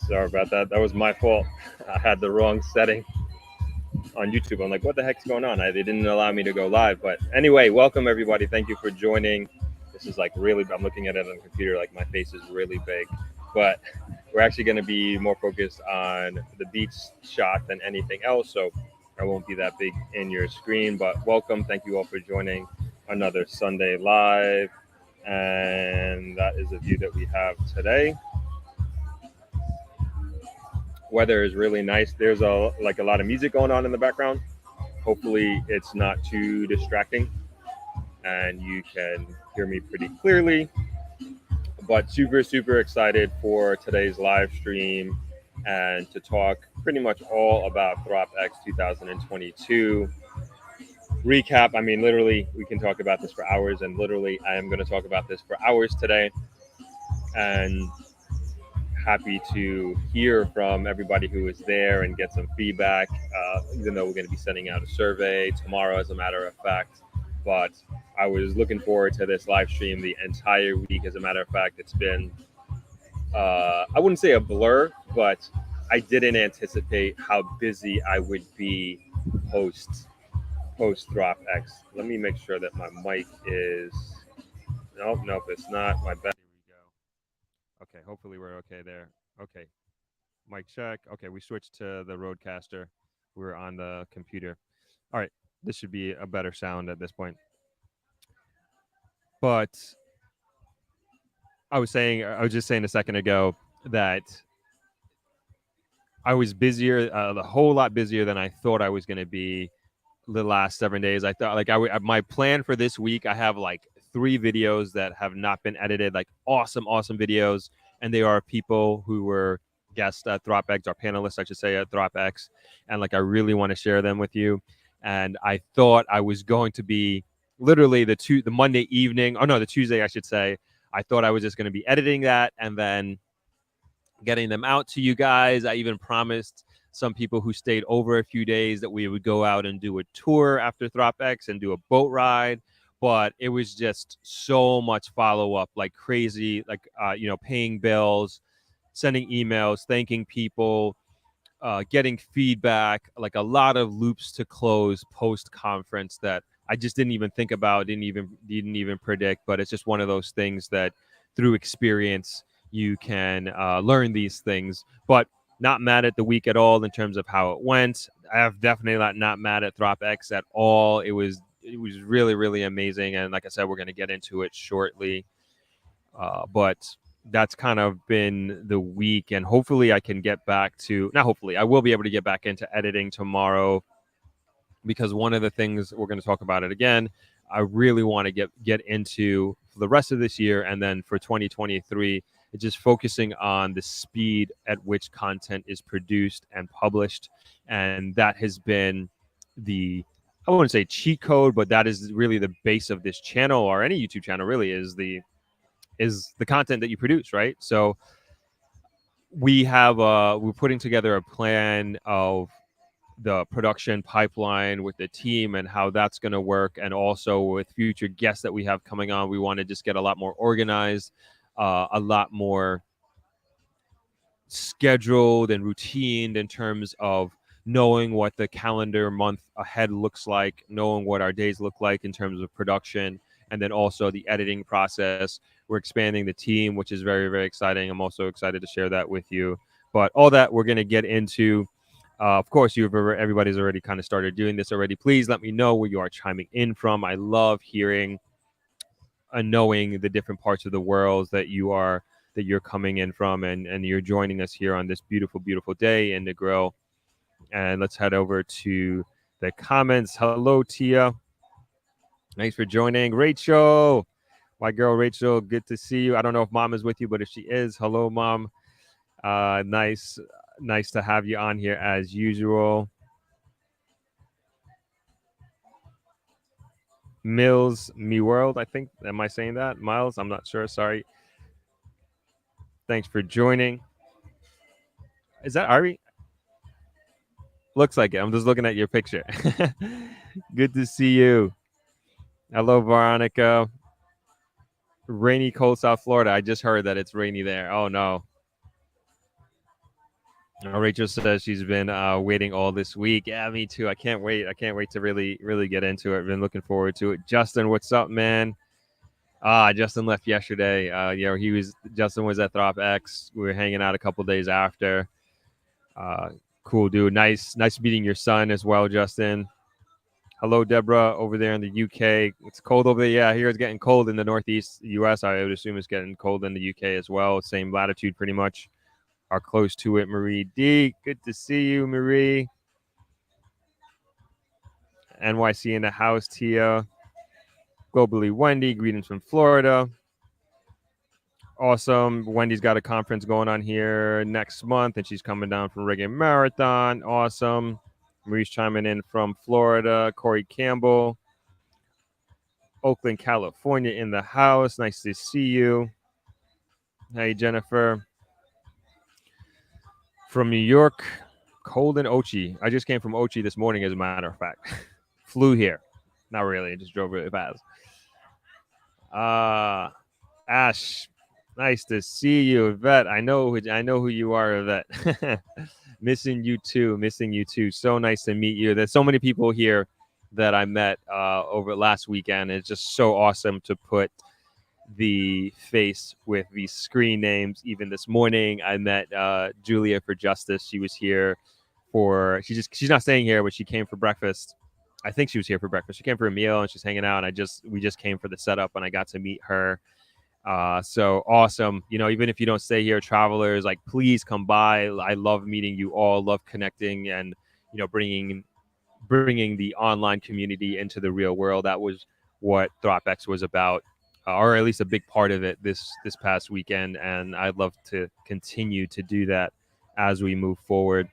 Sorry about that. That was my fault. I had the wrong setting on YouTube. I'm like, what the heck's going on? They didn't allow me to go live. But anyway, welcome everybody. Thank you for joining. This is like really, I'm looking at it on the computer, like my face is really big. But we're actually going to be more focused on the beach shot than anything else. So I won't be that big in your screen. But welcome. Thank you all for joining another Sunday live. And that is the view that we have today. Weather is really nice. There's a lot of music going on in the background. Hopefully it's not too distracting and you can hear me pretty clearly. But super excited for today's live stream and to talk pretty much all about Throp-X 2022 recap. I mean, literally, we can talk about this for hours, and literally, I am going to talk about this for hours today. And happy to hear from everybody who is there and get some feedback, even though we're going to be sending out a survey tomorrow, as a matter of fact. But I was looking forward to this live stream the entire week. As a matter of fact, it's been, I wouldn't say a blur, but I didn't anticipate how busy I would be post Throp-X. Let me make sure that my mic is, nope, it's not. My bad. Here we go. Okay, hopefully we're okay there. Okay, mic check. Okay, we switched to the Rodecaster. We're on the computer. All right, this should be a better sound at this point. But I was just saying a second ago that I was busier, a whole lot busier than I thought I was going to be the last 7 days. I thought my plan for this week, I have like 3 videos that have not been edited, like awesome videos. And they are people who were guests at Throp-X, or panelists, I should say, at Throp-X. And like, I really want to share them with you. And I thought I was going to be literally the Monday evening, the Tuesday, I should say. I thought I was just going to be editing that and then getting them out to you guys. I even promised some people who stayed over a few days that we would go out and do a tour after Throp-X and do a boat ride. But it was just so much follow-up, like crazy, like, paying bills, sending emails, thanking people, getting feedback, like a lot of loops to close post-conference that I just didn't even think about, didn't even predict. But it's just one of those things that through experience, you can learn these things. But not mad at the week at all in terms of how it went. I have definitely not mad at Throp-X at all. It was really amazing. And like I said, we're going to get into it shortly. But that's kind of been the week. And hopefully I can get back to, not hopefully, I will be able to get back into editing tomorrow. Because one of the things, we're going to talk about it again, I really want to get into for the rest of this year and then for 2023, it's just focusing on the speed at which content is produced and published. And that has been I wouldn't say cheat code, but that is really the base of this channel, or any YouTube channel really, is the content that you produce, right? So we're putting together a plan of the production pipeline with the team and how that's going to work. And also with future guests that we have coming on, we want to just get a lot more organized, a lot more scheduled and routined in terms of knowing what the calendar month ahead looks like, knowing what our days look like in terms of production, and then also the editing process. We're expanding the team, which is very exciting. I'm also excited to share that with you. But all that we're going to get into. Of course, everybody's already kind of started doing this already. Please let me know where you are chiming in from. I love hearing and knowing the different parts of the world that you're coming in from, and you're joining us here on this beautiful day in the grill. And let's head over to the comments. Hello, Tia. Thanks for joining. Rachel, my girl Rachel, good to see you. I don't know if Mom is with you, but if she is, hello, Mom. Nice to have you on here as usual. Mills Me World, I think. Am I saying that? Miles? I'm not sure. Sorry. Thanks for joining. Is that Ari? Looks like it. I'm just looking at your picture. Good to see you. Hello, Veronica. Rainy, cold South Florida. I just heard that it's rainy there. Oh, no. Rachel says she's been waiting all this week. Yeah, me too. I can't wait. I can't wait to really get into it. Been looking forward to it. Justin, what's up, man? Justin left yesterday. Justin was at Throp-X. We were hanging out a couple days after. Uh, cool dude. Nice meeting your son as well, Justin. Hello, Deborah, over there in the UK. It's cold over there. Yeah, here it's getting cold in the Northeast US. I would assume it's getting cold in the UK as well. Same latitude, pretty much. Are close to it. Marie D, good to see you, Marie. NYC in the house, Tia. Globally, Wendy. Greetings from Florida. Awesome. Wendy's got a conference going on here next month, and she's coming down from Reggae Marathon. Awesome. Marie's chiming in from Florida. Corey Campbell. Oakland, California in the house. Nice to see you. Hey, Jennifer. From New York, cold in Ochi. I just came from Ochi this morning, as a matter of fact. Flew here. Not really. I just drove really fast. Ash, nice to see you, Yvette. I know who you are, Yvette. Missing you too. So nice to meet you. There's so many people here that I met over last weekend. It's just so awesome to put the face with these screen names. Even this morning, I met Julia for Justice. She was here she's not staying here, but she came for breakfast. I think she was here for breakfast. She came for a meal and she's hanging out. And we just came for the setup, and I got to meet her. So awesome. Even if you don't stay here, travelers, like, please come by. I love meeting you all, love connecting, and bringing the online community into the real world. That was what Throp-X was about, or at least a big part of it this past weekend. And I'd love to continue to do that as we move forward.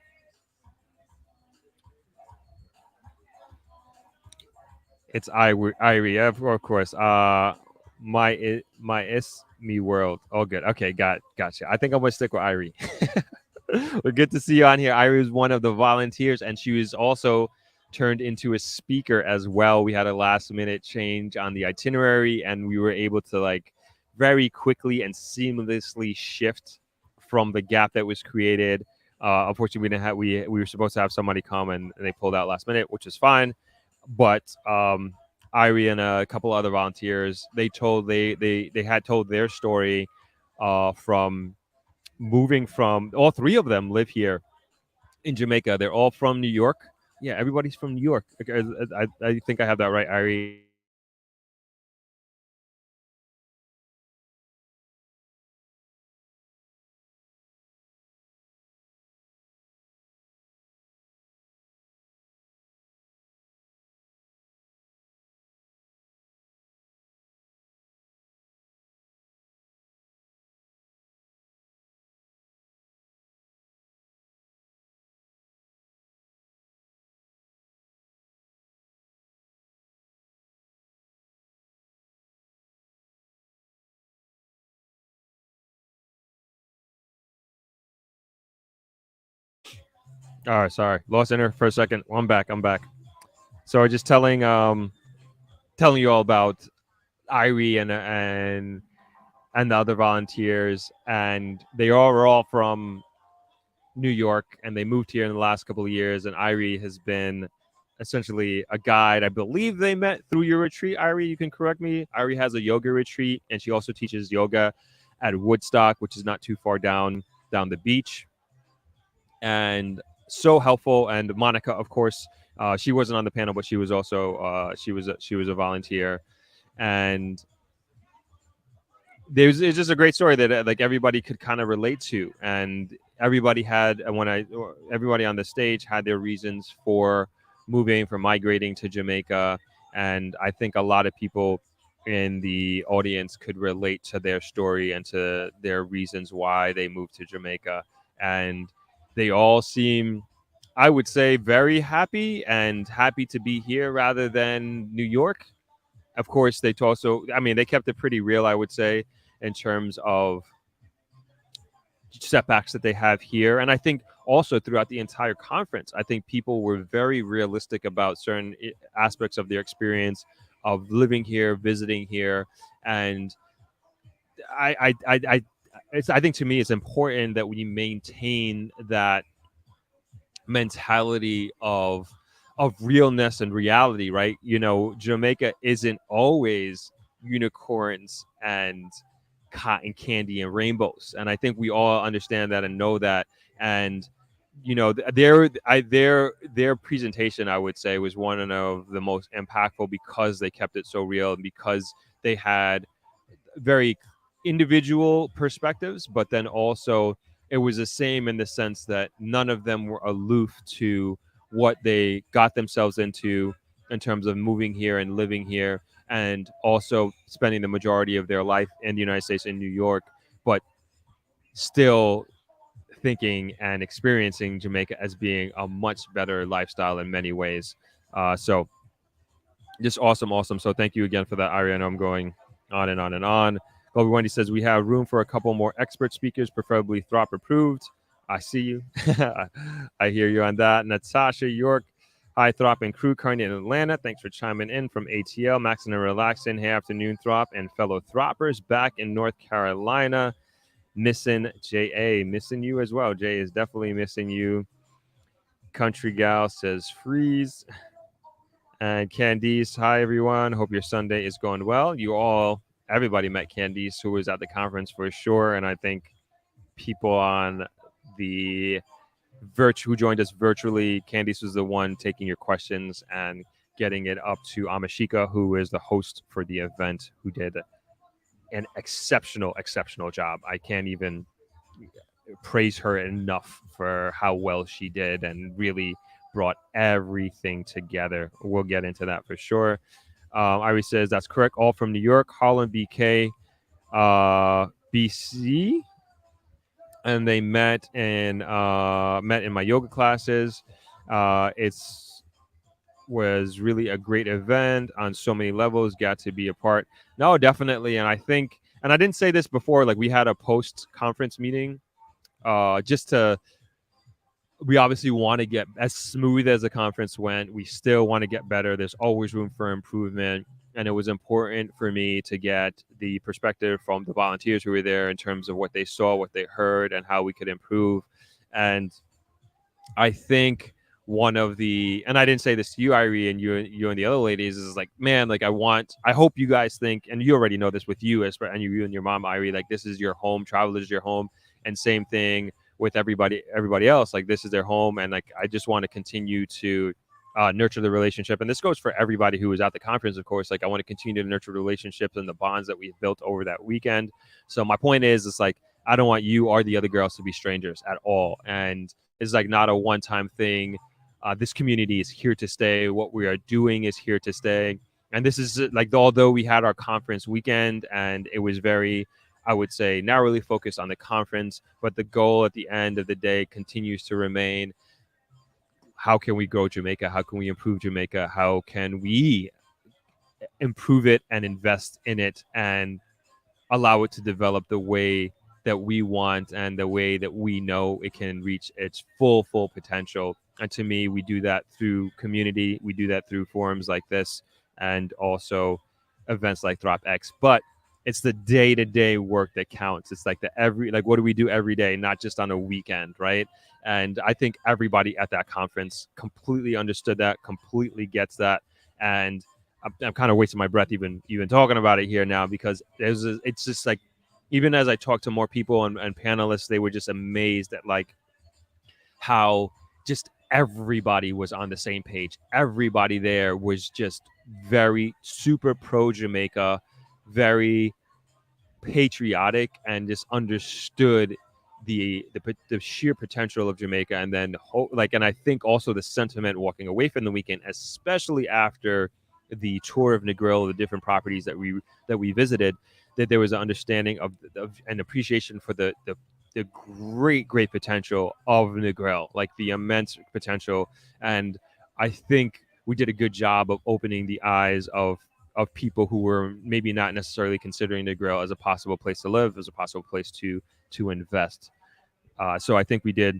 It's Irie, of course. My is me world. Oh, good. Okay, gotcha. I think I'm gonna stick with Irie. Well, good to see you on here. Irie was one of the volunteers, and she was also turned into a speaker as well. We had a last minute change on the itinerary, and we were able to very quickly and seamlessly shift from the gap that was created. Unfortunately, we didn't have we were supposed to have somebody come, and they pulled out last minute, which is fine. But Irie and a couple other volunteers, they had told their story from moving from. All three of them live here in Jamaica. They're all from New York. Yeah, everybody's from New York. I think I have that right, Irie. All right, sorry, lost enter for a second. I'm back. So I was just telling you all about Irie and the other volunteers, and they were all from New York, and they moved here in the last couple of years. And Irie has been essentially a guide. I believe they met through your retreat. Irie, you can correct me. Irie has a yoga retreat, and she also teaches yoga at Woodstock, which is not too far down the beach. And so helpful. And Monica, of course, she wasn't on the panel, but she was also she was a volunteer. And it's just a great story that everybody could kind of relate to, and everybody on the stage had their reasons for migrating to Jamaica. And I think a lot of people in the audience could relate to their story and to their reasons why they moved to Jamaica. And they all seem, I would say, very happy to be here rather than New York. Of course, they kept it pretty real, I would say, in terms of setbacks that they have here. And I think also throughout the entire conference, I think people were very realistic about certain aspects of their experience of living here, visiting here. And I think to me, it's important that we maintain that mentality of realness and reality, right? You know, Jamaica isn't always unicorns and cotton candy and rainbows, and I think we all understand that and know that. And you know, their presentation, I would say, was one of the most impactful because they kept it so real and because they had very individual perspectives, but then also it was the same in the sense that none of them were aloof to what they got themselves into in terms of moving here and living here and also spending the majority of their life in the United States in New York, but still thinking and experiencing Jamaica as being a much better lifestyle in many ways. So just awesome, awesome. So thank you again for that, Ari. I know I'm going on and on and on. Kobe Wendy says we have room for a couple more expert speakers, preferably Throp approved. I see you. I hear you on that. Natasha York, hi Throp and crew, Carney in Atlanta. Thanks for chiming in from ATL. Maxing and relaxing. Hey, afternoon, Throp and fellow Throppers back in North Carolina. Missing JA, missing you as well. Jay is definitely missing you. Country Gal says freeze. And Candice, hi everyone. Hope your Sunday is going well. Everybody met Candice, who was at the conference for sure. And I think people on the who joined us virtually, Candice was the one taking your questions and getting it up to Amashika, who is the host for the event, who did an exceptional, exceptional job. I can't even praise her enough for how well she did and really brought everything together. We'll get into that for sure. Iris says that's correct. All from New York, Holland, BK, BC, and they met in my yoga classes. It's was really a great event on so many levels. Got to be a part. No, definitely, and I think, and I didn't say this before. Like we had a post conference meeting, just to. We obviously want to get as smooth as the conference went. We still want to get better. There's always room for improvement. And it was important for me to get the perspective from the volunteers who were there in terms of what they saw, what they heard, and how we could improve. And I think one of the, and I didn't say this to you, Irie, and you and the other ladies, is like, man, like I hope you guys think, and you already know this with you, and you and your mom, Irie, like this is your home, travel is your home, and same thing with everybody else. Like this is their home, and like I just want to continue to nurture the relationship, and this goes for everybody who was at the conference, of course. Like I want to continue to nurture relationships and the bonds that we've built over that weekend. So my point is, it's like I don't want you or the other girls to be strangers at all, and it's like not a one-time thing. This community is here to stay. What we are doing is here to stay, and this is like, although we had our conference weekend and it was very, I would say, narrowly focused on the conference, but the goal at the end of the day continues to remain: how can we grow Jamaica? How can we improve Jamaica? How can we improve it and invest in it and allow it to develop the way that we want and the way that we know it can reach its full potential? And to me, we do that through community. We do that through forums like this and also events like Throp-X. But it's the day-to-day work that counts. It's like what do we do every day, not just on a weekend, right? And I think everybody at that conference completely understood that, completely gets that. And I'm kind of wasting my breath even talking about it here now, because it's just like, even as I talk to more people and panelists, they were just amazed at like how just everybody was on the same page. Everybody there was just very super pro Jamaica, very patriotic, and just understood the sheer potential of Jamaica. And then and I think also the sentiment walking away from the weekend, especially after the tour of Negril, the different properties that we visited, that there was an understanding of an appreciation for the great potential of Negril, like the immense potential. And I think we did a good job of opening the eyes of people who were maybe not necessarily considering Negril as a possible place to live, as a possible place to invest. So I think we did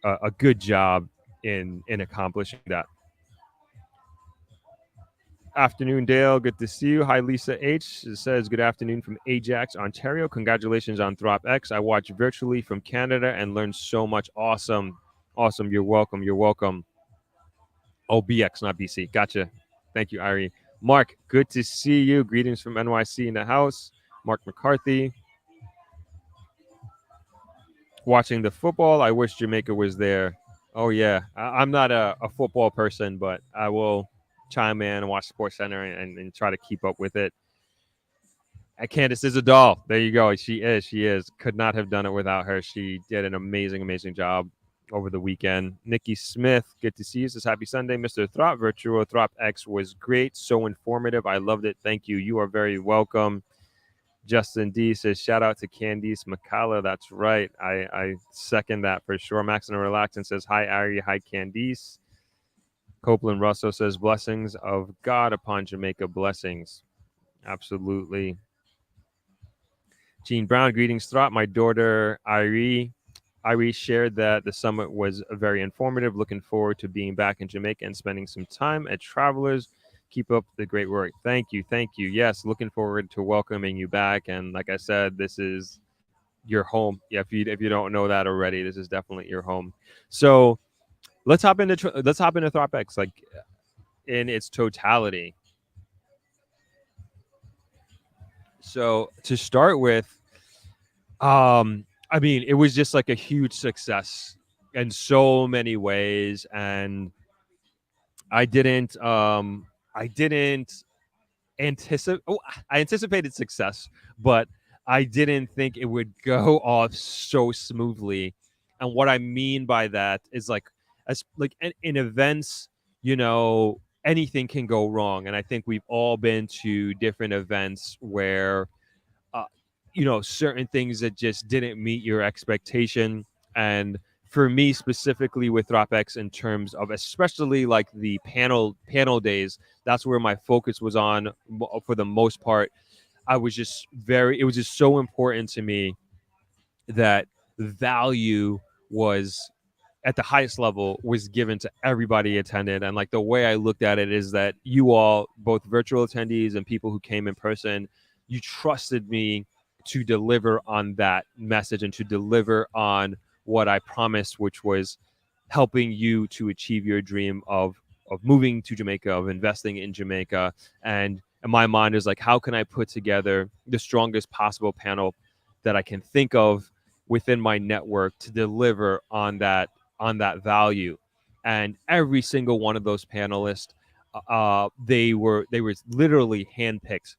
a good job in accomplishing that. Afternoon, Dale. Good to see you. Hi, Lisa H. It says, good afternoon from Ajax, Ontario. Congratulations on Throp-X. I watched virtually from Canada and learned so much. Awesome. Awesome. You're welcome. You're welcome. Oh, BX, not BC. Gotcha. Thank you, Ari. Mark, good to see you. Greetings from NYC in the house. Mark McCarthy. Watching the football. I wish Jamaica was there. Oh, yeah. I'm not a football person, but I will chime in and watch Sports Center and try to keep up with it. Candace is a doll. There you go. She is. She is. Could not have done it without her. She did an amazing, amazing job over the weekend. Nikki Smith, good to see you. Says happy Sunday, Mr. Throp. Virtual Throp-X was great. So informative. I loved it. Thank you. You are very welcome. Justin D says shout out to Candice McCalla. That's right. I second that for sure. Max and Relax and says hi Ari. Hi Candice. Copeland Russell says blessings of God upon Jamaica. Blessings. Absolutely. Jean Brown, greetings, Throp. My daughter, Irie shared that the summit was very informative. Looking forward to being back in Jamaica and spending some time at Travelers. Keep up the great work. Thank you. Thank you. Yes, looking forward to welcoming you back. And like I said, this is your home. Yeah, if you don't know that already, this is definitely your home. So let's hop into Throp-X, like in its totality. So to start with, I mean, it was just like a huge success in so many ways, and I didn't anticipate. Oh, I anticipated success, but I didn't think it would go off so smoothly. And what I mean by that is like, as like in events, anything can go wrong, and I think we've all been to different events where uh, certain things that just didn't meet your expectation. And for me specifically with Throp-X, in terms of especially like the panel days, that's where my focus was on for the most part. It was just so important to me that value was at the highest level was given to everybody attended. And like the way I looked at it is that you all, both virtual attendees and people who came in person, you trusted me to deliver on that message and to deliver on what I promised, which was helping you to achieve your dream of moving to Jamaica, of investing in Jamaica. And in my mind is like, how can I put together the strongest possible panel that I can think of within my network to deliver on that value. And every single one of those panelists, they were literally handpicked.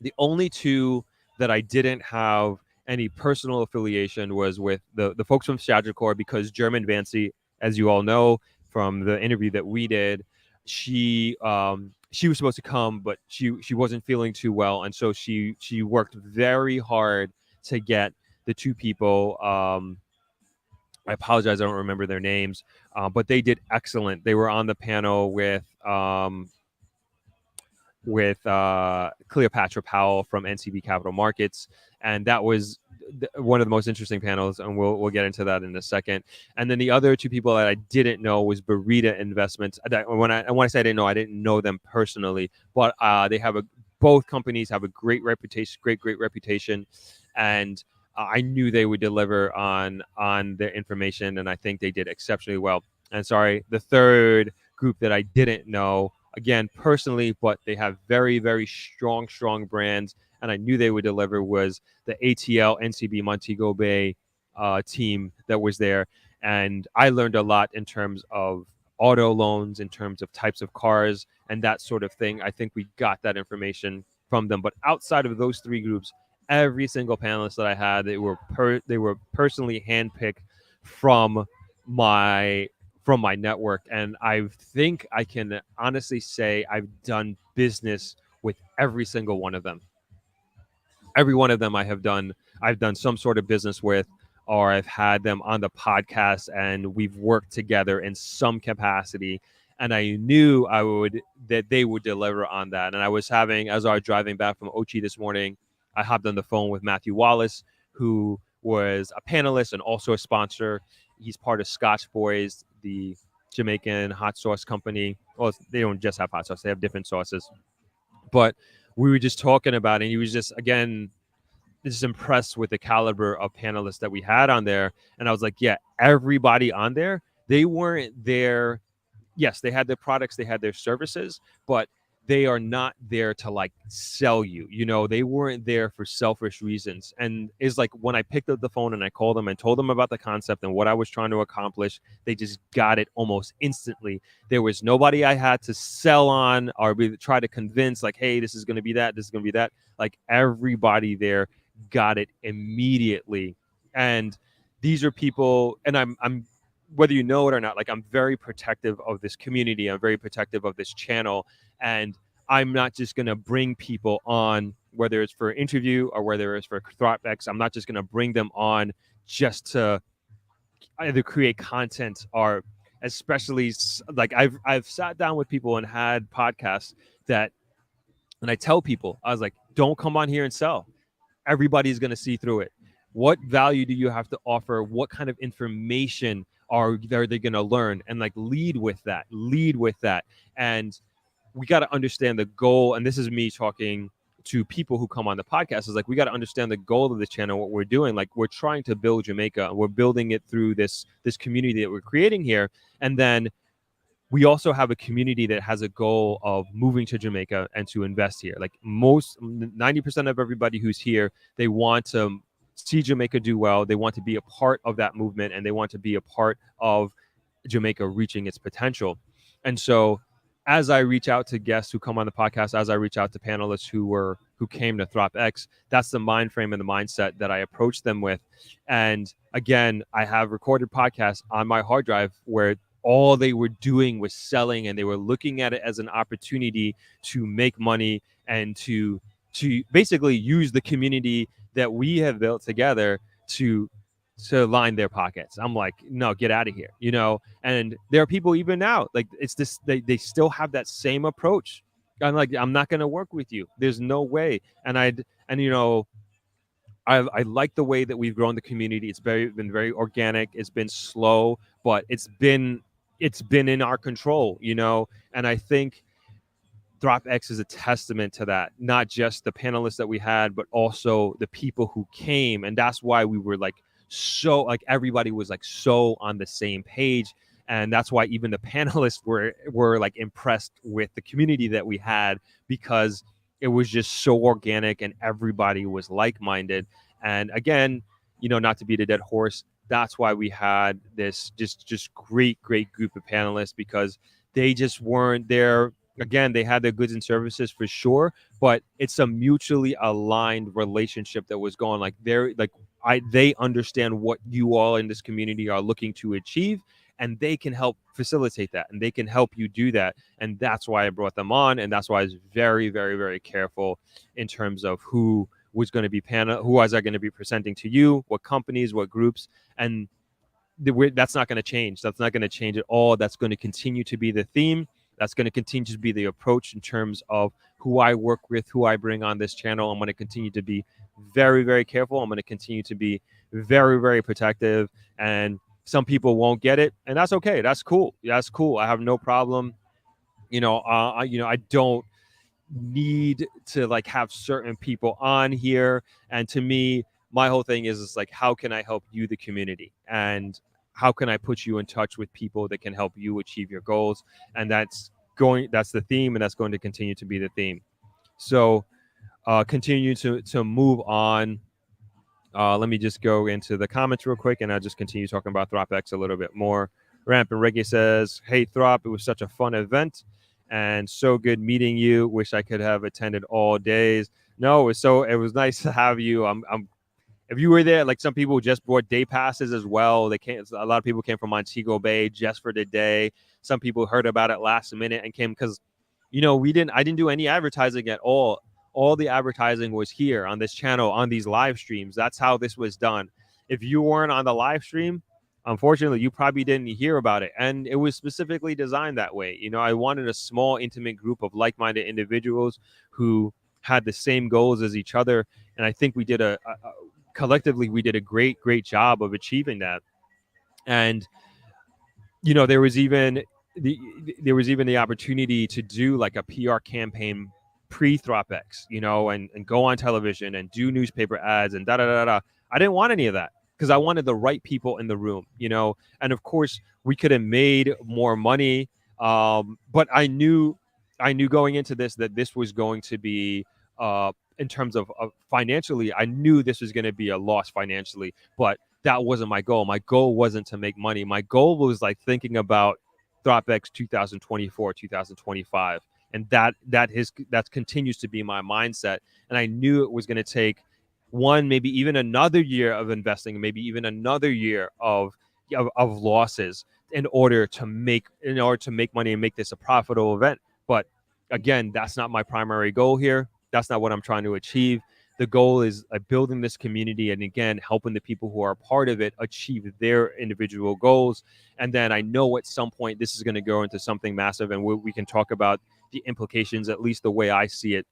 The only two that I didn't have any personal affiliation was with the folks from Sagicor, because German Vancy, as you all know from the interview that we did, she was supposed to come, but she wasn't feeling too well, and so she worked very hard to get the two people. I apologize, I don't remember their names, but they did excellent. They were on the panel with Cleopatra Powell from NCB Capital Markets, and that was one of the most interesting panels, and we'll get into that in a second. And then the other two people that I didn't know was Burita Investments. When I say I didn't know them personally, but both companies have a great reputation, and I knew they would deliver on their information, and I think they did exceptionally well. And sorry, the third group that I didn't know, again, personally, but they have very, very strong brands, and I knew they would deliver, was the ATL NCB Montego Bay team that was there. And I learned a lot in terms of auto loans, in terms of types of cars, and that sort of thing. I think we got that information from them. But outside of those three groups, every single panelist that I had, they were personally handpicked from my network, and I think I can honestly say I've done business with every single one of them. Every one of them I've done some sort of business with, or I've had them on the podcast, and we've worked together in some capacity. And I knew that they would deliver on that. And as I was driving back from Ochi this morning, I hopped on the phone with Matthew Wallace, who was a panelist and also a sponsor. He's part of Scotch Boys, the Jamaican hot sauce company. Well, they don't just have hot sauce; they have different sauces. But we were just talking about it, and he was just, again, just impressed with the caliber of panelists that we had on there. And I was like, yeah, everybody on there, they weren't there. Yes, they had their products, they had their services, but they are not there to like sell you. You know, they weren't there for selfish reasons. And it's like when I picked up the phone and I called them and told them about the concept and what I was trying to accomplish, they just got it almost instantly. There was nobody I had to sell on or try to convince, like, hey, this is going to be that, this is going to be that. Like everybody there got it immediately. And these are people, and I'm whether you know it or not, like I'm very protective of this community. I'm very protective of this channel. And I'm not just going to bring people on, whether it's for interview or whether it's for Throp-X. I'm not just going to bring them on just to either create content or especially like I've sat down with people and had podcasts that, and I tell people, I was like, don't come on here and sell. Everybody's going to see through it. What value do you have to offer? What kind of information are they going to learn? And like lead with that. And we got to understand the goal. And this is me talking to people who come on the podcast, is like, we got to understand the goal of the channel, what we're doing. Like we're trying to build Jamaica. We're building it through this community that we're creating here. And then we also have a community that has a goal of moving to Jamaica and to invest here. Like 90% of everybody who's here, they want to see Jamaica do well. They want to be a part of that movement, and they want to be a part of Jamaica reaching its potential. And so as I reach out to guests who come on the podcast, as I reach out to panelists who came to Throp-X, that's the mind frame and the mindset that I approach them with. And again, I have recorded podcasts on my hard drive where all they were doing was selling, and they were looking at it as an opportunity to make money and to basically use the community that we have built together to line their pockets. I'm like, no, get out of here, you know. And there are people even now, like it's this, they still have that same approach. I'm like, I'm not going to work with you. There's no way. And you know, I like the way that we've grown the community. It's been very organic. It's been slow, but it's been in our control, you know. And I think Throp-X is a testament to that. Not just the panelists that we had, but also the people who came. And that's why we were like so, like everybody was like so on the same page. And that's why even the panelists were like impressed with the community that we had, because it was just so organic and everybody was like-minded. And again, you know, not to beat a dead horse, that's why we had this just great group of panelists, because they just weren't there. Again, they had their goods and services for sure, but it's a mutually aligned relationship that was going. Like they understand what you all in this community are looking to achieve, and they can help facilitate that, and they can help you do that. And that's why I brought them on, and that's why I was very careful in terms of who was going to be who was I going to be presenting to you, what companies, what groups. And that's not going to change. That's not going to change at all. That's going to continue to be the theme. That's going to continue to be the approach in terms of who I work with, who I bring on this channel. I'm going to continue to be very careful. I'm going to continue to be very protective. And some people won't get it, and that's okay. That's cool. That's cool. I have no problem. You know, I don't need to like have certain people on here. And to me, my whole thing is like, how can I help you, the community? And how can I put you in touch with people that can help you achieve your goals? And that's the theme, and that's going to continue to be the theme. So continue to move on. Let me just go into the comments real quick, and I'll just continue talking about Throp-X a little bit more. Rampant Reggae says, hey, Throp, it was such a fun event and so good meeting you. Wish I could have attended all days. No, it was nice to have you. If you were there, like some people just bought day passes as well. A lot of people came from Montego Bay just for the day. Some people heard about it last minute and came because, you know, I didn't do any advertising at all. All the advertising was here on this channel, on these live streams. That's how this was done. If you weren't on the live stream, unfortunately, you probably didn't hear about it. And it was specifically designed that way. You know, I wanted a small, intimate group of like-minded individuals who had the same goals as each other. And I think we did collectively, we did a great job of achieving that. And, you know, there was even the opportunity to do like a PR campaign pre-Throp-X, and go on television and do newspaper ads and da da da da. I didn't want any of that because I wanted the right people in the room. And of course, we could have made more money, but I knew going into this that this was going to be, in terms of financially, I knew this was going to be a loss financially, but that wasn't my goal. My goal wasn't to make money. My goal was like thinking about Throp-X 2024, 2025. And that continues to be my mindset. And I knew it was going to take one, maybe even another year of investing, maybe even another year of losses in order to make money and make this a profitable event. But again, that's not my primary goal here. That's not what I'm trying to achieve. The goal is building this community and, again, helping the people who are a part of it achieve their individual goals. And then I know at some point this is going to go into something massive, and we can talk about the implications, at least the way I see it,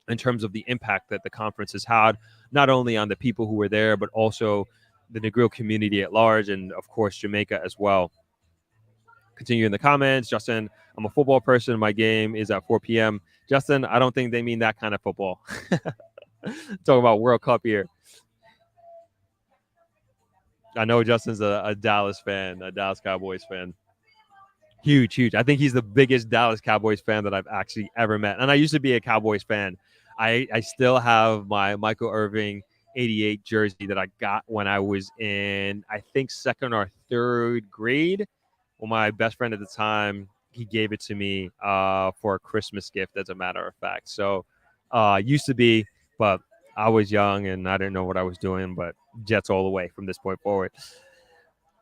in terms of the impact that the conference has had, not only on the people who were there, but also the Negril community at large, and of course Jamaica as well. Continue in the comments. Justin, I'm a football person. My game is at 4 p.m. Justin, I don't think they mean that kind of football. Talking about World Cup here. I know Justin's a Dallas fan, a Dallas Cowboys fan. Huge. I think he's the biggest Dallas Cowboys fan that I've actually ever met. And I used to be a Cowboys fan. I still have my Michael Irving 88 jersey that I got when I was in, I think, second or third grade. Well, my best friend at the time, he gave it to me for a Christmas gift, as a matter of fact. So used to be, but I was young and I didn't know what I was doing, but Jets all the way from this point forward.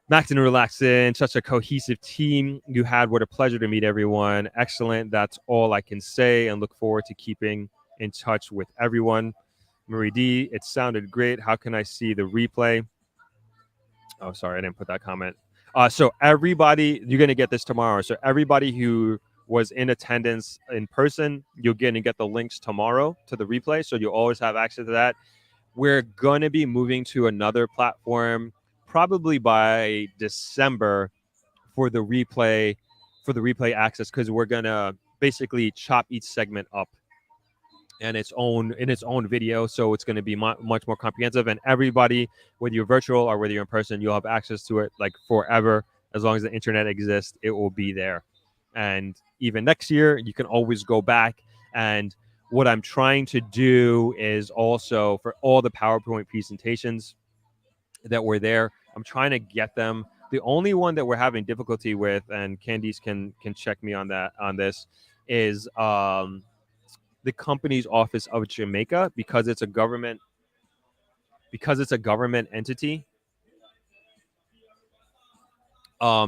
Max and Relaxin, such a cohesive team you had. What a pleasure to meet everyone. Excellent. That's all I can say, and look forward to keeping in touch with everyone. Marie D, it sounded great. How can I see the replay? Oh, sorry, I didn't put that comment. So everybody, you're going to get this tomorrow. So everybody who was in attendance in person, you're going to get the links tomorrow to the replay. So you'll always have access to that. We're going to be moving to another platform probably by December for the replay access, because we're going to basically chop each segment up in its own video, so it's going to be much more comprehensive, and everybody, whether you're virtual or whether you're in person, you'll have access to it like forever. As long as the internet exists, it will be there. And even next year, you can always go back. And what I'm trying to do is also, for all the PowerPoint presentations that were there, I'm trying to get them. The only one that we're having difficulty with, and Candice can check me on this, is the company's office of Jamaica, because it's a government entity.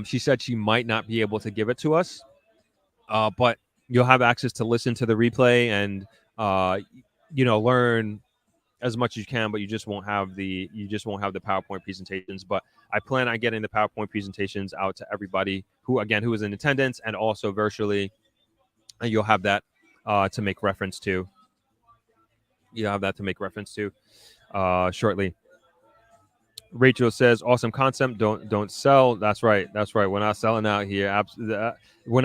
She said she might not be able to give it to us, but you'll have access to listen to the replay and learn as much as you can, but you just won't have the PowerPoint presentations. But I plan on getting the PowerPoint presentations out to everybody who is in attendance, and also virtually, and you'll have that to make reference to. Shortly. Rachel says, "Awesome concept. Don't sell." That's right. We're not selling out here. We're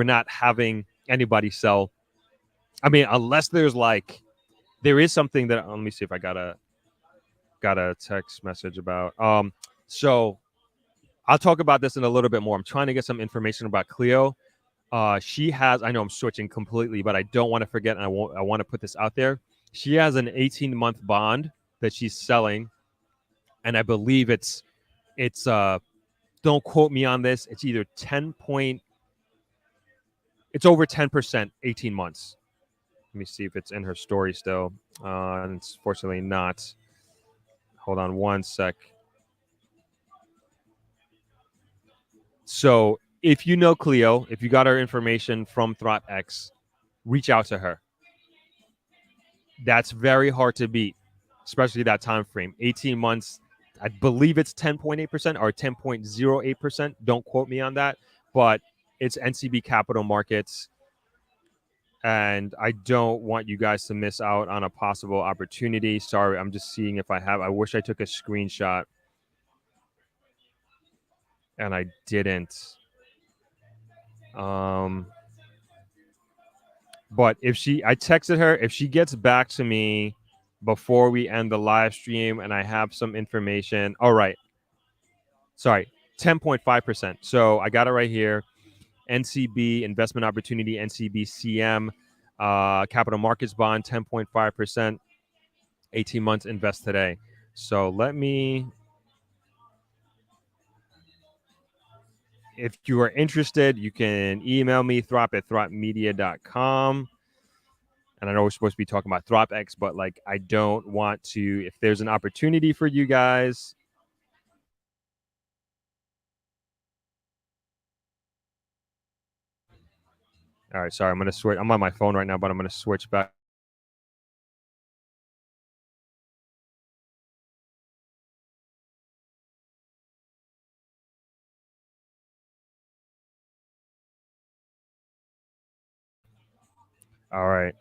not having anybody sell. I mean, unless there is something that. Let me see if I got a text message about. So I'll talk about this in a little bit more. I'm trying to get some information about Cleo. She has. I know I'm switching completely, but I don't want to forget. And I want to put this out there. She has an 18-month bond that she's selling, and I believe it's don't quote me on this. It's either it's over 10%, 18 months. Let me see if it's in her story still. Unfortunately not. Hold on one sec. So if you know Cleo, if you got her information from Throp-X, reach out to her. That's very hard to beat, especially that time frame. 18 months. I believe it's 10.8% or 10.08%. Don't quote me on that, but it's NCB Capital Markets, and I don't want you guys to miss out on a possible opportunity. Sorry, I'm just seeing if I wish I took a screenshot, and I didn't. But I texted her, if she gets back to me before we end the live stream and I have some information. All right. Sorry, 10.5%. So I got it right here. NCB investment opportunity, NCB CM, capital markets bond, 10.5%, 18 months invest today. So if you are interested, you can email me, throp@thropmedia.com. And I know we're supposed to be talking about Throp-X, but like I don't want to, if there's an opportunity for you guys. All right, sorry, I'm going to switch. I'm on my phone right now, but I'm going to switch back. All right.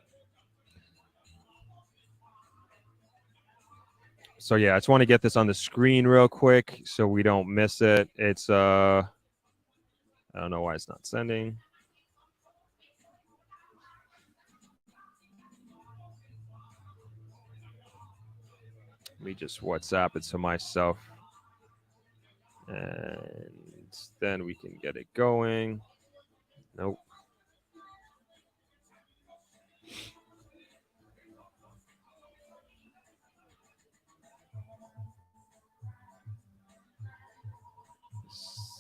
So yeah, I just want to get this on the screen real quick so we don't miss it. It's I don't know why it's not sending. Let me just WhatsApp it to myself. And then we can get it going. Nope.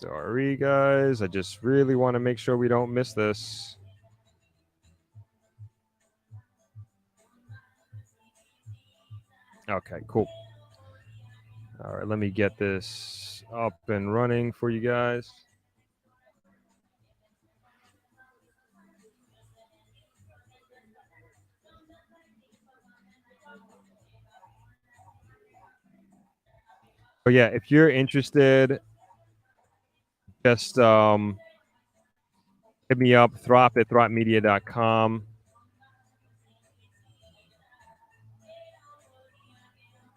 Sorry, guys. I just really want to make sure we don't miss this. Okay, cool. All right, let me get this up and running for you guys. So yeah, if you're interested, just hit me up, throp@thropmedia.com.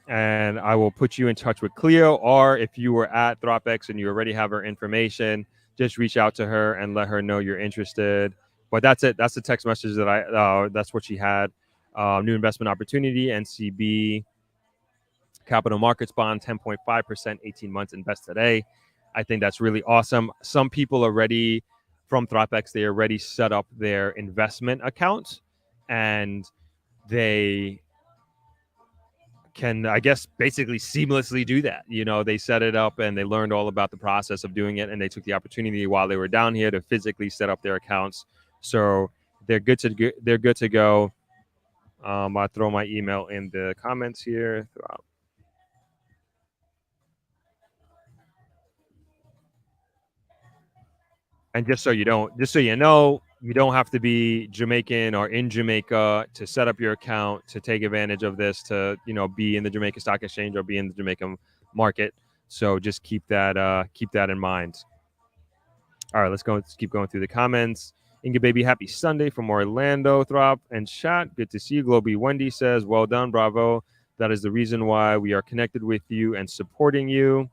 And I will put you in touch with Cleo. Or if you were at Throp-X and you already have her information, just reach out to her and let her know you're interested. But that's it. That's the text message that that's what she had. New investment opportunity, NCB, capital markets bond, 10.5%, 18 months, invest today. I think that's really awesome. Some people already from Throp-X, they already set up their investment account and they can, I guess, basically seamlessly do that. You know, they set it up and they learned all about the process of doing it, and they took the opportunity while they were down here to physically set up their accounts. So they're good to go. I'll throw my email in the comments here. And just so you know, you don't have to be Jamaican or in Jamaica to set up your account to take advantage of this, to be in the Jamaica Stock Exchange or be in the Jamaican market. So just keep that in mind. All right, let's keep going through the comments. Inga Baby, happy Sunday from Orlando. Throp and chat. Good to see you. Globy Wendy says, well done, bravo. That is the reason why we are connected with you and supporting you.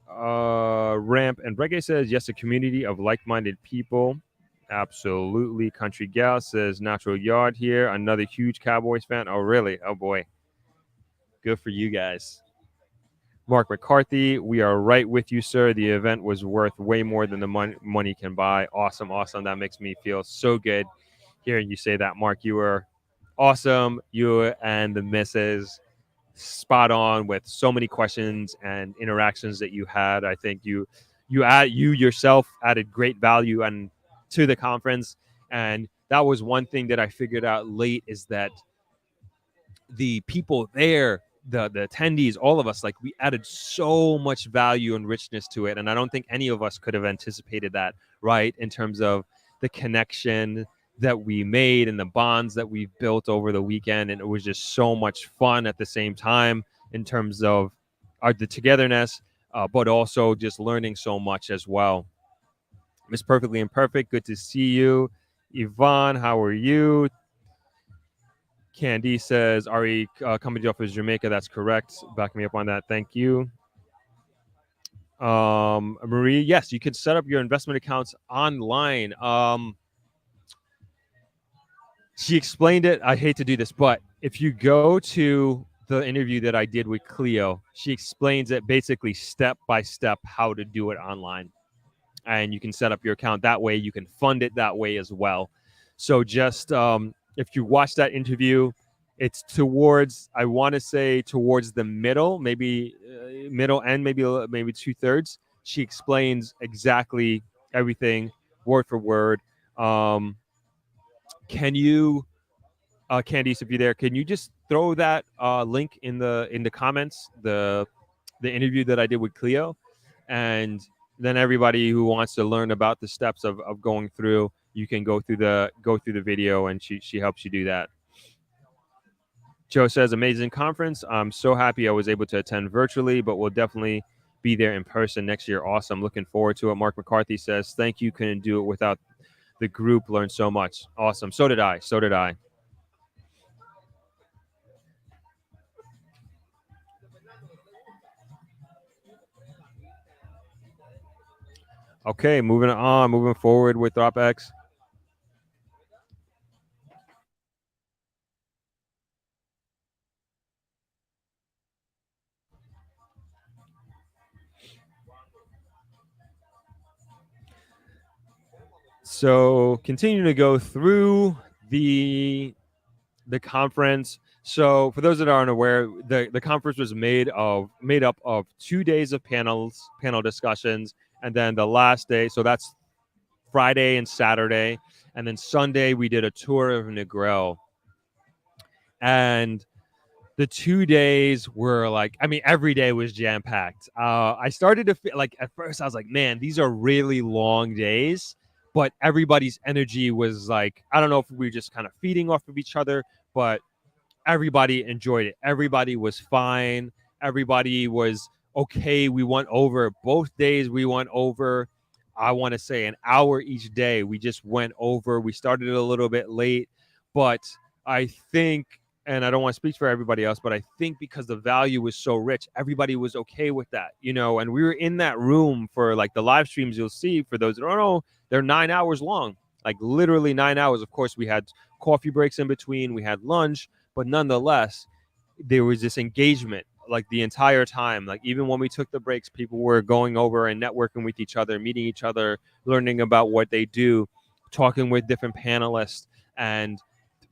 Ramp and Reggae says, yes, a community of like-minded people. Absolutely. Country Gal says, natural yard here. Another huge Cowboys fan. Oh, really? Oh, boy. Good for you guys. Mark McCarthy, we are right with you, sir. The event was worth way more than the money can buy. Awesome, awesome. That makes me feel so good hearing you say that, Mark. You were awesome. You and the missus spot on with so many questions and interactions that you had. I think you yourself added great value and to the conference. And that was one thing that I figured out late, is that the people there, the attendees, all of us, like, we added so much value and richness to it. And I don't think any of us could have anticipated that, right? In terms of the connection that we made and the bonds that we've built over the weekend. And it was just so much fun at the same time in terms of the togetherness, but also just learning so much as well. Miss Perfectly Imperfect, good to see you. Yvonne, how are you? Candy says, Ari, coming to you off of Jamaica. That's correct. Back me up on that. Thank you. Marie, yes, you can set up your investment accounts online. She explained it. I hate to do this, but if you go to the interview that I did with Cleo, she explains it basically step by step how to do it online. And you can set up your account that way. You can fund it that way as well. So just if you watch that interview, it's towards, I want to say towards the middle, maybe middle end, maybe 2/3. She explains exactly everything word for word. Um, can you Candice, if you're there, can you just throw that link in the comments, the interview that I did with Cleo, and then everybody who wants to learn about the steps of going through, you can go through the video, and she helps you do that. Joe says, amazing conference. I'm so happy I was able to attend virtually, but we'll definitely be there in person next year. Awesome. Looking forward to it. Mark McCarthy says, thank you. Couldn't do it without the group. Learned so much. Awesome. So did I. So did I. Okay, moving forward with Throp-X. So continue to go through the conference. So for those that aren't aware, the conference was made up of 2 days of panel discussions, and then the last day. So that's Friday and Saturday, and then Sunday we did a tour of Negril. And the 2 days were like, I mean, every day was jam packed. I started to feel like at first I was like, man, these are really long days, but everybody's energy was like, I don't know if we were just kind of feeding off of each other, but everybody enjoyed it. Everybody was fine. Everybody was okay. We went over both days. We went over, I want to say, an hour each day. We just went over. We started a little bit late, but I think, and I don't want to speak for everybody else, but I think because the value was so rich, everybody was okay with that, you know. And we were in that room for like the live streams you'll see. For those that don't know, they're 9 hours long, like literally 9 hours. Of course, we had coffee breaks in between. We had lunch, but nonetheless, there was this engagement like the entire time. Like even when we took the breaks, people were going over and networking with each other, meeting each other, learning about what they do, talking with different panelists, and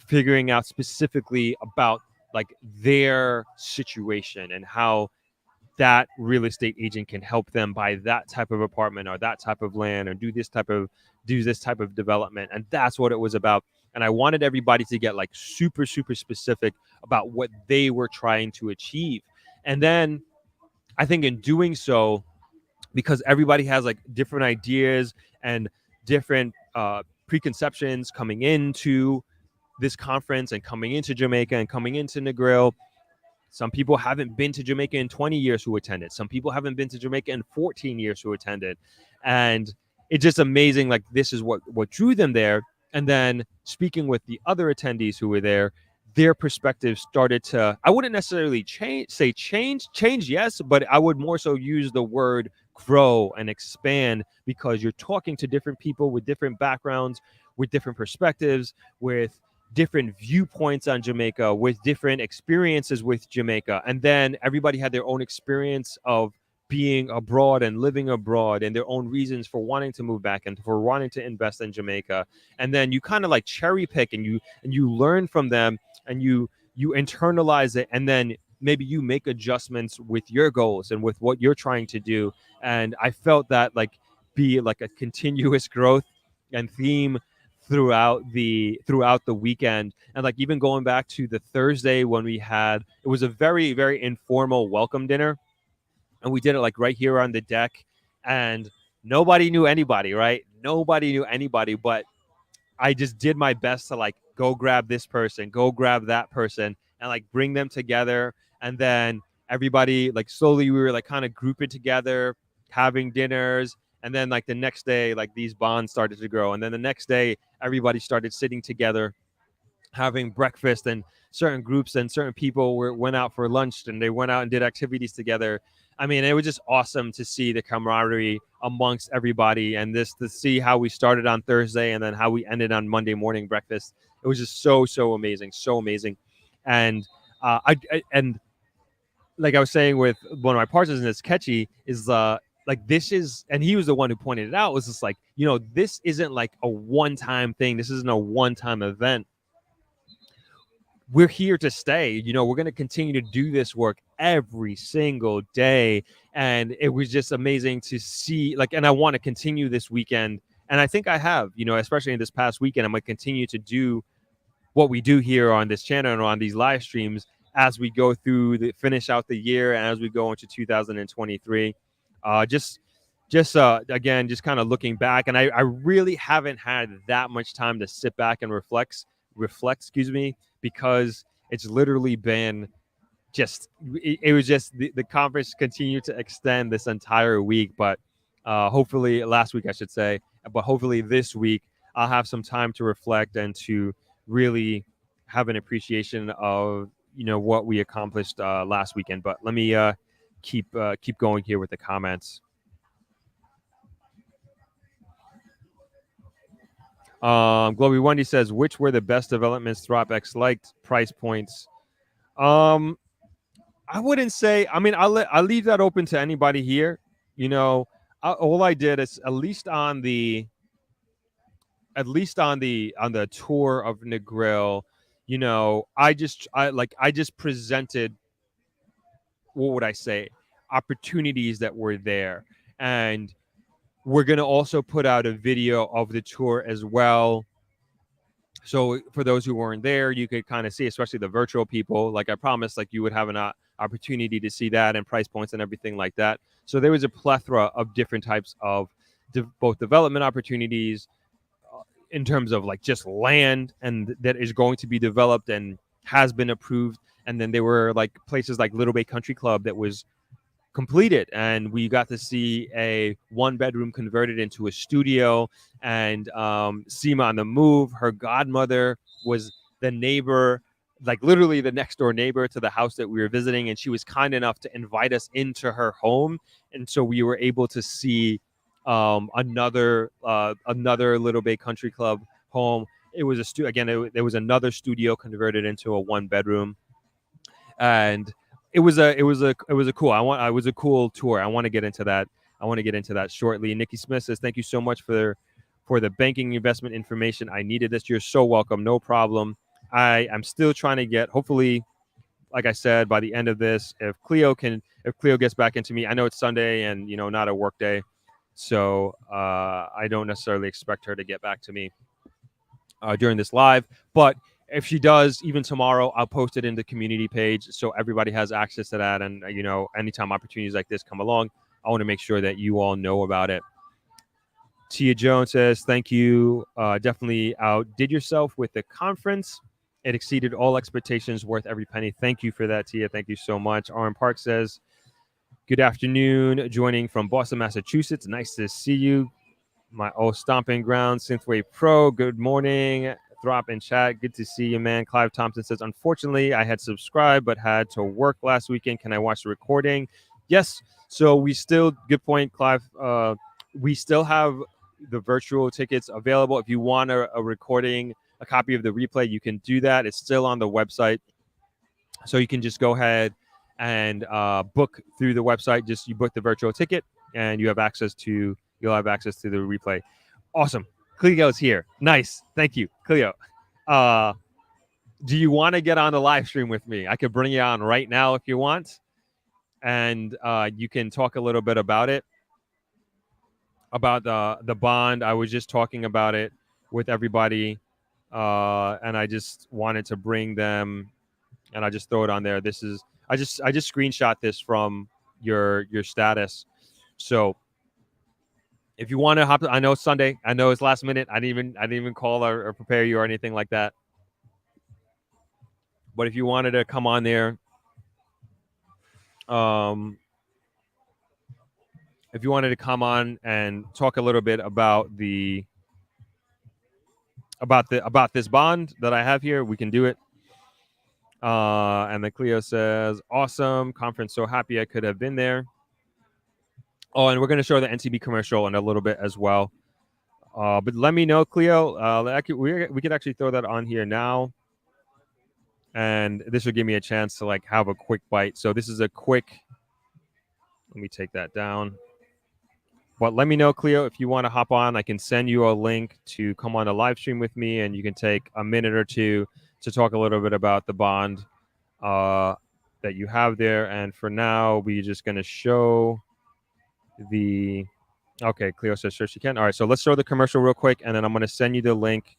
figuring out specifically about like their situation and how that real estate agent can help them buy that type of apartment or that type of land or do this type of development. And that's what it was about. And I wanted everybody to get like super specific about what they were trying to achieve. And then I think in doing so, because everybody has like different ideas and different preconceptions coming into this conference and coming into Jamaica and coming into Negril. Some people haven't been to Jamaica in 20 years who attended. Some people haven't been to Jamaica in 14 years who attended. And it's just amazing. Like this is what drew them there. And then speaking with the other attendees who were there, their perspectives started to, I wouldn't necessarily change, yes, but I would more so use the word grow and expand, because you're talking to different people with different backgrounds, with different perspectives, with different viewpoints on Jamaica, with different experiences with Jamaica. And then everybody had their own experience of being abroad and living abroad and their own reasons for wanting to move back and for wanting to invest in Jamaica. And then you kind of like cherry pick and you learn from them and you internalize it, and then maybe you make adjustments with your goals and with what you're trying to do. And I felt that like be like a continuous growth and theme throughout the weekend. And like even going back to the Thursday when we had, it was a very informal welcome dinner, and we did it like right here on the deck, and nobody knew anybody, right? Nobody knew anybody, but I just did my best to like go grab this person, go grab that person, and like bring them together. And then everybody like slowly we were like kind of grouping together, having dinners. And then like the next day, like these bonds started to grow. And then the next day, everybody started sitting together, having breakfast, and certain groups and certain people went out for lunch and they went out and did activities together. I mean, it was just awesome to see the camaraderie amongst everybody, and this to see how we started on Thursday and then how we ended on Monday morning breakfast. It was just so amazing, so amazing. And and like I was saying with one of my partners in this, Catchy, is like this is, and he was the one who pointed it out, was just like, this isn't like a one-time thing. This isn't a one-time event. We're here to stay. We're going to continue to do this work every single day. And it was just amazing to see, like, and I want to continue this weekend. And I think I have, especially in this past weekend, I'm going to continue to do what we do here on this channel and on these live streams as we go through finish out the year and as we go into 2023. Again, just kind of looking back, and I really haven't had that much time to sit back and reflect, because it's literally been it was just the conference continued to extend this entire week, but hopefully last week I should say, but hopefully this week I'll have some time to reflect and to really have an appreciation of what we accomplished last weekend. But let me keep going here with the comments. Globy Wendy says, which were the best developments Throp-X liked? Price points. I wouldn't say. I mean, I'll leave that open to anybody here. All I did is at least on the tour of Negril, I just presented, what would I say, opportunities that were there. And we're going to also put out a video of the tour as well. So for those who weren't there, you could kind of see, especially the virtual people, like I promised, like you would have an opportunity to see that and price points and everything like that. So there was a plethora of different types of both development opportunities in terms of like just land and that is going to be developed and has been approved. And then there were like places like Little Bay Country Club that was completed, and we got to see a 1-bedroom converted into a studio. And Seema on the Move, her godmother was the neighbor, like literally the next door neighbor to the house that we were visiting, and she was kind enough to invite us into her home. And so we were able to see another Little Bay Country Club home. It was there was another studio converted into a 1-bedroom, and it was a cool tour. I want to get into that shortly. Nikki Smith says, thank you so much for the banking investment information. I needed this. You're so welcome. No problem. I'm still trying to get, hopefully, like I said, by the end of this, if Cleo gets back into me. I know it's Sunday and not a work day, so I don't necessarily expect her to get back to me during this live, but if she does, even tomorrow, I'll post it in the community page so everybody has access to that. And, anytime opportunities like this come along, I want to make sure that you all know about it. Tia Jones says, thank you. Definitely outdid yourself with the conference. It exceeded all expectations, worth every penny. Thank you for that, Tia. Thank you so much. Aaron Park says, good afternoon. Joining from Boston, Massachusetts. Nice to see you. My old stomping ground, Synthwave Pro. Good morning. Throp in chat. Good to see you, man. Clive Thompson says, unfortunately, I had subscribed but had to work last weekend. Can I watch the recording? Yes. So we still, good point, Clive. We still have the virtual tickets available. If you want a recording, a copy of the replay, you can do that. It's still on the website. So you can just go ahead and book through the website. Just you book the virtual ticket and you'll have access to the replay. Awesome. Cleo's here. Nice. Thank you, Cleo. Do you want to get on the live stream with me? I could bring you on right now if you want. And you can talk a little bit about it, about the bond. I was just talking about it with everybody. And I just wanted to bring them, and I just throw it on there. I just screenshot this from your status. So if you want to hop, I know it's Sunday. I know it's last minute. I didn't even call or prepare you or anything like that. But if you wanted to come on there, if you wanted to come on and talk a little bit about about this bond that I have here, we can do it. And then Cleo says, awesome conference. So happy I could have been there. Oh, and we're going to show the NTB commercial in a little bit as well. But let me know, Cleo. We could actually throw that on here now, and this will give me a chance to like have a quick bite. So this is a quick. Let me take that down. But let me know, Cleo, if you want to hop on. I can send you a link to come on a live stream with me, and you can take a minute or two to talk a little bit about the bond that you have there. And for now, we're just going to show the. Okay, Cleo says sure she can. All right, so let's show the commercial real quick, and then I'm going to send you the link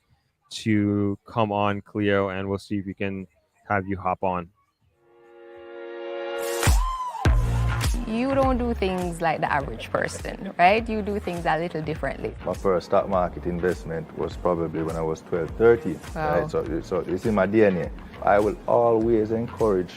to come on, Cleo, and we'll see if we can have you hop on. You don't do things like the average person, right? You do things a little differently. My first stock market investment was probably when I was 12, 13. Wow. Right? So it's in my DNA. I will always encourage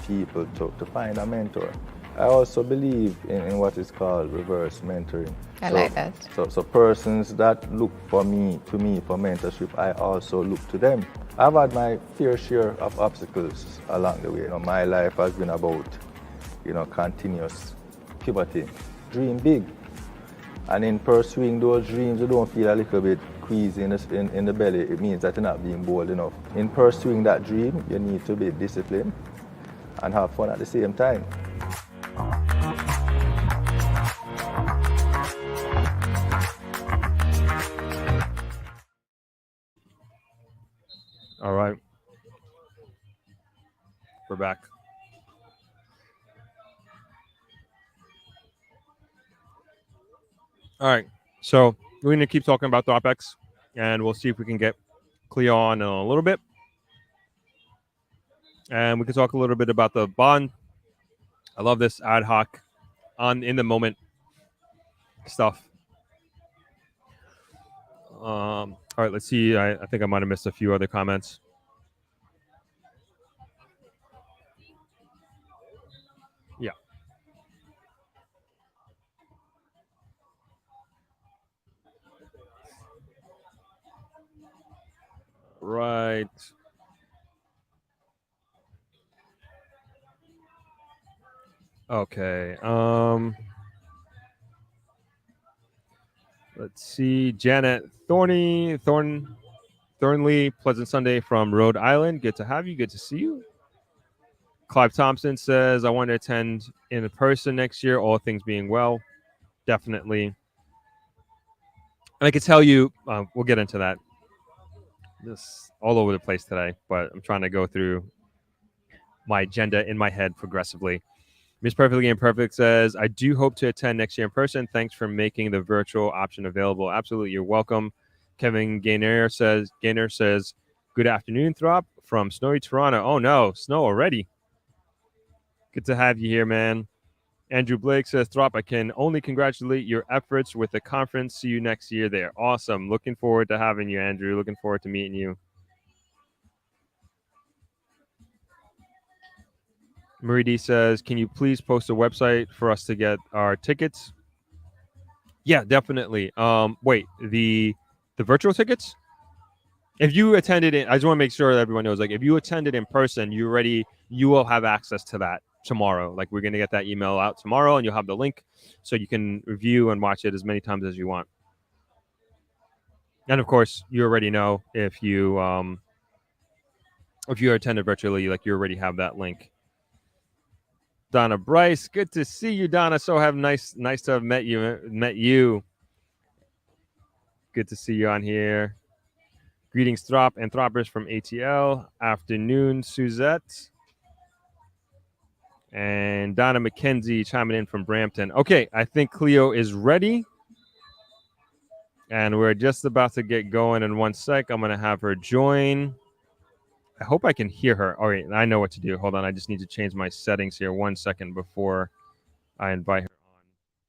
people to find a mentor. I also believe in what is called reverse mentoring. I like that. So persons that look to me for mentorship, I also look to them. I've had my fair share of obstacles along the way. You know, my life has been about, continuous pivoting. Dream big. And in pursuing those dreams, you don't feel a little bit queasy in the belly. It means that you're not being bold enough. In pursuing that dream, you need to be disciplined and have fun at the same time. All right. We're back. All right. So we're going to keep talking about Throp-X, and we'll see if we can get Cleo on in a little bit. And we can talk a little bit about the bond. I love this ad hoc, in the moment stuff. All right, let's see. I think I might have missed a few other comments. Yeah. Right. Okay. Let's see. Janet Thornley, Pleasant Sunday from Rhode Island. Good to have you. Good to see you. Clive Thompson says, I want to attend in person next year, all things being well. Definitely. And I can tell you, we'll get into that. This all over the place today, but I'm trying to go through my agenda in my head progressively. Miss Perfectly Imperfect says, I do hope to attend next year in person. Thanks for making the virtual option available. Absolutely, you're welcome. Kevin Gaynor says, good afternoon, Throp, from snowy Toronto. Oh no, snow already. Good to have you here, man. Andrew Blake says, Throp, I can only congratulate your efforts with the conference. See you next year there. Awesome. Looking forward to having you, Andrew. Looking forward to meeting you. Marie D says, can you please post a website for us to get our tickets? Yeah, definitely. Wait, the virtual tickets? If you attended it, I just want to make sure that everyone knows, like, if you attended in person, you will have access to that tomorrow. Like, we're going to get that email out tomorrow, and you'll have the link so you can review and watch it as many times as you want. And of course, you already know if you attended virtually, like, you already have that link. Donna Bryce, good to see you, Donna. So nice to have met you. Good to see you on here. Greetings, Throp and Throppers from ATL. Afternoon, Suzette. And Donna McKenzie chiming in from Brampton. Okay, I think Cleo is ready. And we're just about to get going in 1 sec. I'm going to have her join. I hope I can hear her. All right, I know what to do. Hold on. I just need to change my settings here 1 second before I invite her on.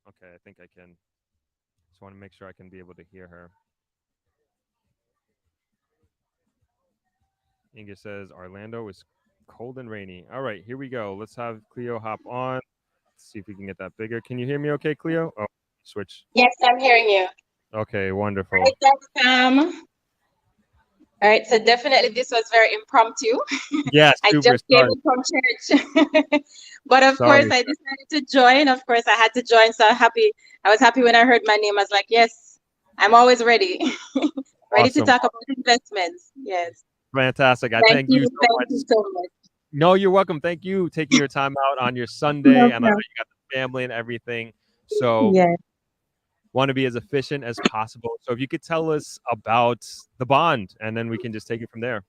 Okay, I think I can. Just want to make sure I can be able to hear her. Inga says, Orlando is cold and rainy. All right, here we go. Let's have Cleo hop on. Let's see if we can get that bigger. Can you hear me okay, Cleo? Oh, switch. Yes, I'm hearing you. Okay, wonderful. All right, thanks, Sam. All right, so definitely this was very impromptu. Yeah, I just came in from church. But of course, I decided to join. Of course, I had to join. So I was happy when I heard my name. I was like, yes, I'm always ready. Ready to Awesome. talk about investments. Yes. Fantastic. I Thank thank you. you so Thank much. you so much. No, you're welcome. Thank you taking your time out on your No Sunday, and I know problem. you got the family and everything. So Yes. want to be as efficient as possible. So if you could tell us about the bond, and then we can just take it from there.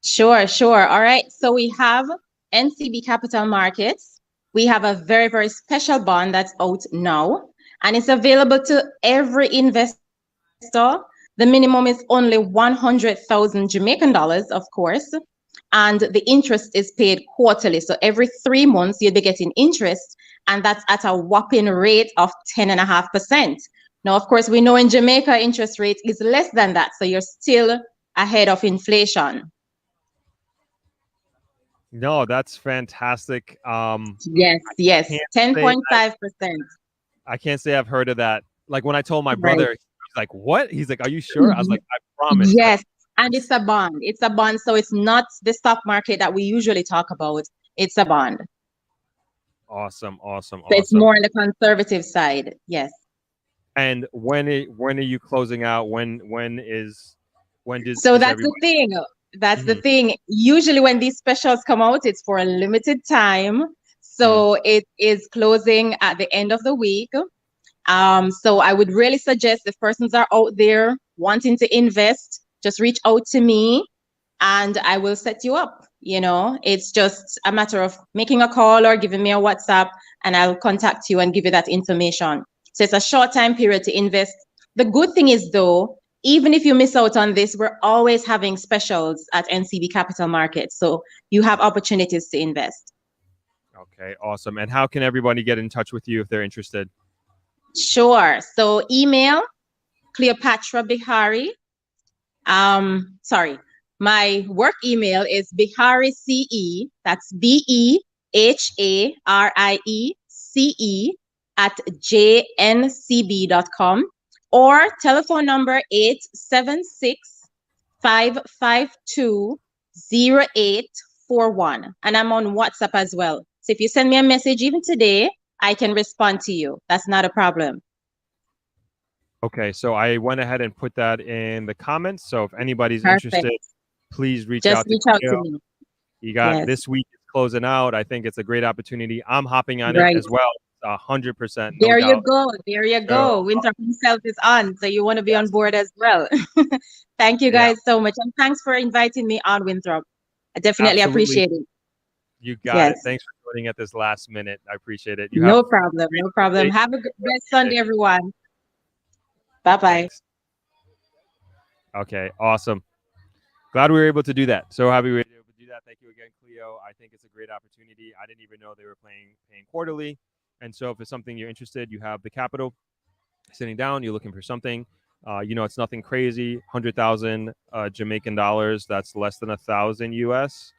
Sure, sure. All right. So we have NCB Capital Markets. We have a very, very special bond that's out now, and it's available to every investor. The minimum is only 100,000 Jamaican dollars, of course, and the interest is paid quarterly. So every 3 months, you'll be getting interest, and that's at a whopping rate of 10.5%. Now, of course, we know in Jamaica, interest rate is less than that. So you're still ahead of inflation. No, that's fantastic. Yes, yes, Can't say 10.5%. I can't say I've heard of that. Like when I told my Right. brother, he's like, "What?" He's like, "Are you sure?" I was like, "I promise." Yes, and it's a bond. It's a bond. So it's not the stock market that we usually talk about. It's a bond. Awesome, awesome, So it's awesome. more on the conservative side. Yes. And when are you closing out? When does So that's the everybody? thing. That's the Mhm. thing. Usually when these specials come out, it's for a limited time. So it is closing at the end of the week. So I would really suggest if persons are out there wanting to invest, just reach out to me and I will set you up. You know, it's just a matter of making a call or giving me a WhatsApp and I'll contact you and give you that information. So it's a short time period to invest. The good thing is though, even if you miss out on this, we're always having specials at NCB Capital Markets. So you have opportunities to invest. Okay, awesome. And how can everybody get in touch with you if they're interested? Sure. So email Cleopatra Bihari. Sorry. My work email is BihariCE, that's BEHARIECE at jncb.com, or telephone number 876-552-0841. And I'm on WhatsApp as well. So if you send me a message even today, I can respond to you. That's not a problem. Okay, so I went ahead and put that in the comments. So if anybody's Perfect. interested, please reach Just out to reach out Cleo. to me. You got Yes. this week is closing out. I think it's a great opportunity. I'm hopping on Right. it as well. 100%, no There you doubt. go. There you go. So, Winthrop himself is on. So you want to be on yes, board as well. Thank you yeah, guys so much. And thanks for inviting me on, Winthrop. I definitely absolutely. appreciate it. You got it. Yes. Thanks for joining at this last minute. I appreciate it. You have No problem. No problem. Have a good blessed Sunday, everyone. Bye-bye. Thanks. Okay, awesome. Glad we were able to do that. So happy we were able to do that. Thank you again, Cleo. I think it's a great opportunity. I didn't even know they were paying quarterly. And so if it's something you're interested, you have the capital sitting down, you're looking for something. It's nothing crazy. 100,000 Jamaican dollars. That's less than 1,000 US.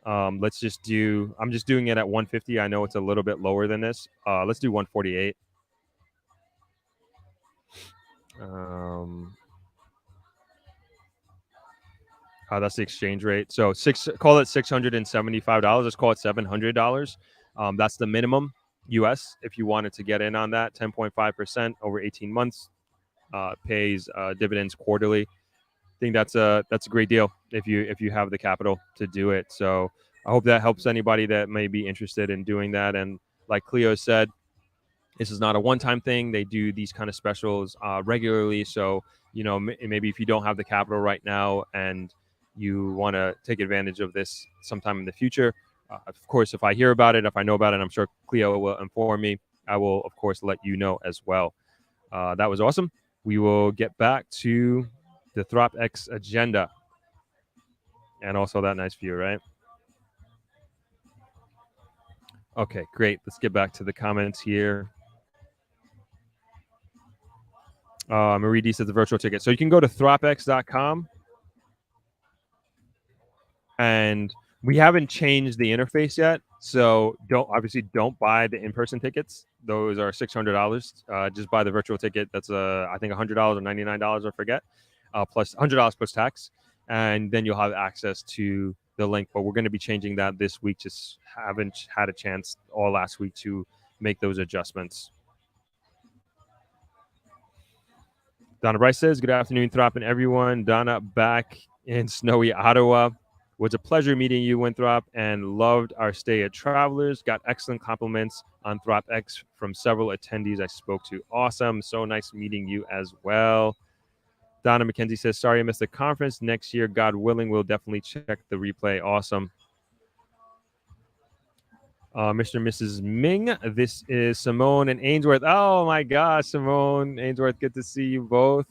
Let's just do. I'm just doing it at 150. I know it's a little bit lower than this. Let's do 148. That's the exchange rate. So call it $675. Let's call it $700. That's the minimum US if you wanted to get in on that. 10.5% over 18 months. Pays dividends quarterly. I think that's a great deal if you have the capital to do it. So I hope that helps anybody that may be interested in doing that. And like Cleo said, this is not a one-time thing. They do these kind of specials regularly. So maybe if you don't have the capital right now and you want to take advantage of this sometime in the future, of course, if I hear about it, if I know about it, I'm sure Cleo will inform me. I will, of course, let you know as well. That was awesome. We will get back to the Throp-X agenda and also that nice view, right? Okay, great. Let's get back to the comments here. Marie D says the virtual ticket. So you can go to Throp-X.com, and we haven't changed the interface yet. So don't buy the in-person tickets. Those are $600. Just buy the virtual ticket. That's I think $100 or $99, I forget, plus $100 plus tax, and then you'll have access to the link. But we're going to be changing that this week. Just haven't had a chance all last week to make those adjustments. Donna Bryce says, good afternoon, Throp and everyone. Donna back in snowy Ottawa. Was a pleasure meeting you, Winthrop, and loved our stay at Travelers. Got excellent compliments on Throp-X from several attendees I spoke to. Awesome. So nice meeting you as well. Donna McKenzie says, sorry I missed the conference. Next year, God willing, we'll definitely check the replay. Awesome. Mr. and Mrs. Ming, this is Simone and Ainsworth. Oh my gosh, Simone, Ainsworth, good to see you both.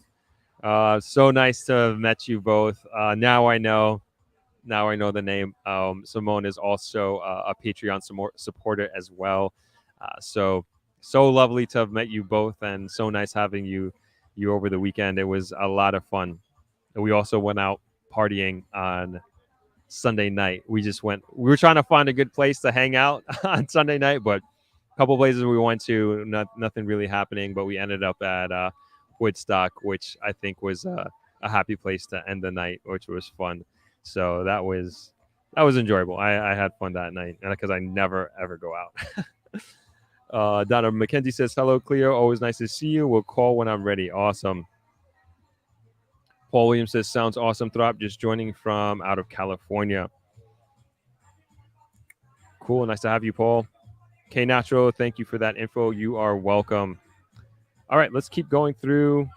So nice to have met you both. Now I know the name. Simone is also a Patreon supporter as well. So lovely to have met you both, and so nice having you over the weekend. It was a lot of fun. And we also went out partying on Sunday night. We were trying to find a good place to hang out on Sunday night, but a couple places we went to, nothing really happening. But we ended up at Woodstock, which I think was a happy place to end the night, which was fun. So that was enjoyable. I had fun that night because I never ever go out. Donna McKenzie says, hello, Cleo. Always nice to see you. We'll call when I'm ready. Awesome. Paul Williams says, sounds awesome, Throp. Just joining from out of California. Cool. Nice to have you, Paul. K Natural, thank you for that info. You are welcome. All right, let's keep going through.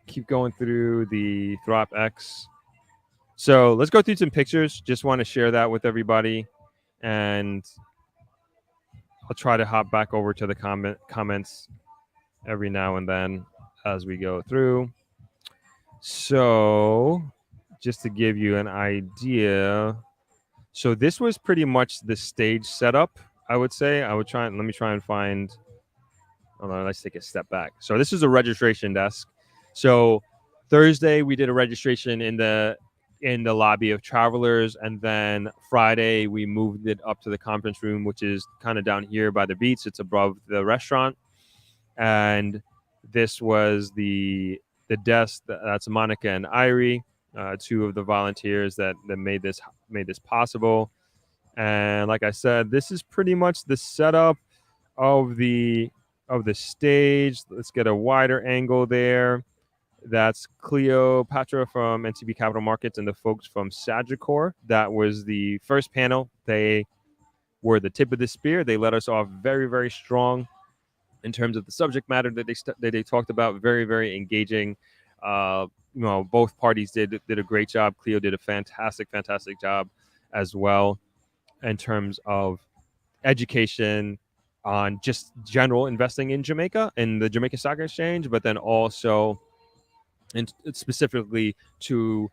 The Throp-X. So let's go through some pictures. Just want to share that with everybody. And I'll try to hop back over to the comments every now and then as we go through. So just to give you an idea. So this was pretty much the stage setup, I would say. Let me try and find. Hold on, let's take a step back. So this is a registration desk. So Thursday we did a registration in the lobby of Travelers, and then Friday we moved it up to the conference room, which is kind of down here by the beach. It's above the restaurant, and this was the desk. That's Monica and Irie, two of the volunteers that made this possible. And like I said, this is pretty much the setup of the stage. Let's get a wider angle there. That's Cleopatra from NTB Capital Markets and the folks from Sagicor. That was the first panel. They were the tip of the spear. They let us off very, very strong in terms of the subject matter that they talked about. Very, very engaging. Both parties did a great job. Cleo did a fantastic job as well in terms of education on just general investing in Jamaica and the Jamaica Stock Exchange, but then also and specifically to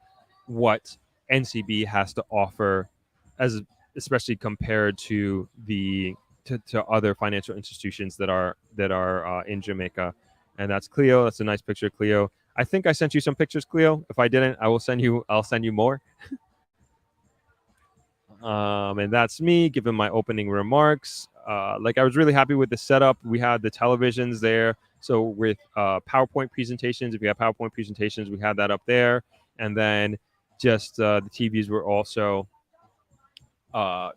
what NCB has to offer, especially compared to to other financial institutions that are in Jamaica. And that's Cleo. That's a nice picture of Cleo. I think I sent you some pictures, Cleo. If I didn't, I'll send you more. And that's me giving my opening remarks. I was really happy with the setup. We had the televisions there. So with PowerPoint presentations, if you have PowerPoint presentations, we had that up there. And then just the TVs were also a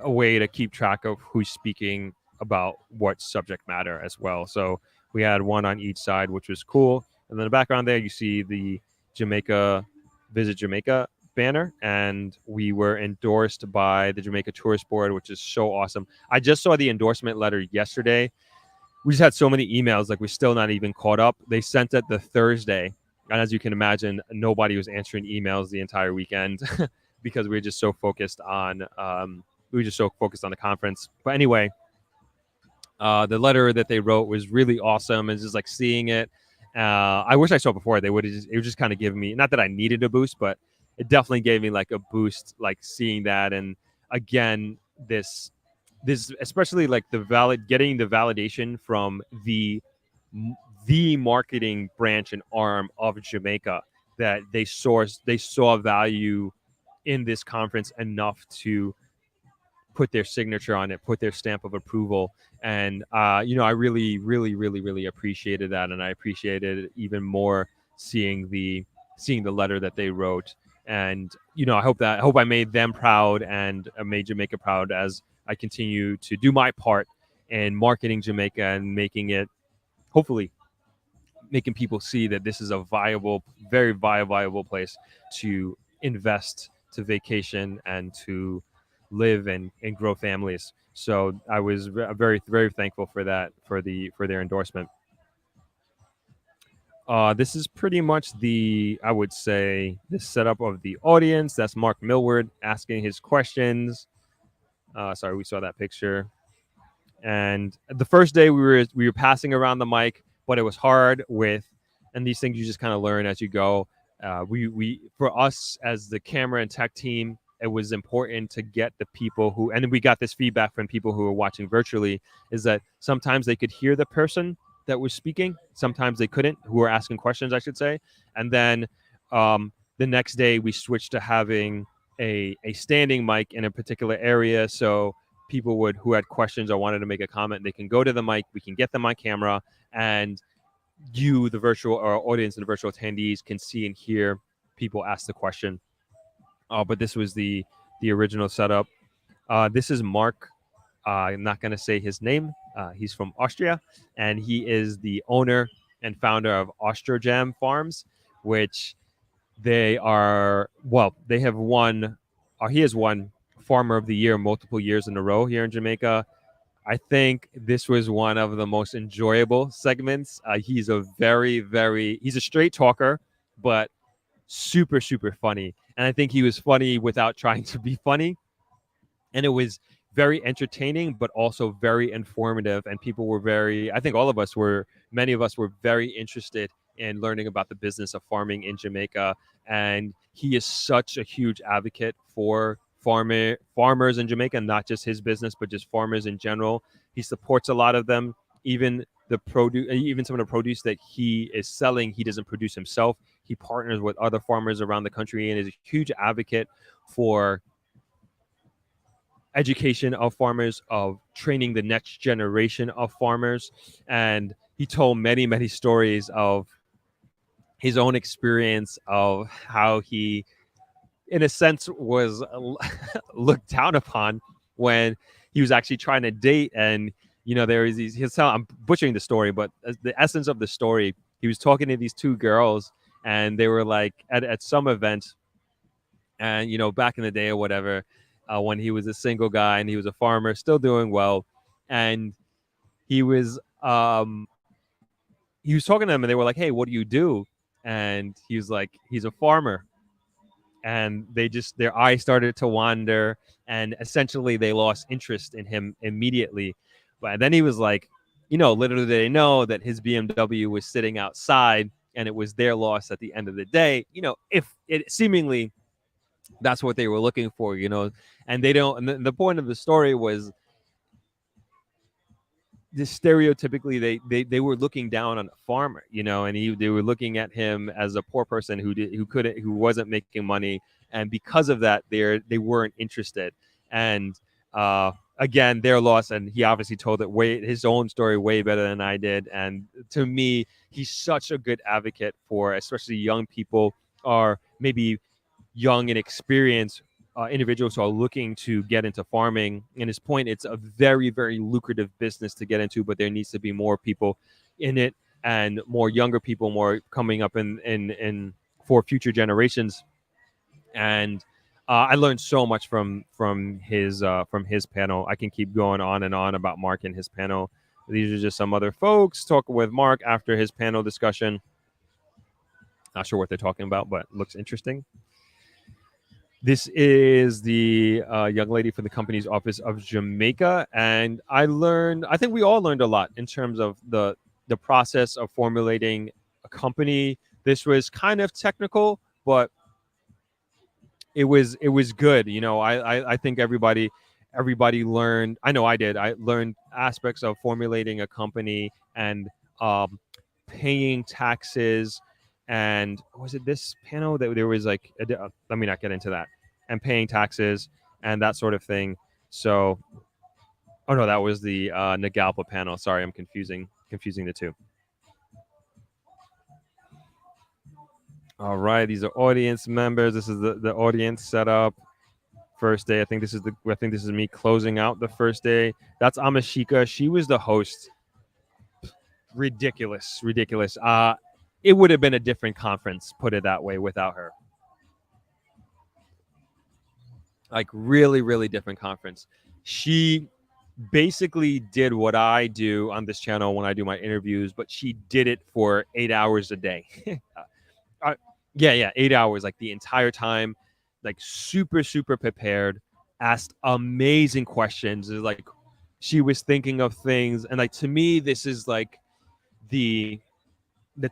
way to keep track of who's speaking about what subject matter as well. So we had one on each side, which was cool. And then the background there, you see the Visit Jamaica banner, and we were endorsed by the Jamaica Tourist Board, which is so awesome. I just saw the endorsement letter yesterday. We just had so many emails, we're still not even caught up. They sent it the Thursday, and as you can imagine, nobody was answering emails the entire weekend because we were just so focused on the conference. But anyway, the letter that they wrote was really awesome. It's just seeing it. I wish I saw it before. It would just kind of give me, not that I needed a boost, but it definitely gave me a boost, seeing that. And again, this especially getting the validation from the marketing branch and arm of Jamaica, that they saw value in this conference enough to put their signature on it, put their stamp of approval. And I really, really, really, really appreciated that. And I appreciated it even more seeing the letter that they wrote. And I hope I made them proud and made Jamaica proud as I continue to do my part and marketing Jamaica and making it, hopefully, making people see that this is a viable, very viable place to invest, to vacation, and to live and grow families. So I was very, very thankful for that, for their endorsement. This is pretty much I would say, the setup of the audience. That's Mark Millward asking his questions. Sorry, we saw that picture. And the first day we were passing around the mic, but it was hard and these things you just kind of learn as you go. We for us as the camera and tech team, it was important to get the people who, and we got this feedback from people who were watching virtually, is that sometimes they could hear the person that was speaking, sometimes they couldn't, who were asking questions, I should say. And then the next day we switched to having a standing mic in a particular area, so people who had questions or wanted to make a comment, they can go to the mic, we can get them on camera, and you, the virtual or audience and the virtual attendees, can see and hear people ask the question. But this was the original setup. This is Mark. I'm not going to say his name. He's from Austria, and he is the owner and founder of Austrojam Farms, which they have won, or he has won Farmer of the Year multiple years in a row here in Jamaica. I think this was one of the most enjoyable segments. He's a he's a straight talker, but super, super funny. And I think he was funny without trying to be funny. And it was very entertaining, but also very informative. And people were I think many of us were very interested in learning about the business of farming in Jamaica. And he is such a huge advocate for farmers in Jamaica, not just his business, but just farmers in general. He supports a lot of them. Even some of the produce that he is selling, he doesn't produce himself. He partners with other farmers around the country and is a huge advocate for education of farmers, of training the next generation of farmers. And he told many, many stories of his own experience of how he, in a sense, was looked down upon when he was actually trying to date. And, there was I'm butchering the story, but the essence of the story, he was talking to these two girls, and they were like at some event. And, back in the day or whatever, when he was a single guy and he was a farmer, still doing well. And he was talking to them, and they were like, "Hey, what do you do?" And he was like, "He's a farmer." And their eyes started to wander, and essentially they lost interest in him immediately. But then he was like, literally they know that his BMW was sitting outside, and it was their loss at the end of the day. If it seemingly that's what they were looking for, and they don't. And the point of the story was this: stereotypically they were looking down on a farmer, and they were looking at him as a poor person who wasn't making money, and because of that they weren't interested. And again, their loss. And he obviously told his own story way better than I did. And to me, he's such a good advocate for especially young people, or maybe young and experienced individuals who are looking to get into farming. And his point, it's a very, very lucrative business to get into, but there needs to be more people in it, and more younger people, more coming up in for future generations. And I learned so much from his panel. I can keep going on and on about Mark and his panel. These are just some other folks talking with Mark after his panel discussion. Not sure what they're talking about, but looks interesting. This is the young lady from the company's office of Jamaica. And I think we all learned a lot in terms of the process of formulating a company. This was kind of technical, but it was good. I think everybody learned. I know I did. I learned aspects of formulating a company and paying taxes. And was it this panel that there was like, let me not get into that, and paying taxes and that sort of thing. So, oh no, that was the Nagalpa panel. Sorry, I'm confusing the two. All right, these are audience members. This is the audience setup. first day. I think this is me closing out the first day. That's Amashika. She was the host. Ridiculous. It would have been a different conference, put it that way, without her. Like really different conference. She basically did what I do on this channel when I do my interviews, but she did it for 8 hours a day. 8 hours, like the entire time, like super prepared, asked amazing questions. Like she was thinking of things, and like to me, this is like the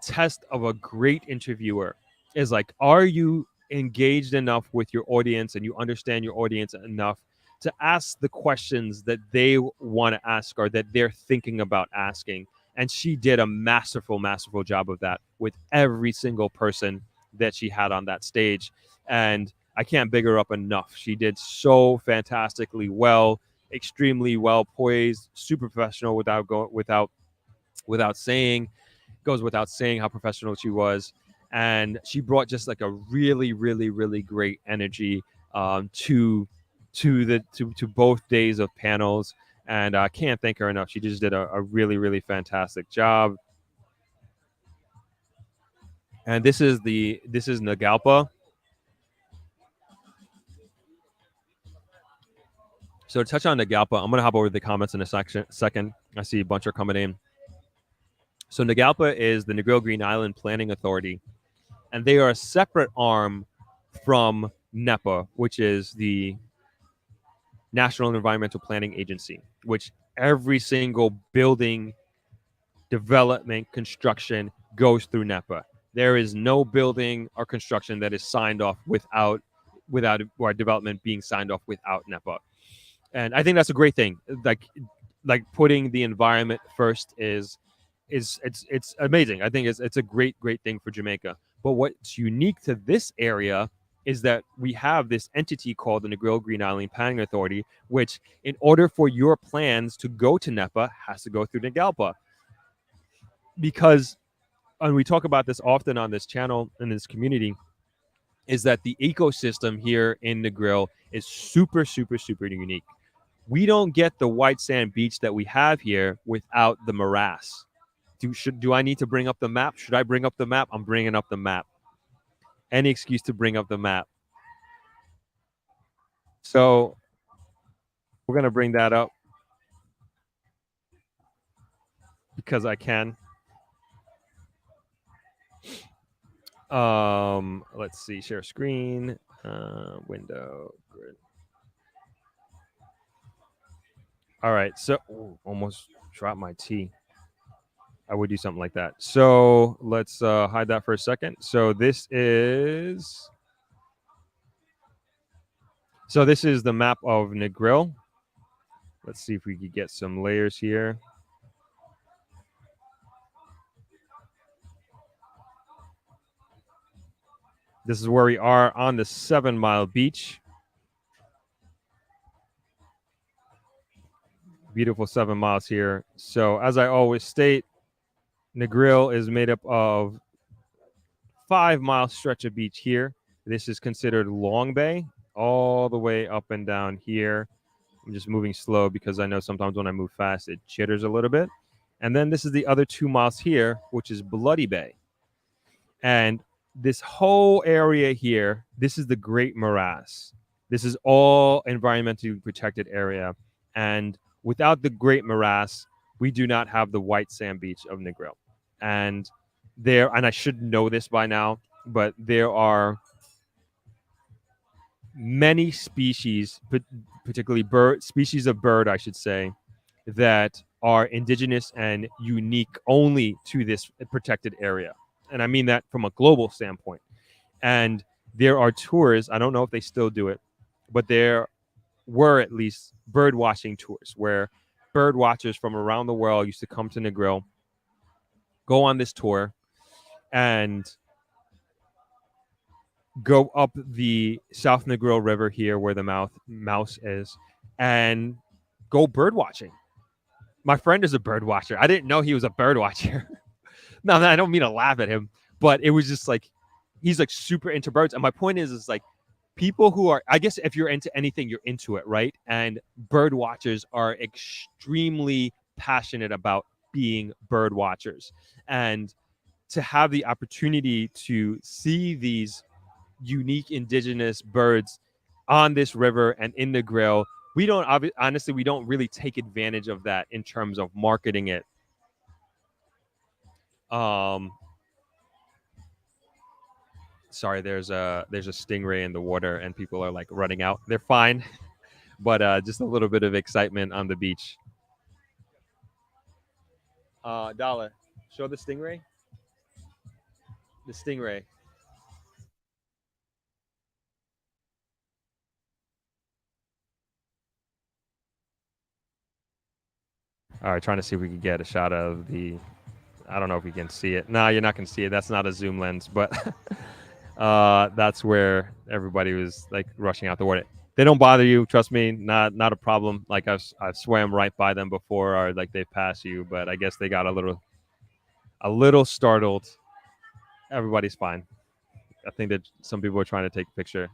test of a great interviewer is like, are you engaged enough with your audience and you understand your audience enough to ask the questions that they want to ask or that they're thinking about asking? And she did a masterful job of that with every single person that she had on that stage. And I can't big her up enough. She did so fantastically well, extremely well poised, super professional without saying how professional she was. And she brought just like a really great energy to both days of panels, and I can't thank her enough. She just did a really fantastic job. And this is Nagalpa. So to touch on Nagalpa, I'm gonna hop over to the comments in a second. I see a bunch are coming in. So Nagalpa is the Negril Green Island Planning Authority, and they are a separate arm from NEPA, which is the National Environmental Planning Agency, which every single building development construction goes through NEPA. There is no building or construction that is signed off without or development being signed off without NEPA. And I think that's a great thing. Like putting the environment first is it's amazing. I think it's a great thing for Jamaica. But what's unique to this area is that we have this entity called the Negril Green Island Planning Authority, which, in order for your plans to go to NEPA, has to go through Nagalpa. Because, and we talk about this often on this channel in this community, is that the ecosystem here in Negril is super unique. We don't get the white sand beach that we have here without the morass. Do I need to bring up the map? Should I bring up the map? I'm bringing up the map. Any excuse to bring up the map. So we're going to bring that up because I can. Let's see, share screen, window, grid. All right, so almost dropped my tea. I would do something like that. So let's hide that for a second. So this is the map of Negril. Let's see if we could get some layers here. This is where we are on the 7 Mile beach. Beautiful 7 miles here. So as I always state, Negril is made up of 5 mile stretch of beach here. This is considered Long Bay, all the way up and down here. I'm just moving slow because I know sometimes when I move fast, it jitters a little bit. And then this is the other 2 miles here, which is Bloody Bay. And this whole area here, this is the Great Morass. This is all environmentally protected area. And without the Great Morass, we do not have the white sand beach of Negril. And I should know this by now, but there are many species, particularly species of bird, I should say, that are indigenous and unique only to this protected area. And I mean that from a global standpoint. And there are tours, I don't know if they still do it, but there were at least bird watching tours where bird watchers from around the world used to come to Negril, go on this tour, and go up the South Negril River here where the mouse is, and go bird watching. My friend is a bird watcher. I didn't know he was a bird watcher. No, I don't mean to laugh at him, but it was just like, he's like super into birds. And my point is like, people who are, I guess if you're into anything, you're into it, right? And bird watchers are extremely passionate about being bird watchers. And to have the opportunity to see these unique indigenous birds on this river and in the grill, we don't honestly, we don't really take advantage of that in terms of marketing it. Sorry, there's a stingray in the water and people are like running out. They're fine, but just a little bit of excitement on the beach. Dala, show the stingray. The stingray. All right, trying to see if we can get a shot of the. I don't know if we can see it. No, you're not gonna see it. That's not a zoom lens, but that's where everybody was like rushing out the water. They don't bother you, trust me. Not a problem. Like I've swam right by them before, or like they pass you, but I guess they got a little startled. Everybody's fine. I think that some people are trying to take a picture.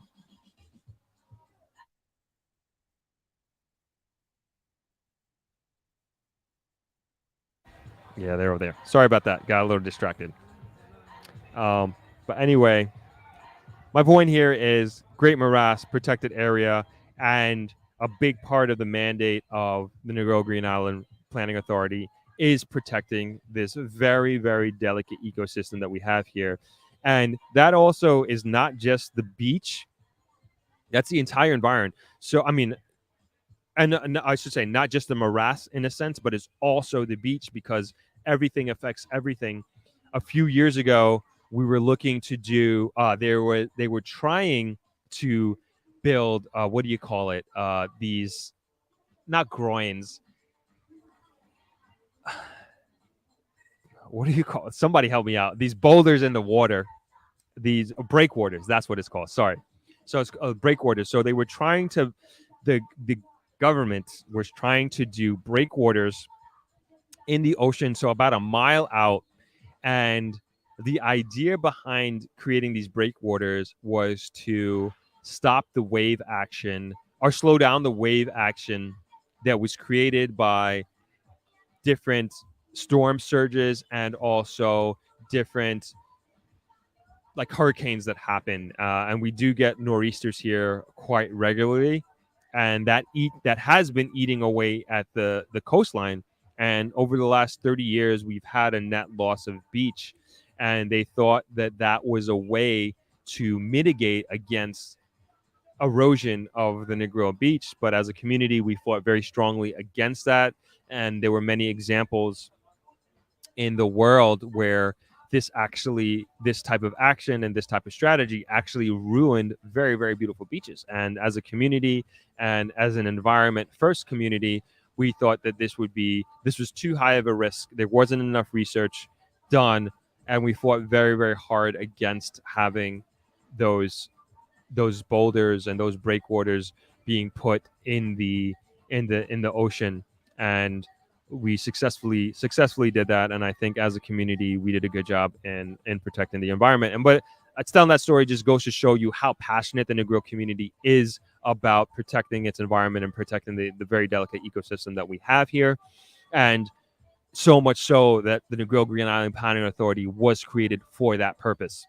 Yeah, they're over there. Sorry about that. Got a little distracted. But anyway, my point here is Great Morass, protected area, and a big part of the mandate of the Negro Green Island Planning Authority is protecting this very, very delicate ecosystem that we have here. And that also is not just the beach, that's the entire environment. So, I mean, and I should say not just the morass in a sense, but it's also the beach because everything affects everything. A few years ago, we were looking to do. They were trying to build. What do you call it? These not groins. What do you call it? Somebody help me out. These boulders in the water. These breakwaters. That's what it's called. Sorry. So it's breakwaters. So they were trying to. The government was trying to do breakwaters in the ocean, so about a mile out. And the idea behind creating these breakwaters was to stop the wave action or slow down the wave action that was created by different storm surges and also different like hurricanes that happen. And we do get nor'easters here quite regularly, and that has been eating away at the coastline. And over the last 30 years, we've had a net loss of beach, and they thought that that was a way to mitigate against erosion of the Negril beach. But as a community, we fought very strongly against that, and there were many examples in the world where this type of action and this type of strategy actually ruined very, very beautiful beaches. And as a community and as an environment first community, we thought that this was too high of a risk. There wasn't enough research done, and we fought very, very hard against having those boulders and those breakwaters being put in the ocean. And we successfully did that. And I think as a community, we did a good job in protecting the environment. And but telling that story just goes to show you how passionate the Negril community is about protecting its environment and protecting the very delicate ecosystem that we have here. And so much so that the Negril Green Island Planning Authority was created for that purpose.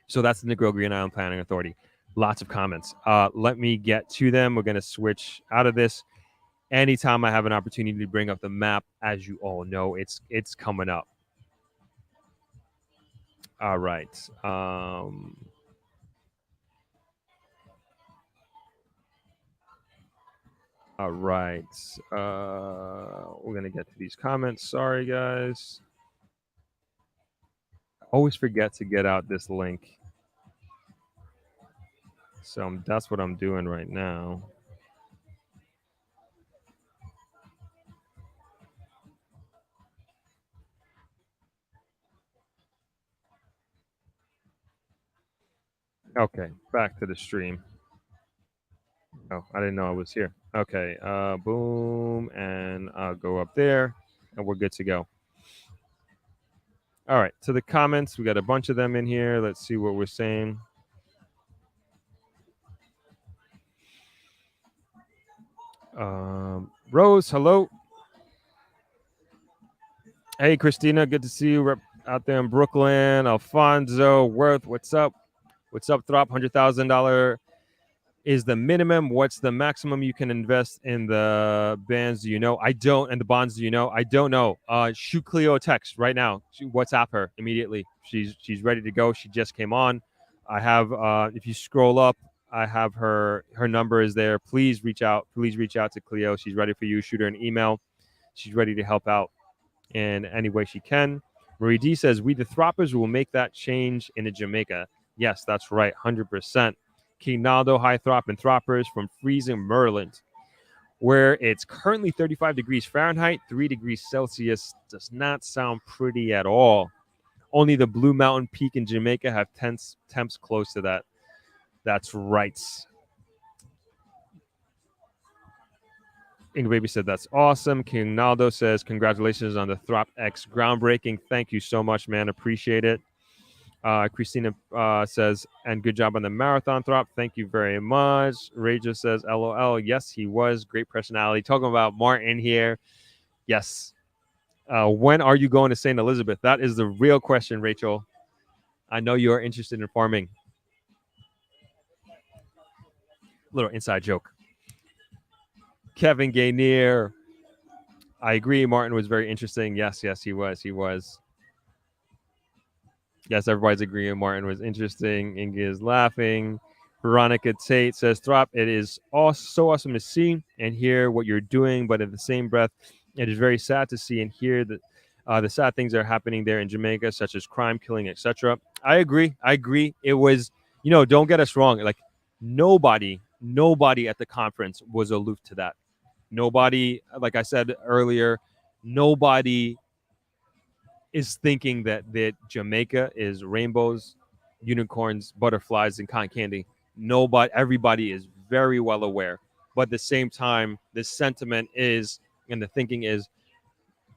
So that's the Negril Green Island Planning Authority. Lots of comments. Let me get to them. We're going to switch out of this. Anytime I have an opportunity to bring up the map, as you all know, it's coming up. All right. All right. We're going to get to these comments. Sorry, guys. I always forget to get out this link. So that's what I'm doing right now. Okay, back to the stream. Oh, I didn't know I was here. Okay, boom, and I'll go up there, and we're good to go. All right, to the comments, we got a bunch of them in here. Let's see what we're saying. Rose, hello. Hey, Christina, good to see you out there in Brooklyn. Alfonso Worth, what's up? What's up, Throp? $100,000 is the minimum. What's the maximum you can invest in the bands? Do you know? I don't. And the bonds? Do you know? I don't know. Shoot Cleo a text right now. WhatsApp her immediately. She's ready to go. She just came on. I have. If you scroll up, I have her number is there. Please reach out. Please reach out to Cleo. She's ready for you. Shoot her an email. She's ready to help out in any way she can. Marie D says, we the Throppers will make that change in Jamaica. Yes, that's right, 100%. King Naldo, High Throp and Throppers from freezing Maryland, where it's currently 35 degrees Fahrenheit, 3 degrees Celsius. Does not sound pretty at all. Only the Blue Mountain Peak in Jamaica have temps close to that. That's right. Ing Baby said, that's awesome. King Naldo says, congratulations on the Throp-X groundbreaking. Thank you so much, man. Appreciate it. Christina says, and good job on the marathon, Throp. Thank you very much. Raja says, LOL. Yes, he was. Great personality. Talking about Martin here. Yes. When are you going to St. Elizabeth? That is the real question, Rachel. I know you are interested in farming. Little inside joke. Kevin Gainier. I agree. Martin was very interesting. Yes, he was. He was. Yes, everybody's agreeing. Martin was interesting. Inge is laughing. Veronica Tate says, Throp, it is so awesome to see and hear what you're doing, but in the same breath, it is very sad to see and hear that the sad things that are happening there in Jamaica, such as crime, killing, etc. I agree. It was, don't get us wrong. Like nobody at the conference was aloof to that. Nobody, like I said earlier, nobody is thinking that Jamaica is rainbows, unicorns, butterflies, and cotton candy. Everybody is very well aware. But at the same time, the sentiment is, and the thinking is,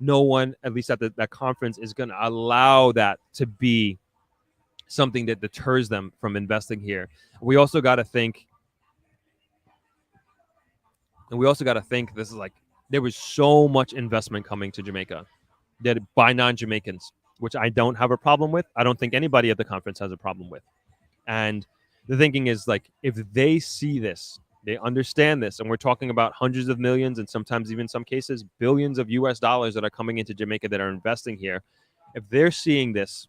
no one, at least at that conference, is going to allow that to be something that deters them from investing here. We also got to think, this is like, there was so much investment coming to Jamaica that by non-Jamaicans, which I don't have a problem with. I don't think anybody at the conference has a problem with. And the thinking is like, if they see this, they understand this, and we're talking about hundreds of millions and sometimes even some cases billions of US dollars that are coming into Jamaica that are investing here. If they're seeing this,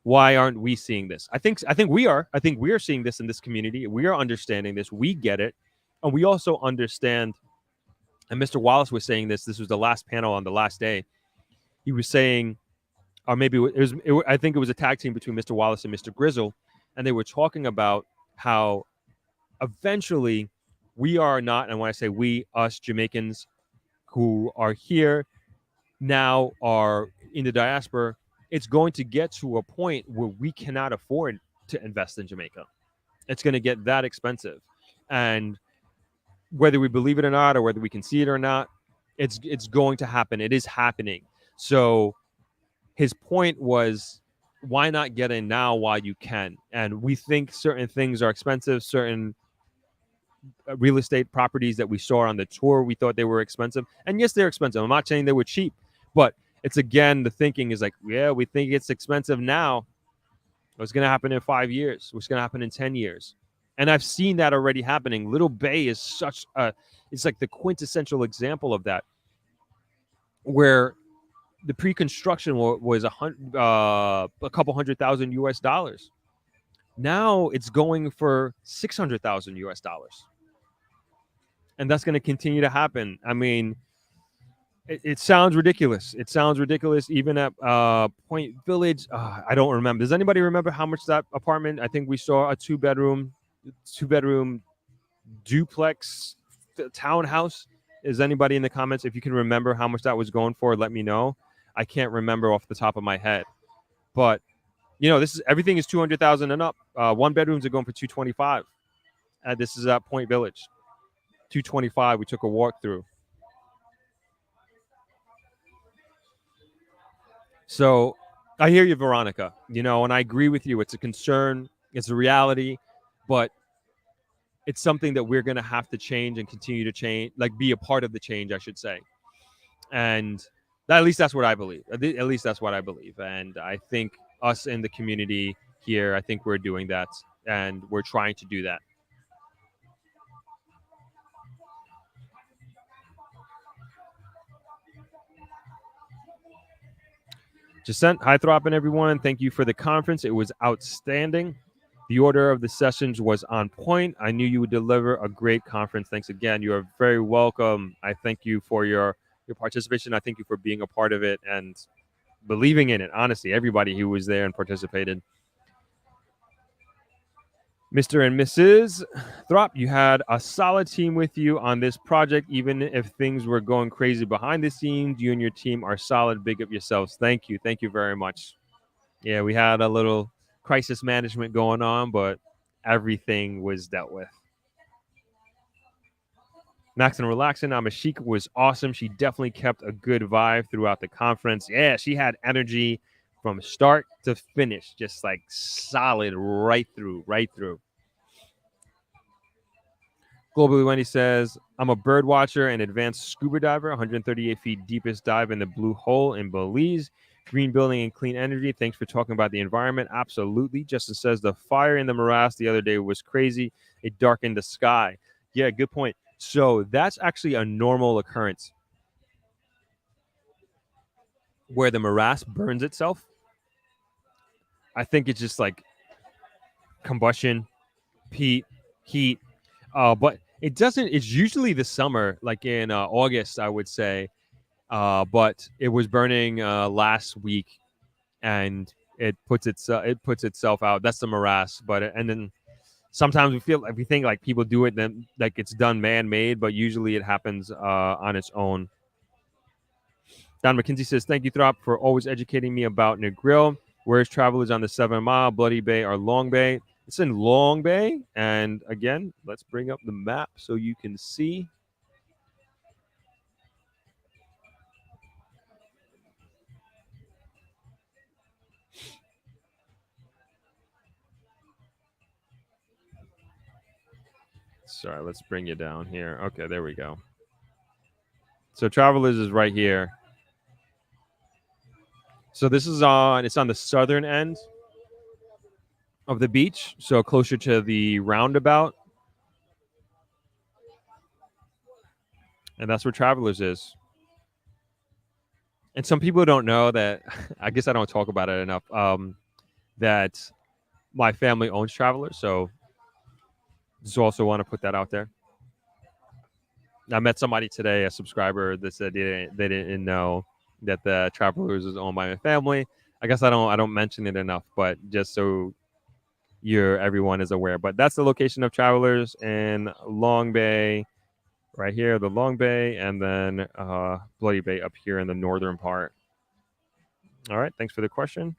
why aren't we seeing this? I think we are. I think we are seeing this in this community. We are understanding this. We get it. And we also understand, and Mr. Wallace was saying this was the last panel on the last day. He was saying, or maybe I think it was a tag team between Mr. Wallace and Mr. Grizzle, and they were talking about how eventually we are not, and when I say we, us Jamaicans who are here now are in the diaspora, it's going to get to a point where we cannot afford to invest in Jamaica. It's going to get that expensive. And whether we believe it or not, or whether we can see it or not, it's going to happen. It is happening. So his point was, why not get in now while you can? And we think certain things are expensive, certain real estate properties that we saw on the tour, we thought they were expensive. And yes, they're expensive. I'm not saying they were cheap, but it's, again, the thinking is like, yeah, we think it's expensive now. What's going to happen in 5 years? What's going to happen in 10 years? And I've seen that already happening. Little Bay is it's like the quintessential example of that, where the pre-construction was a couple $100,000 US dollars. Now it's going for $600,000 US dollars. And that's going to continue to happen. I mean, it sounds ridiculous. It sounds ridiculous even at Point Village. I don't remember. Does anybody remember how much that apartment? I think we saw a two-bedroom duplex townhouse. Is anybody in the comments, if you can remember how much that was going for, let me know. I can't remember off the top of my head. But, everything is 200,000 and up. One bedrooms are going for 225. This is at Point Village. 225. We took a walk through. So I hear you, Veronica, and I agree with you. It's a concern. It's a reality. But it's something that we're going to have to change and continue to change, like be a part of the change, I should say. And at least that's what I believe. At least that's what I believe. And I think us in the community here, I think we're doing that, and we're trying to do that. Jacent, hi Throp and everyone. Thank you for the conference. It was outstanding. The order of the sessions was on point. I knew you would deliver a great conference. Thanks again. You are very welcome. I thank you for your participation. I thank you for being a part of it and believing in it. Honestly, everybody who was there and participated. Mr. and Mrs. Throp, you had a solid team with you on this project. Even if things were going crazy behind the scenes, you and your team are solid. Big up yourselves. Thank you. Thank you very much. Yeah, we had a little crisis management going on, but everything was dealt with. Max and Relaxing, Amashika was awesome. She definitely kept a good vibe throughout the conference. Yeah, she had energy from start to finish, just like solid right through. Globally, Wendy says, I'm a bird watcher and advanced scuba diver, 138 feet deepest dive in the blue hole in Belize. Green building and clean energy. Thanks for talking about the environment. Absolutely. Justin says, the fire in the morass the other day was crazy. It darkened the sky. Yeah, good point. So that's actually a normal occurrence where the morass burns itself. I think it's just like combustion, heat. But it doesn't. It's usually the summer, like in August, I would say. But it was burning last week, and it puts itself out. That's the morass. And then sometimes we think like people do it, then like it's done man-made, but usually it happens on its own. Don McKenzie says, thank you, Throp, for always educating me about Negril. Where's Travelers on the 7 Mile, Bloody Bay, or Long Bay? It's in Long Bay. And again, let's bring up the map so you can see. Sorry, let's bring you down here. Okay, there we go. So Travelers is right here. So this is it's on the southern end of the beach, so closer to the roundabout. And that's where Travelers is. And some people don't know that, I guess I don't talk about it enough, that my family owns Travelers. So just also want to put that out there. I met somebody today, a subscriber, that said they didn't know that the Travelers is owned by my family. I guess I don't mention it enough, but just so everyone is aware. But that's the location of Travelers in Long Bay, right here, the Long Bay, and then Bloody Bay up here in the northern part. All right, thanks for the question.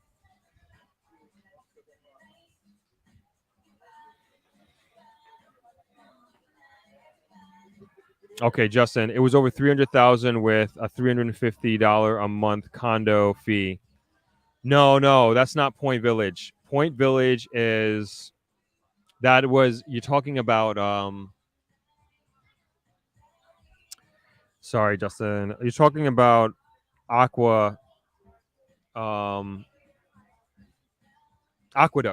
Okay, Justin, it was over $300,000 with a $350 a month condo fee. No, that's not Point Village. Point Village is you're talking about sorry, Justin. You're talking about Aqueduct.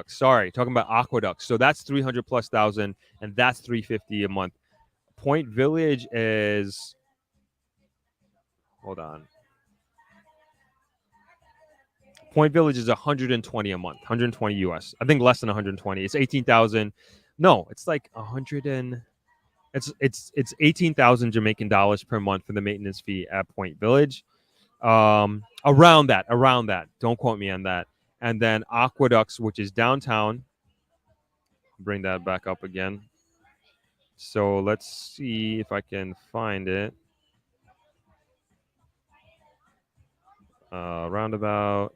Sorry, talking about Aqueduct. So that's 300,000+, and that's $350 a month. Point Village is, hold on. Point Village is 120 a month, 120 US. I think less than 120. It's 18,000. No, it's like 100 and it's 18,000 Jamaican dollars per month for the maintenance fee at Point Village. Around that. Don't quote me on that. And then Aqueducts, which is downtown. Bring that back up again. So let's see if I can find it. Roundabout.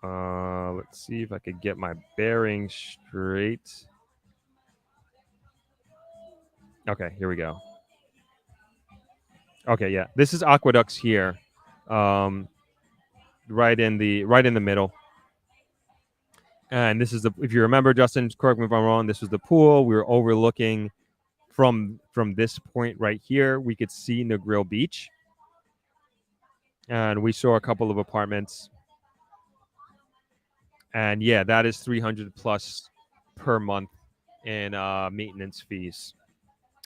Let's see if I could get my bearings straight. Okay, here we go. Okay, yeah, this is Aqueducts here, right in the middle. And this is the, if you remember, Justin, correct me if I'm wrong, this was the pool. We were overlooking from this point right here. We could see Negril Beach. And we saw a couple of apartments. And yeah, that is 300 plus per month in maintenance fees,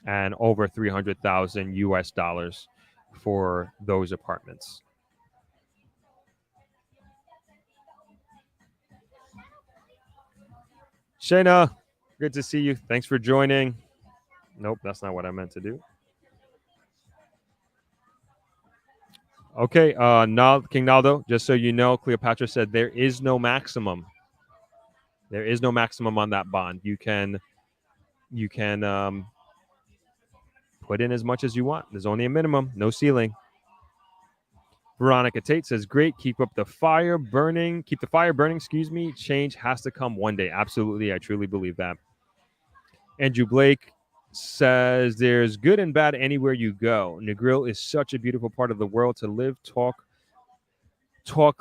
and over 300,000 US dollars for those apartments. Shayna, good to see you. Thanks for joining. Nope, that's not what I meant to do. Okay, King Naldo, just so you know, Cleopatra said there is no maximum. There is no maximum on that bond. You can put in as much as you want. There's only a minimum, no ceiling. Veronica Tate says, great. Keep up the fire burning. Keep the fire burning. Excuse me. Change has to come one day. Absolutely. I truly believe that. Andrew Blake says, there's good and bad anywhere you go. Negril is such a beautiful part of the world to live, talk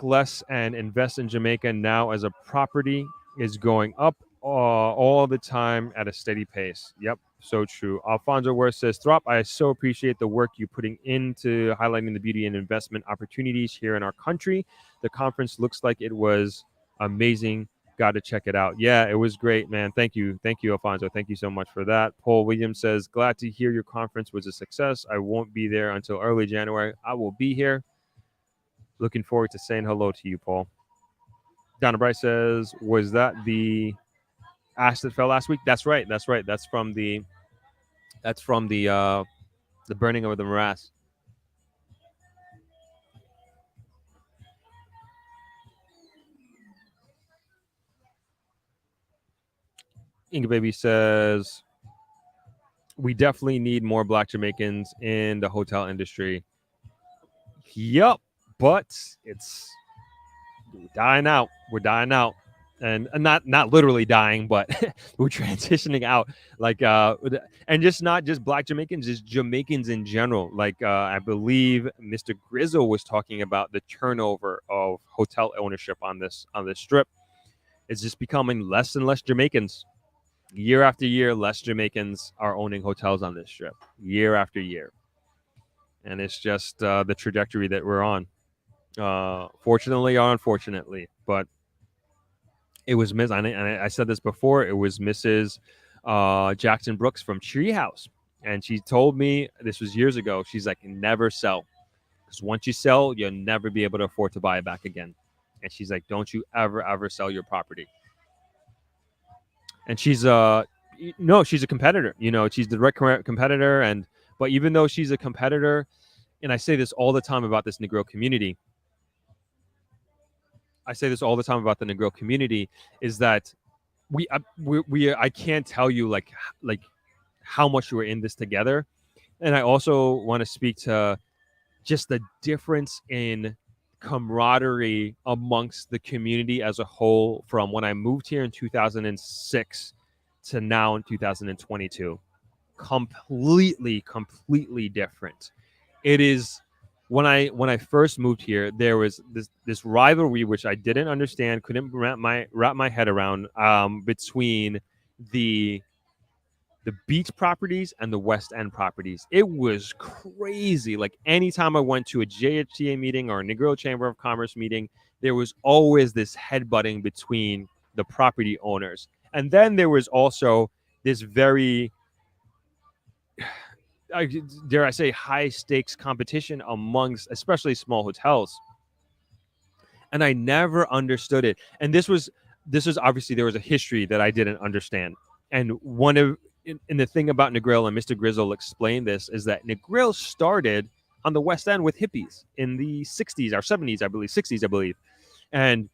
less, and invest in Jamaica now as a property is going up all the time at a steady pace. Yep, so true. Alfonso Worth says, Throp, I so appreciate the work you're putting into highlighting the beauty and investment opportunities here in our country. The conference looks like it was amazing. Got to check it out. Yeah, it was great, man. Thank you, Alfonso. Thank you so much for that. Paul Williams says, glad to hear your conference was a success. I won't be there until early January. I will be here. Looking forward to saying hello to you, Paul. Donna Bryce says, was that the ash that fell last week? That's right. That's from the burning of the morass. Inga Baby says, we definitely need more Black Jamaicans in the hotel industry. Yup, but it's dying out. We're dying out. And not literally dying, but we're transitioning out. Like and just not just Black Jamaicans, just Jamaicans in general. Like I believe Mr. Grizzle was talking about the turnover of hotel ownership on this strip. It's just becoming less and less Jamaicans. Year after year, less Jamaicans are owning hotels on this strip. Year after year. And it's just the trajectory that we're on. Fortunately or unfortunately, but it was Miss, and I said this before, it was Mrs. Jackson Brooks from Treehouse. And she told me, this was years ago, she's like, never sell. Because once you sell, you'll never be able to afford to buy it back again. And she's like, don't you ever sell your property. And she's she's a competitor. You know, she's the direct competitor. But even though she's a competitor, and I say this all the time about this Negro community, I say this all the time about the Negro community, is that I can't tell you like how much we're in this together. And I also want to speak to just the difference in camaraderie amongst the community as a whole from when I moved here in 2006 to now in 2022. Completely different. It is. When I first moved here, there was this rivalry which I didn't understand, couldn't wrap my head around, between the beach properties and the West End properties. It was crazy. Like anytime I went to a JHTA meeting or a Negro Chamber of Commerce meeting, there was always this headbutting between the property owners. And then there was also this very, dare I say, high stakes competition amongst especially small hotels. And I never understood it. And this was obviously, there was a history that I didn't understand. And the thing about Negril, and Mr. Grizzle explained this, is that Negril started on the West End with hippies in the 60s or 70s, I believe, 60s, I believe. And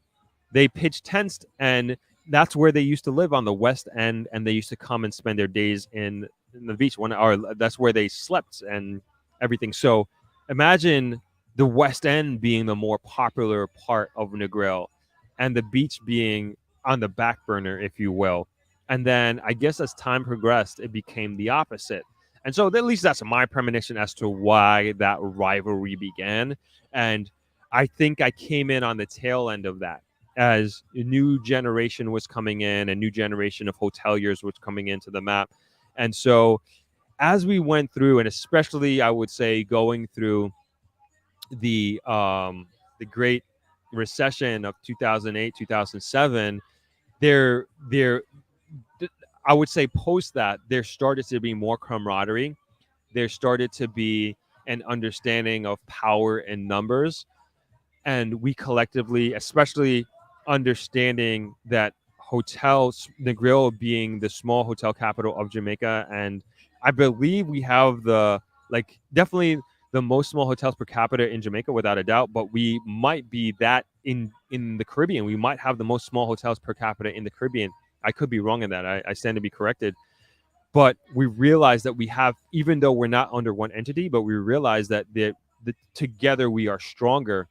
they pitched tents, and that's where they used to live, on the West End, and they used to come and spend their days in the beach, that's where they slept and everything. So imagine the West End being the more popular part of Negril and the beach being on the back burner, if you will. And then I guess as time progressed, it became the opposite. And so at least that's my premonition as to why that rivalry began. And I think I came in on the tail end of that. as a new generation was coming in, a new generation of hoteliers was coming into the map. And so as we went through, and especially I would say going through the great recession of 2008, 2007, there I would say post that there started to be more camaraderie. There started to be an understanding of power in numbers. And we collectively, especially understanding that hotels, Negril being the small hotel capital of Jamaica, and I believe we have definitely the most small hotels per capita in Jamaica without a doubt, but we might be that in the Caribbean. We might have the most small hotels per capita in the Caribbean. I could be wrong in that. I stand to be corrected. But we realize that we have, even though we're not under one entity, but we realize that together we are stronger.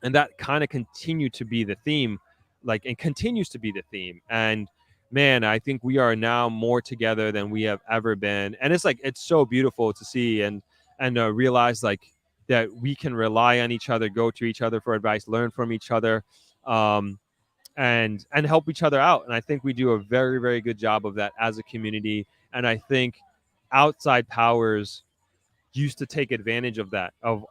And that kind of continued to be the theme, and continues to be the theme. And man, I think we are now more together than we have ever been. And it's so beautiful to see and realize that we can rely on each other, go to each other for advice, learn from each other, and help each other out. And I think we do a very, very good job of that as a community. And I think outside powers used to take advantage of that, of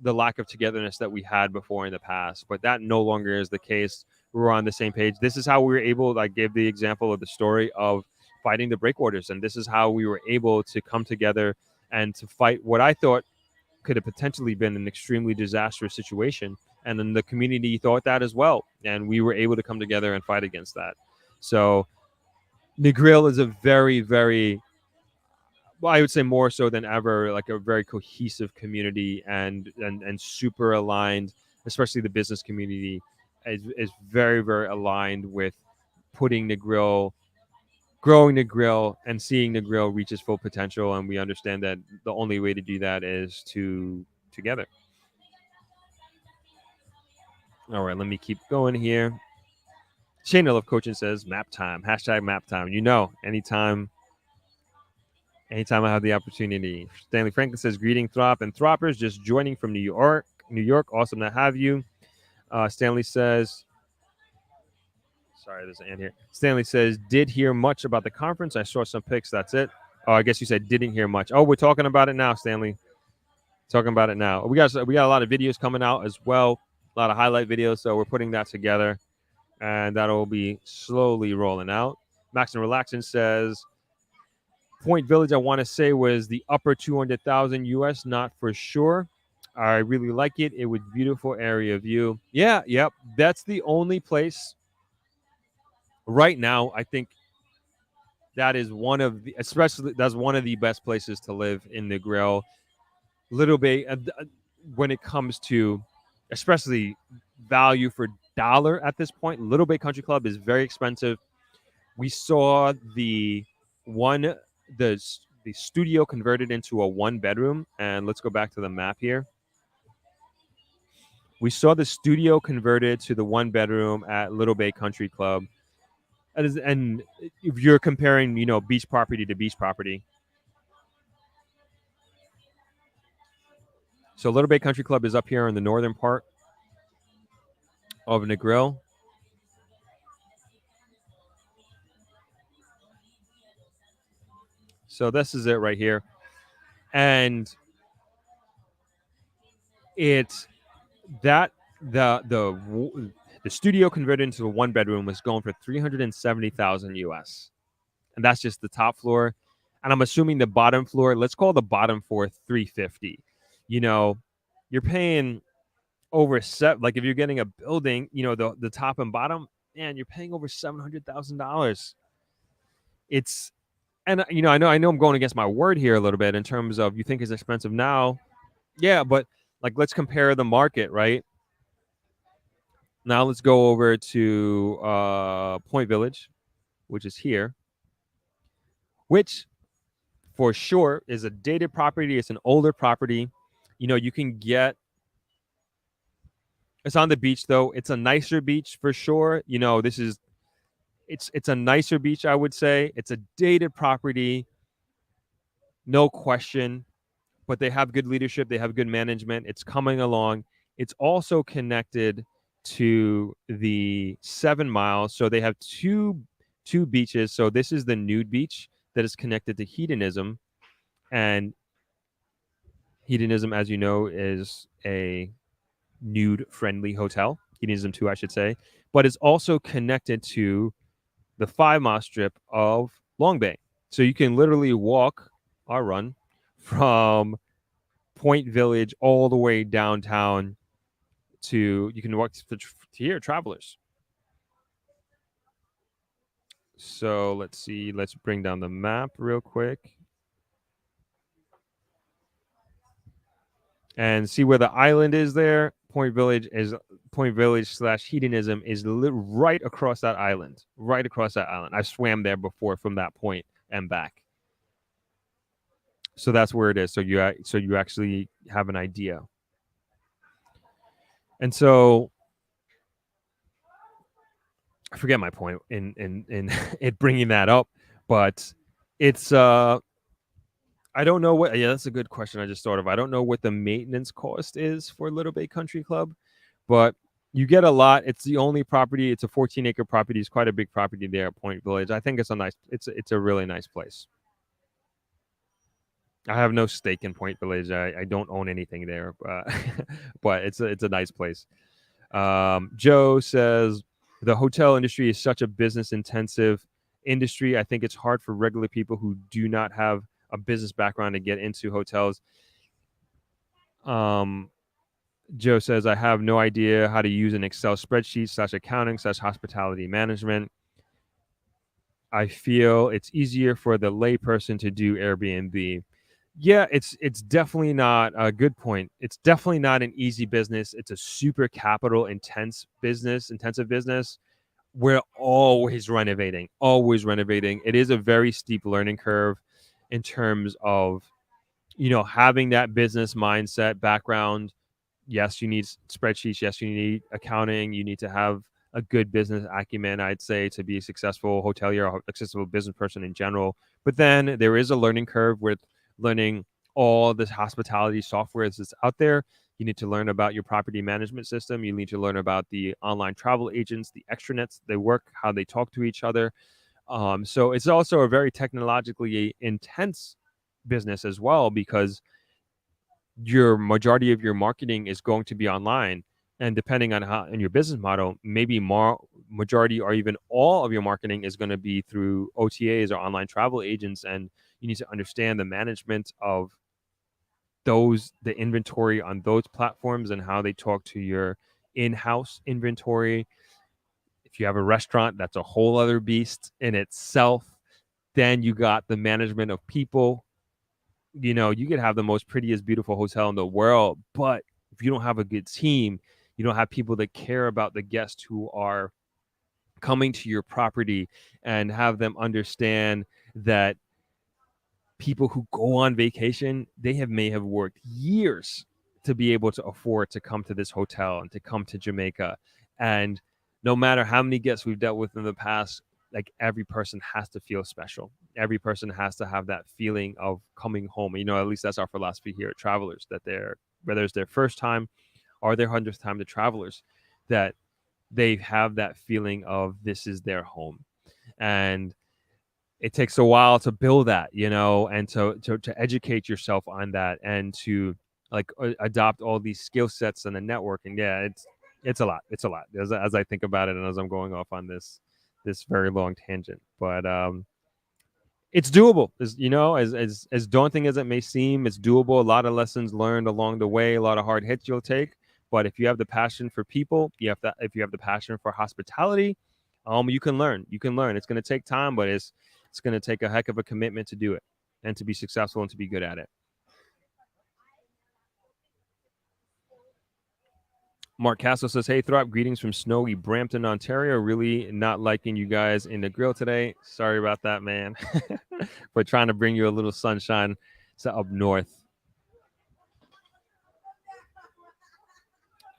the lack of togetherness that we had before in the past, but that no longer is the case. We're on the same page. This is how we were able, I gave the example of the story of fighting the break orders, and this is how we were able to come together and to fight what I thought could have potentially been an extremely disastrous situation. And then the community thought that as well, and we were able to come together and fight against that. So Negril is a very, very, well, I would say more so than ever, like a very cohesive community and super aligned, especially the business community is very, very aligned with putting Negril, growing Negril, and seeing Negril reach its full potential. And we understand that the only way to do that is together. All right, let me keep going here. Shane I Love Coaching says map time, hashtag map time. Anytime I have the opportunity. Stanley Franklin says, greeting Throp and Throppers, just joining from New York. Awesome to have you. Stanley says, sorry, there's an ant here. Stanley says, did hear much about the conference. I saw some pics. That's it. Oh, I guess you said didn't hear much. Oh, we're talking about it now, Stanley. Talking about it now. We got a lot of videos coming out as well. A lot of highlight videos. So we're putting that together. And that'll be slowly rolling out. Max and Relaxing says, Point Village, I want to say, was the upper 200,000 US, not for sure. I really like it. It was beautiful area view. Yeah, yep. That's the only place right now. I think that is one of the, especially that's one of the best places to live in Negril. Little bit when it comes to, especially value for dollar at this point. Little Bay Country Club is very expensive. We saw the studio converted into a 1-bedroom, and let's go back to the map here. We saw the studio converted to the 1-bedroom at Little Bay Country Club. And if you're comparing, beach property to beach property. So Little Bay Country Club is up here in the northern part of Negril. So this is it right here. And it's that the studio converted into a 1-bedroom was going for 370,000 US. And that's just the top floor. And I'm assuming the bottom floor, let's call the bottom floor 350. You're paying over like if you're getting a building, the top and bottom, man, you're paying over $700,000. It's, and I know I'm going against my word here a little bit in terms of you think it's expensive now. Yeah, but let's compare the market, right? Now let's go over to Point Village, which is here, which for sure is a dated property. It's an older property. You can get, it's on the beach though. It's a nicer beach for sure. It's a nicer beach, I would say. It's a dated property, no question, but they have good leadership. They have good management. It's coming along. It's also connected to the 7 miles. So they have two beaches. So this is the nude beach that is connected to hedonism, and hedonism, as you know, is a nude friendly hotel. Hedonism 2, I should say, but it's also connected to the 5 mile strip of Long Bay. So you can literally walk or run from Point Village all the way downtown to, you can walk to here, Travelers. So let's see, let's bring down the map real quick and see where the island is there. Point Village / hedonism is right across that island. Right across that island. I swam there before from that point and back. So that's where it is. So you actually have an idea. And so I forget my point in it bringing that up, but it's I don't know what. Yeah, that's a good question. I just thought of. I don't know what the maintenance cost is for Little Bay Country Club, but you get a lot. It's the only property. It's a 14-acre property. It's quite a big property there at Point Village. I think it's a nice. It's a really nice place. I have no stake in Point Village. I don't own anything there, but it's a nice place. Joe says the hotel industry is such a business intensive industry. I think it's hard for regular people who do not have a business background to get into hotels. Joe says, I have no idea how to use an Excel spreadsheet / accounting / hospitality management. I feel it's easier for the layperson to do Airbnb. Yeah, it's definitely not a good point. It's definitely not an easy business. It's a super capital intensive business. We're always renovating. It is a very steep learning curve in terms of, having that business mindset background. Yes, you need spreadsheets. Yes, you need accounting. You need to have a good business acumen, I'd say, to be a successful hotelier or a successful business person in general. But then there is a learning curve with learning all this hospitality software that's out there. You need to learn about your property management system. You need to learn about the online travel agents, the extranets, they work, how they talk to each other. So it's also a very technologically intense business as well, because your majority of your marketing is going to be online. And depending on how in your business model, maybe majority or even all of your marketing is going to be through OTAs or online travel agents. And you need to understand the management of the inventory on those platforms and how they talk to your in-house inventory. If you have a restaurant, that's a whole other beast in itself. Then you got the management of people. You could have the most prettiest, beautiful hotel in the world, but if you don't have a good team, you don't have people that care about the guests who are coming to your property and have them understand that people who go on vacation, may have worked years to be able to afford to come to this hotel and to come to Jamaica. And no matter how many guests we've dealt with in the past, like, every person has to feel special. Every person has to have that feeling of coming home. At least that's our philosophy here at Travelers, that whether it's their first time or their 100th time to Travelers, that they have that feeling of this is their home. And it takes a while to build that, and to educate yourself on that, and to adopt all these skill sets and the networking. Yeah, it's a lot. It's a lot as I think about it, and as I'm going off on this very long tangent. But it's doable. As daunting as it may seem, it's doable. A lot of lessons learned along the way, a lot of hard hits you'll take. But if you have the passion for people, if you have the passion for hospitality, you can learn. It's going to take time, but it's going to take a heck of a commitment to do it and to be successful and to be good at it. Mark Castle says, hey, Throp, greetings from snowy Brampton, Ontario. Really not liking you guys in the grill today. Sorry about that, man. But trying to bring you a little sunshine to up north.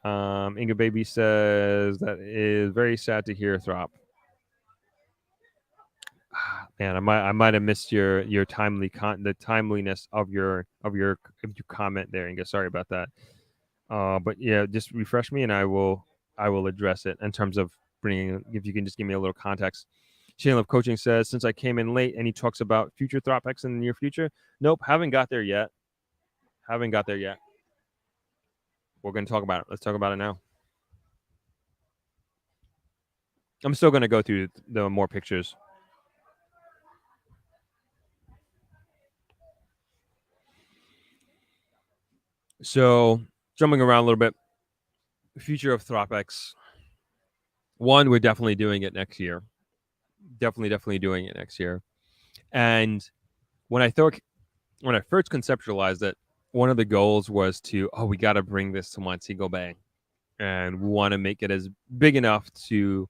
Inga Baby says, that is very sad to hear, Throp. Man, I might have missed your the timeliness of your comment there, Inga. Sorry about that. But yeah, just refresh me and I will I will address it in terms of bringing. If you can just give me a little context. Shane Love Coaching says, since I came in late, any talks about future Throp-X in the near future? Nope, haven't got there yet. We're going to talk about it. Let's talk about it now. I'm still going to go through the more pictures. So, jumping around a little bit, future of Throp-X. One, we're definitely doing it next year. Definitely doing it next year. And when I first conceptualized it, one of the goals was we got to bring this to Montego Bay, and we want to make it as big enough to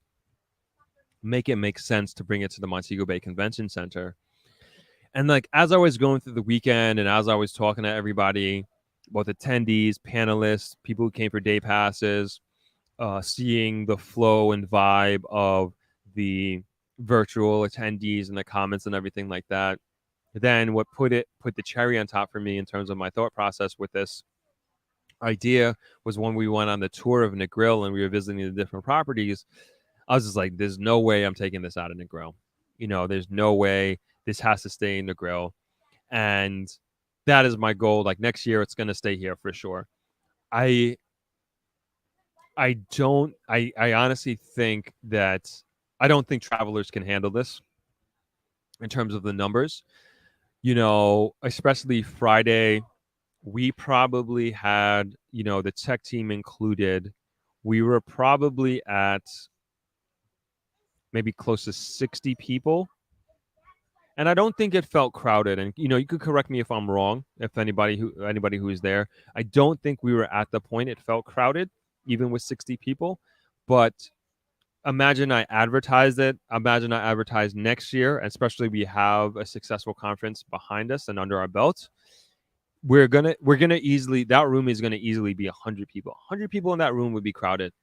make it make sense to bring it to the Montego Bay Convention Center. And like as I was going through the weekend, and as I was talking to everybody, both attendees, panelists, people who came for day passes, seeing the flow and vibe of the virtual attendees and the comments and everything like that. Then what put the cherry on top for me in terms of my thought process with this idea was when we went on the tour of Negril and we were visiting the different properties. I was just like, there's no way I'm taking this out of Negril. There's no way this has to stay in Negril. And that is my goal. Like next year, it's going to stay here for sure. I honestly think that I don't think travelers can handle this in terms of the numbers. Especially Friday, we probably had, the tech team included, we were probably at maybe close to 60 people. And I don't think it felt crowded. And, you could correct me if I'm wrong, if anybody who is there. I don't think we were at the point it felt crowded, even with 60 people. But imagine I advertised it. Imagine I advertised next year, especially we have a successful conference behind us and under our belt. We're gonna easily, that room is gonna easily be 100 people. 100 people in that room would be crowded.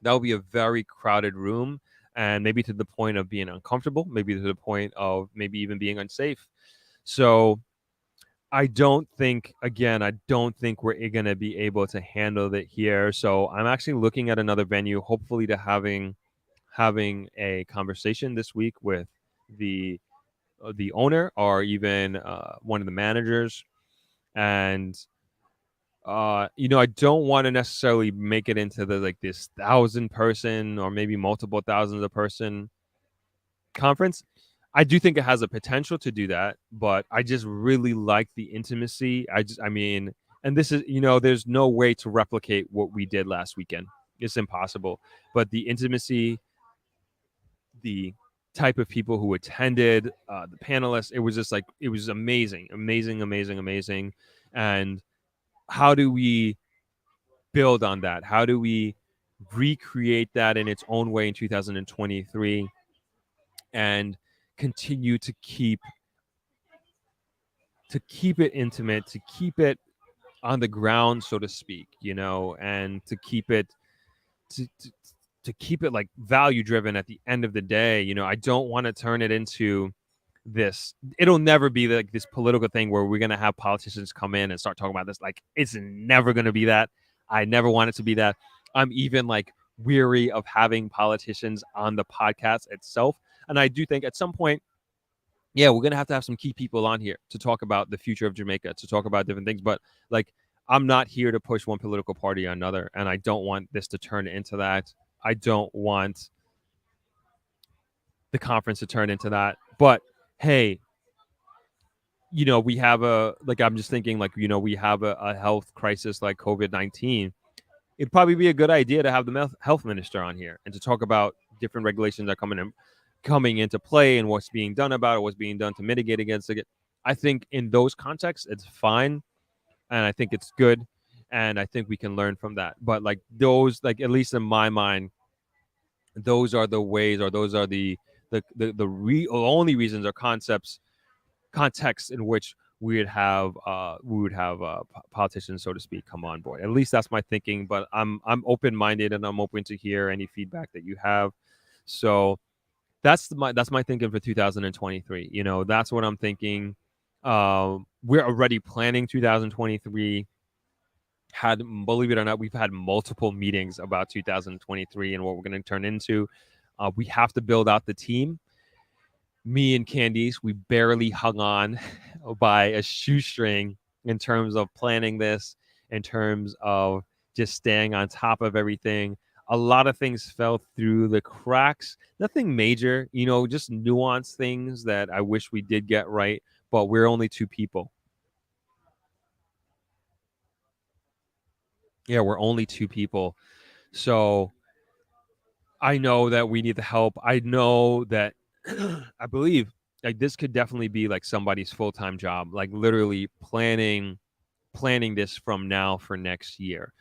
That would be a very crowded room, and maybe to the point of being uncomfortable, maybe to the point of maybe even being unsafe. So I don't think we're going to be able to handle it here. So I'm actually looking at another venue, hopefully to having a conversation this week with the owner or even one of the managers. And, I don't want to necessarily make it into this 1,000-person or maybe multiple thousands of person conference. I do think it has a potential to do that, but I just really like the intimacy. And this is, there's no way to replicate what we did last weekend. It's impossible. But the intimacy, the type of people who attended, the panelists, it was just it was amazing. And how do we build on that? How do we recreate that in its own way in 2023 and continue to keep it intimate, to keep it on the ground, so to speak, and to keep it to keep it value driven at the end of the day. I don't want to turn it into this. It'll never be this political thing where we're going to have politicians come in and start talking about this. It's never going to be that. I never want it to be that. I'm even weary of having politicians on the podcast itself. And I do think at some point, we're going to have some key people on here to talk about the future of Jamaica, to talk about different things. But I'm not here to push one political party or another. And I don't want this to turn into that. I don't want the conference to turn into that. But hey, we have I'm just thinking we have a health crisis like COVID-19. It'd probably be a good idea to have the health minister on here and to talk about different regulations that are coming into play and what's being done about it, what's being done to mitigate against it. I think in those contexts, it's fine. And I think it's good. And I think we can learn from that. But those, at least in my mind, those are the ways, or those are the only reasons or contexts in which we would have politicians, so to speak, come on board. At least that's my thinking. But I'm open-minded and I'm open to hear any feedback that you have. So that's my thinking for 2023. That's what I'm thinking. We're already planning 2023. believe it or not, we've had multiple meetings about 2023 and what we're going to turn into. We have to build out the team. Me and Candice, we barely hung on by a shoestring in terms of planning this, in terms of just staying on top of everything. A lot of things fell through the cracks. Nothing major, just nuanced things that I wish we did get right, but we're only two people. Yeah, we're only two people. So I know that we need the help. I know that I believe like this could definitely be like somebody's full-time job, like literally planning this from now for next year.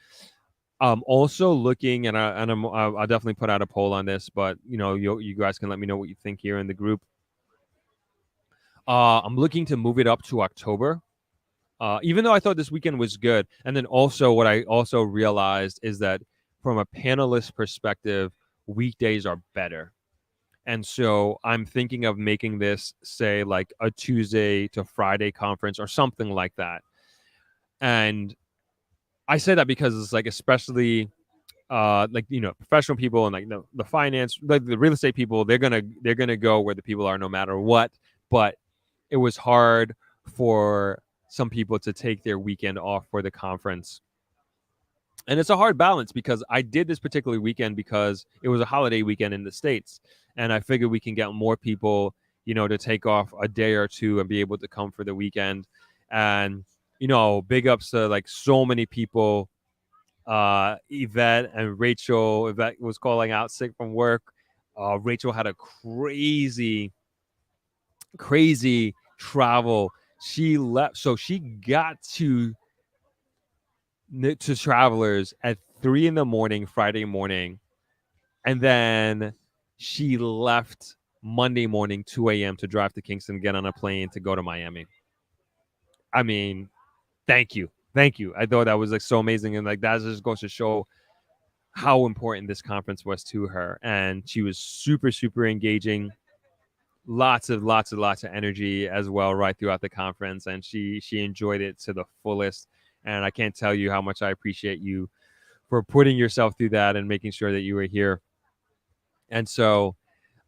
Also looking, and I'll definitely put out a poll on this, but you guys can let me know what you think here in the group. I'm looking to move it up to October. Even though I thought this weekend was good. And then also what I also realized is that from a panelist perspective, weekdays are better. And so I'm thinking of making this, say, like a Tuesday to Friday conference or something like that. And I say that because it's like, especially professional people and like the finance, like the real estate people, they're gonna go where the people are no matter what. But it was hard for some people to take their weekend off for the conference. And it's a hard balance because I did this particular weekend because it was a holiday weekend in the States. And I figured we can get more people, to take off a day or two and be able to come for the weekend. And, big ups to like so many people. Yvette and Rachel. Yvette was calling out sick from work. Rachel had a crazy travel. She left, so she got to Travelers at 3 a.m. Friday morning, and then she left Monday morning 2 a.m. to drive to Kingston, get on a plane to go to Miami. I mean, thank you. I thought that was like so amazing, and like that just goes to show how important this conference was to her. And she was super engaging. Lots of energy as well right throughout the conference, and she enjoyed it to the fullest. And I can't tell you how much I appreciate you for putting yourself through that and making sure that you were here. And so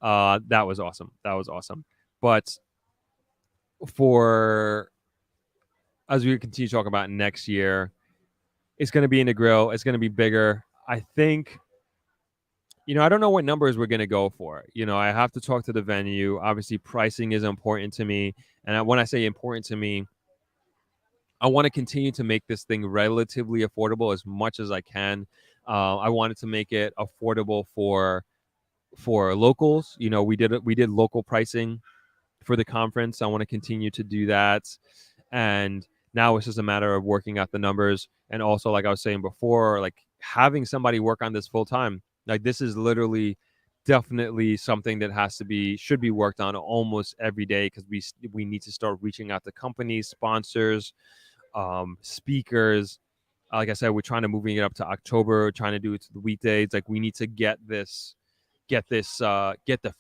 that was awesome. But for as we continue to talk about next year, it's going to be in the grill. It's going to be bigger. I think, I don't know what numbers we're going to go for. I have to talk to the venue. Obviously, pricing is important to me. And when I say important to me, I want to continue to make this thing relatively affordable as much as I can. I wanted to make it affordable for locals. We did local pricing for the conference. I want to continue to do that. And now it's just a matter of working out the numbers. And also, like I was saying before, like having somebody work on this full time. Like this is literally definitely something that should be worked on almost every day, because we need to start reaching out to companies, sponsors, speakers. Like I said, we're trying to moving it up to October, trying to do it to the weekdays. Like we need to get the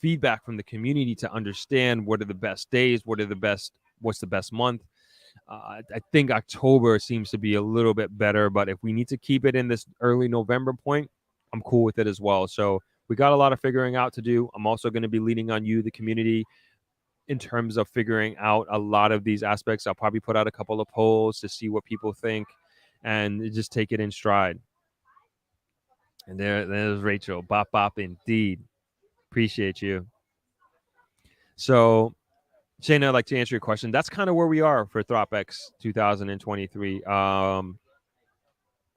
feedback from the community to understand what are the best days, what's the best month. I think October seems to be a little bit better, but if we need to keep it in this early November point, I'm cool with it as well. So we got a lot of figuring out to do. I'm also going to be leaning on you, the community, in terms of figuring out a lot of these aspects. I'll probably put out a couple of polls to see what people think and just take it in stride. And there's Rachel. Bop, indeed. Appreciate you. So, Shayna, I'd like to answer your question. That's kind of where we are for Throp-X 2023.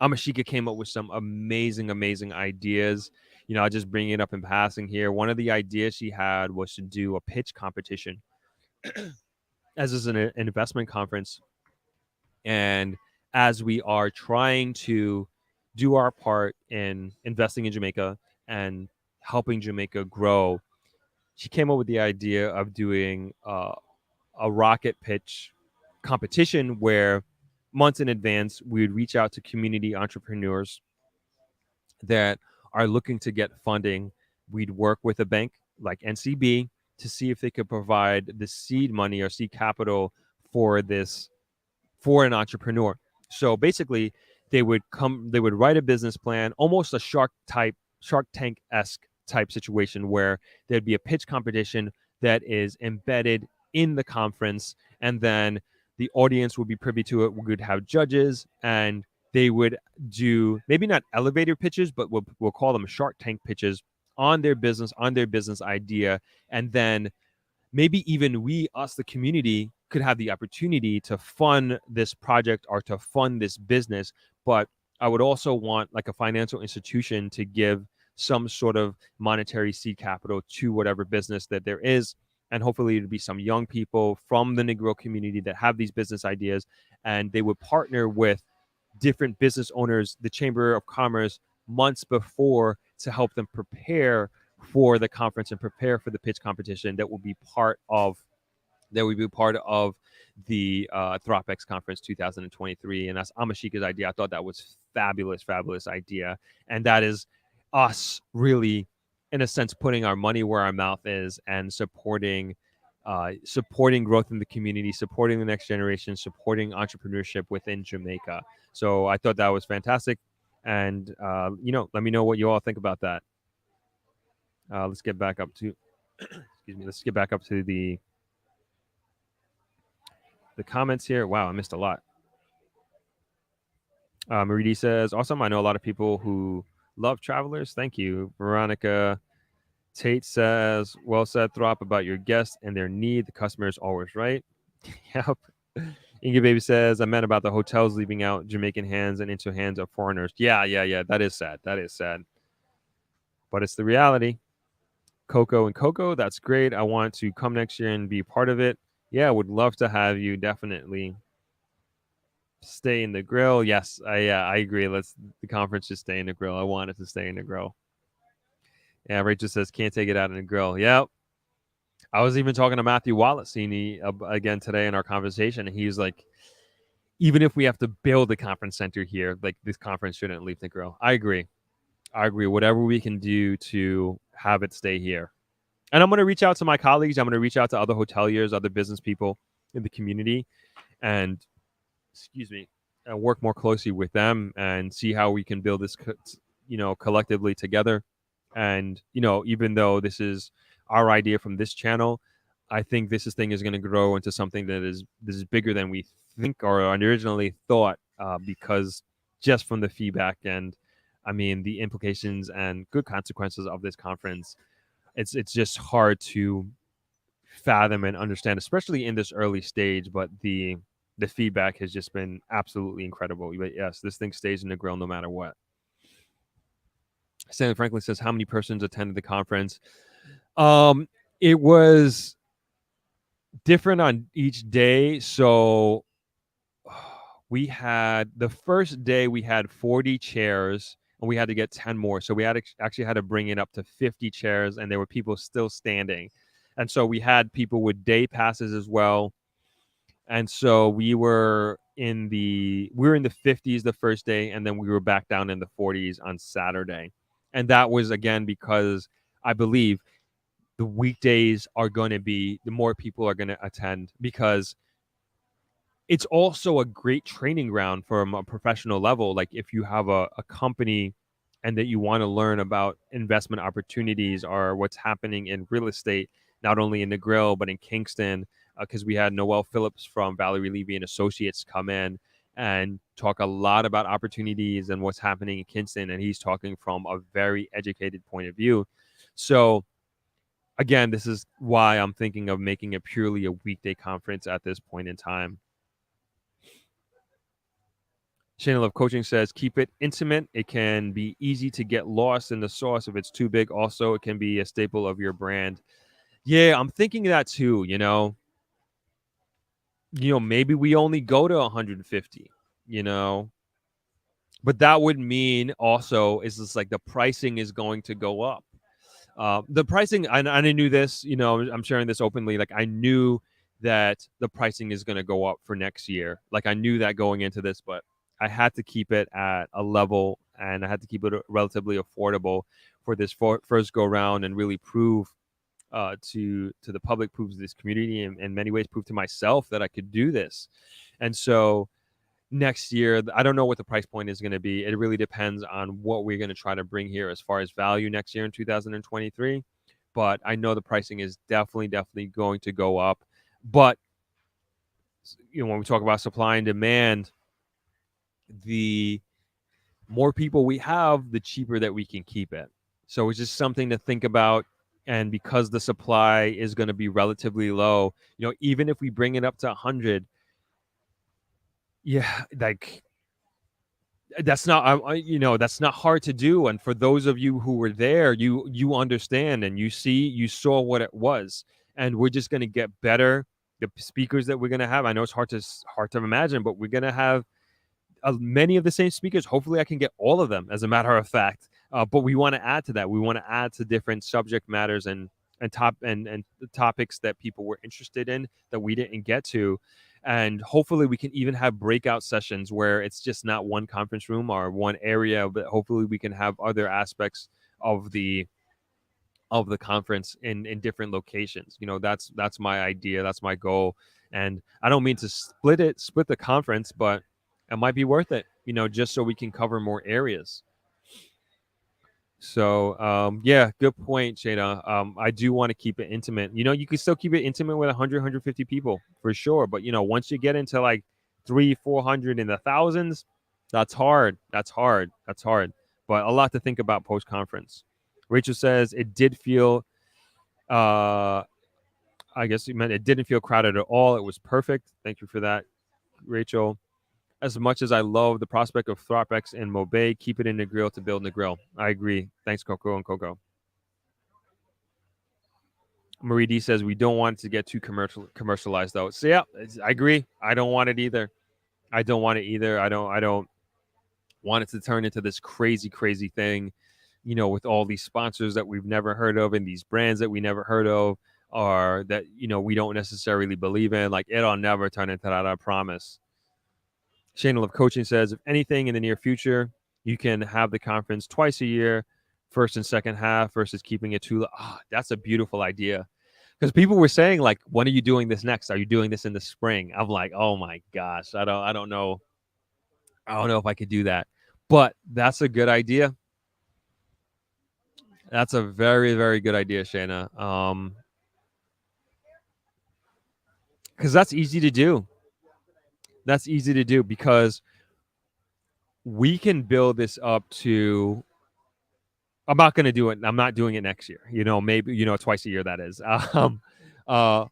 Amashika came up with some amazing ideas. I'll just bring it up in passing here. One of the ideas she had was to do a pitch competition as is an investment conference. And as we are trying to do our part in investing in Jamaica and helping Jamaica grow, she came up with the idea of doing a rocket pitch competition where months in advance we would reach out to community entrepreneurs that are looking to get funding. We'd work with a bank like NCB to see if they could provide the seed money or seed capital for an entrepreneur. So basically, they would write a business plan, almost a Shark Tank-esque type situation, where there'd be a pitch competition that is embedded in the conference, and then the audience would be privy to it. We would have judges, and they would do maybe not elevator pitches, but we'll call them Shark Tank pitches on their business idea. And then maybe even us, the community, could have the opportunity to fund this project or to fund this business. But I would also want like a financial institution to give some sort of monetary seed capital to whatever business that there is. And hopefully it'd be some young people from the Negro community that have these business ideas, and they would partner with different business owners, the Chamber of Commerce, months before, to help them prepare for the conference and prepare for the pitch competition that will be part of the Throp-X conference 2023. And that's Amashika's idea. I thought that was fabulous idea. And that is us really, in a sense, putting our money where our mouth is and supporting growth in the community, supporting the next generation, supporting entrepreneurship within Jamaica. So I thought that was fantastic. And, let me know what you all think about that. Let's get back up to, the comments here. Wow, I missed a lot. Maridi says, awesome. I know a lot of people who love travelers. Thank you. Veronica Tate says, well said, Throp, about your guests and their need. The customer is always right. Yep. Inga Baby says, I meant about the hotels leaving out Jamaican hands and into hands of foreigners. Yeah. That is sad. But it's the reality. Coco, that's great. I want to come next year and be part of it. Yeah, would love to have you. Definitely stay in the grill. Yes, I agree. The conference just stay in the grill. I want it to stay in the grill. Yeah, Rachel says can't take it out in the grill. Yep. I was even talking to Matthew Wallacini again today in our conversation, and he's like, even if we have to build a conference center here, like this conference shouldn't leave the grill. I agree. Whatever we can do to have it stay here. And I'm going to reach out to my colleagues. I'm going to reach out to other hoteliers, other business people in the community, and work more closely with them and see how we can build this, collectively together. And, even though this is our idea from this channel, I think this thing is going to grow into something that is bigger than we think or originally thought, because just from the feedback and, the implications and good consequences of this conference, it's just hard to fathom and understand, especially in this early stage. But the feedback has just been absolutely incredible. But yes, this thing stays in the grill no matter what. Stanley Franklin says, how many persons attended the conference? It was different on each day. So we had the first day we had 40 chairs and we had to get 10 more. So we actually had to bring it up to 50 chairs, and there were people still standing. And so we had people with day passes as well. And so we were in the 50s the first day, and then we were back down in the 40s on Saturday. And that was, again, because I believe the weekdays are going to be, the more people are going to attend, because it's also a great training ground from a professional level. Like if you have a company and that you want to learn about investment opportunities or what's happening in real estate, not only in the Grill, but in Kingston, because we had Noel Phillips from Valerie Levy and Associates come in and talk a lot about opportunities and what's happening in Kingston. And he's talking from a very educated point of view. So again, this is why I'm thinking of making it purely a weekday conference at this point in time. Shane Love Coaching says, keep it intimate. It can be easy to get lost in the sauce if it's too big. Also, it can be a staple of your brand. Yeah, I'm thinking that too, maybe we only go to 150, but that would mean also is this like the pricing is going to go up. The pricing, and I knew this, I'm sharing this openly. Like I knew that the pricing is going to go up for next year. Like I knew that going into this, but I had to keep it at a level and I had to keep it relatively affordable for this first go round and really prove to the public, prove to this community, and in many ways prove to myself that I could do this. And so next year. I don't know what the price point is going to be. It really depends on what we're going to try to bring here as far as value next year in 2023. But I know the pricing is definitely going to go up. But when we talk about supply and demand, the more people we have, the cheaper that we can keep it. So it's just something to think about. And because the supply is going to be relatively low, even if we bring it up to 100, yeah, like that's not, that's not hard to do. And for those of you who were there, you understand and you saw what it was. And we're just going to get better. The speakers that we're going to have, I know it's hard to imagine, but we're going to have many of the same speakers. Hopefully I can get all of them, as a matter of fact. But we want to add to that. We want to add to different subject matters and the topics that people were interested in that we didn't get to. And hopefully we can even have breakout sessions where it's just not one conference room or one area, but hopefully we can have other aspects of the conference in different locations. That's my idea. That's my goal. And I don't mean to split the conference, but it might be worth it, just so we can cover more areas. So, yeah, good point, Shayna. I do want to keep it intimate. You can still keep it intimate with 100, 150 people for sure. But, once you get into like 300, 400 in the thousands, that's hard. That's hard. But a lot to think about post-conference. Rachel says it did feel, I guess you meant it didn't feel crowded at all. It was perfect. Thank you for that, Rachel. As much as I love the prospect of Throp-X and Mobay, keep it in the grill to build in the grill. I agree. Thanks, Coco and Coco. Marie D says we don't want it to get too commercialized, though. So yeah, I agree. I don't want it either. I don't want it to turn into this crazy thing, with all these sponsors that we've never heard of and these brands that we never heard of, or that we don't necessarily believe in. Like, it'll never turn into that, I promise. Shane Love Coaching says, if anything in the near future, you can have the conference twice a year, first and second half, versus keeping it too. That's a beautiful idea. Because people were saying, like, when are you doing this next? Are you doing this in the spring? I'm like, oh my gosh, I don't know. I don't know if I could do that. But that's a good idea. That's a very, very good idea, Shayna. Because that's easy to do. That's easy to do because we can build this up to. I'm not going to do it. I'm not doing it next year. Maybe twice a year, that is.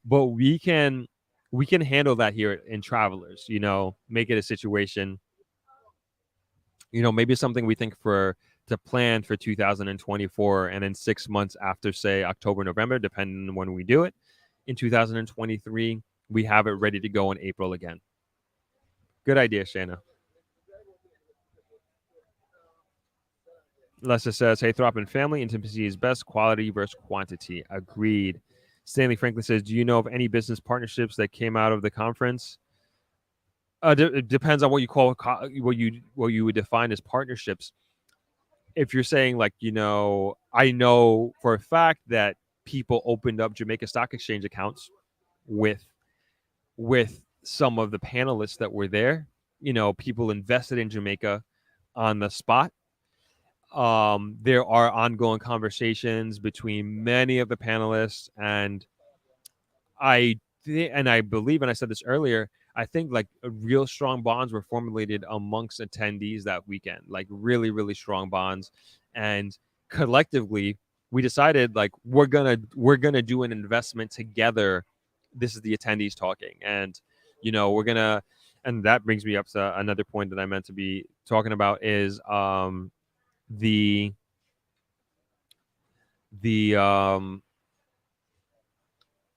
But we can handle that here in Travelers. Make it a situation. Maybe something we think to plan for 2024, and then 6 months after, say, October, November, depending on when we do it, in 2023, we have it ready to go in April again. Good idea, Shayna. Lester says, hey, Throp and family, intimacy is best, quality versus quantity. Agreed. Stanley Franklin says, do you know of any business partnerships that came out of the conference? It depends on what you call what you would define as partnerships. If you're saying, like, I know for a fact that people opened up Jamaica Stock Exchange accounts with some of the panelists that were there. People invested in Jamaica on the spot. There are ongoing conversations between many of the panelists, and I believe, and I said this earlier, I think like real strong bonds were formulated amongst attendees that weekend, like really, really strong bonds. And collectively, we decided, like, we're gonna do an investment together. This is the attendees talking, and we're gonna. And that brings me up to another point that I meant to be talking about is the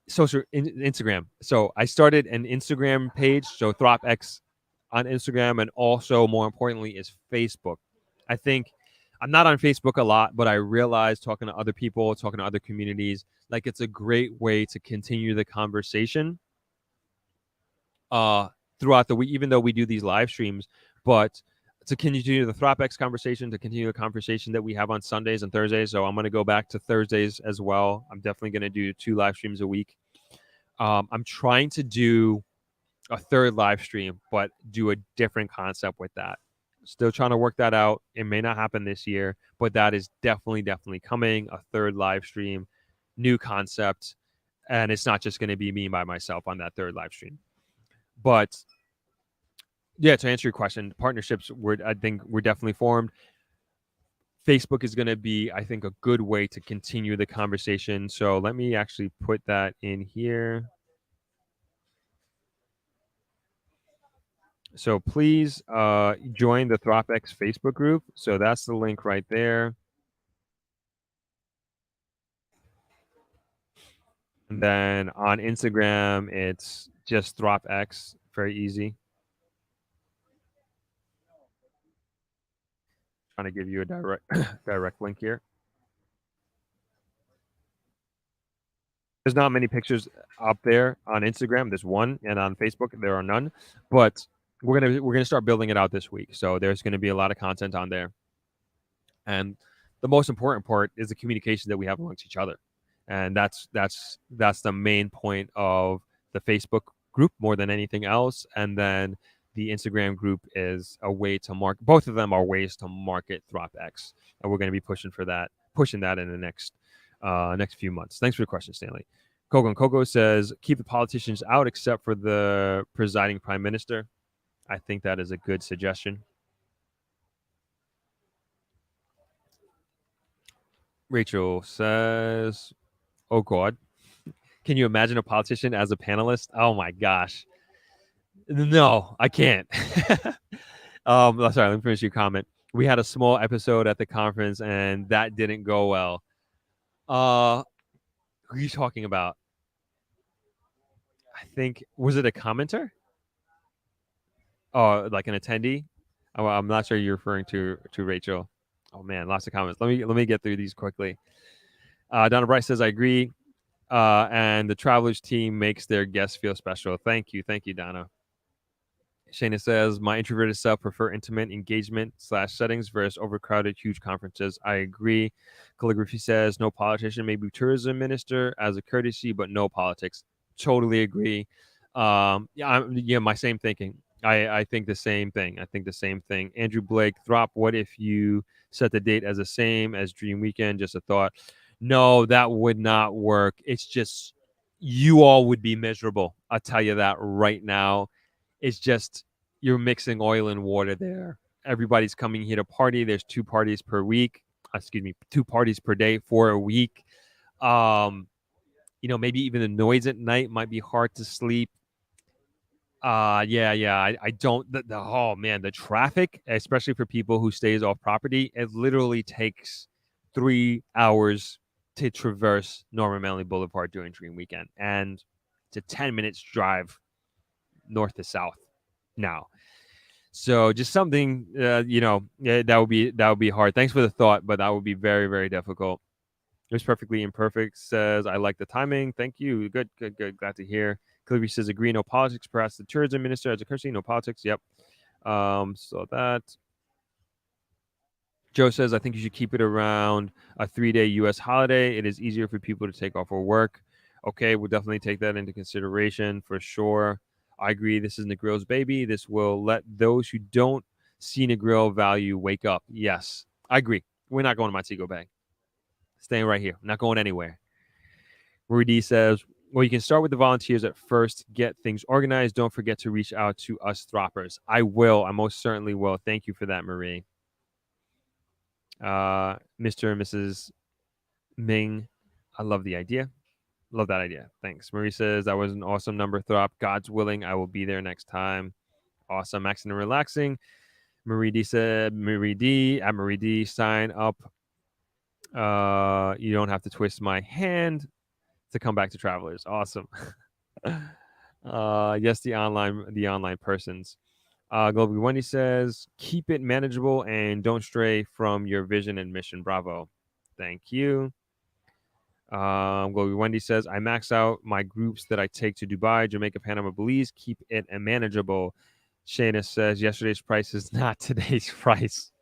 social Instagram. So I started an Instagram page, so Throp-X on Instagram, and also, more importantly, is Facebook. I think I'm not on Facebook a lot, but I realized, talking to other people, talking to other communities, like, it's a great way to continue the conversation throughout the week, even though we do these live streams, but to continue the Throp-X conversation, to continue the conversation that we have on Sundays and Thursdays. So I'm going to go back to Thursdays as well. I'm definitely going to do 2 live streams a week. I'm trying to do a third live stream, but do a different concept with that. Still trying to work that out. It may not happen this year, but that is definitely coming. A third live stream, new concept, and it's not just going to be me by myself on that third live stream. But yeah, to answer your question, partnerships I think we're definitely formed. Facebook is going to be, I think, a good way to continue the conversation. So let me actually put that in here. So please join the Throp-X Facebook group. So that's the link right there. And then on Instagram, it's just Throp-X. Very easy. Trying to give you a direct link here. There's not many pictures up there on Instagram. There's one, and on Facebook there are none. But we're gonna start building it out this week. So there's gonna be a lot of content on there. And the most important part is the communication that we have amongst each other. And that's the main point of the Facebook group more than anything else. And then the Instagram group is a way to market. Both of them are ways to market Throp-X, and we're going to be pushing that in the next few months. Thanks for the question, Stanley. Coco says, keep the politicians out except for the presiding prime minister. I think that is a good suggestion. Rachel says, oh God, can you imagine a politician as a panelist? Oh my gosh. No, I can't. Sorry, let me finish your comment. We had a small episode at the conference and that didn't go well. Who are you talking about? I think, was it a commenter? Oh, like an attendee? Oh, I'm not sure you're referring to Rachel. Oh man, lots of comments. Let me get through these quickly. Donna Bryce says, I agree. And the Travelers team makes their guests feel special. Thank you, Donna. Shayna says, my introverted self prefer intimate engagement / settings versus overcrowded huge conferences. I agree. Calligraphy says, no politician, maybe tourism minister as a courtesy, but no politics. Totally agree. My same thinking. I think the same thing. Andrew Blake, Throp, what if you set the date as the same as Dream Weekend? Just a thought. No, that would not work. It's just, you all would be miserable. I'll tell you that right now. It's just, you're mixing oil and water there. Everybody's coming here to party. There's 2 parties per week. 2 parties per day for a week. Maybe even the noise at night might be hard to sleep. I don't. Oh man, the traffic, especially for people who stays off property, it literally takes 3 hours to traverse Norman Manley Boulevard during Dream Weekend, and it's a 10 minutes drive north to south now. So just something, that would be hard. Thanks for the thought, but that would be very, very difficult. It was perfectly imperfect. Says, I like the timing. Thank you. Good. Glad to hear. Cleary says, agree. No politics. Perhaps the tourism minister as a courtesy. No politics. Yep. So that. Joe says, I think you should keep it around a 3-day U.S. holiday. It is easier for people to take off for work. Okay, we'll definitely take that into consideration for sure. I agree. This is Negrill's baby. This will let those who don't see Negrill value wake up. Yes, I agree. We're not going to Montego Bay. Staying right here. Not going anywhere. Rudy says, well, you can start with the volunteers at first. Get things organized. Don't forget to reach out to us Throppers. I will. I most certainly will. Thank you for that, Marie. Mr. and Mrs. Ming, I love the idea. Love that idea. Thanks. Marie says, that was an awesome number, Throp. God's willing, I will be there next time. Awesome. Maxing and relaxing. Marie D said, Marie D, sign up. You don't have to twist my hand to come back to Travelers. Awesome. Yes, the online persons. Global Wendy says, keep it manageable and don't stray from your vision and mission. Bravo. Thank you. Global Wendy says, I max out my groups that I take to Dubai, Jamaica, Panama, Belize. Keep it manageable. Shayna says, yesterday's price is not today's price.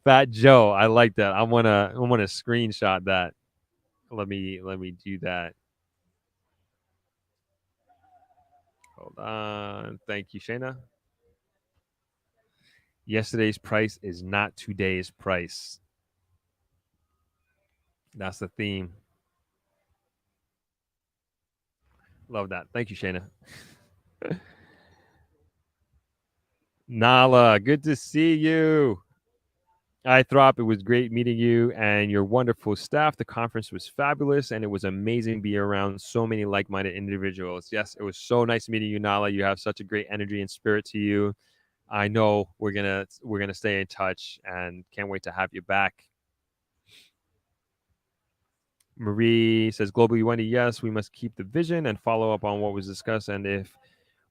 Fat Joe, I like that. I wanna screenshot that. Let me do that. Hold on. Thank you, Shayna. Yesterday's price is not today's price. That's the theme. Love that. Thank you, Shayna. Nala, good to see you. Hi, Throp. It was great meeting you and your wonderful staff. The conference was fabulous, and it was amazing to be around so many like-minded individuals. Yes, it was so nice meeting you, Nala. You have such a great energy and spirit to you. I know we're gonna stay in touch, and can't wait to have you back. Marie says, "Globally, Wendy, yes, we must keep the vision and follow up on what was discussed. And if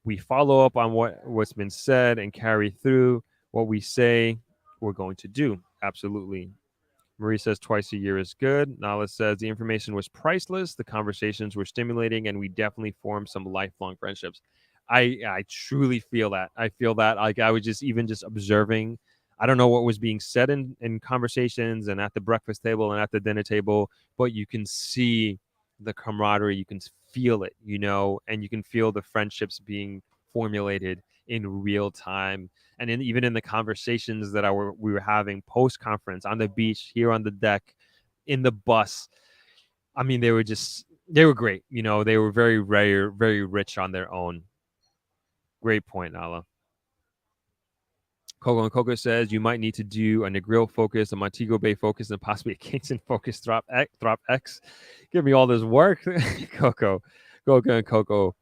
we follow up on what's been said and carry through what we say, we're going to do. Absolutely." Marie says twice a year is good. Nala says the information was priceless, the conversations were stimulating, and we definitely formed some lifelong friendships. I truly feel that. I feel that. Like I was just observing. I don't know what was being said in conversations and at the breakfast table and at the dinner table, but you can see the camaraderie. You can feel it, and you can feel the friendships being formulated in real time. And even in the conversations that we were having post conference on the beach, here on the deck, in the bus, I mean, they were great. They were very rare, very rich on their own. Great point, Nala. Coco and Coco says you might need to do a Negril focus, a Montego Bay focus, and possibly a Kingston focus. Throp-X. Give me all this work, Coco and Coco.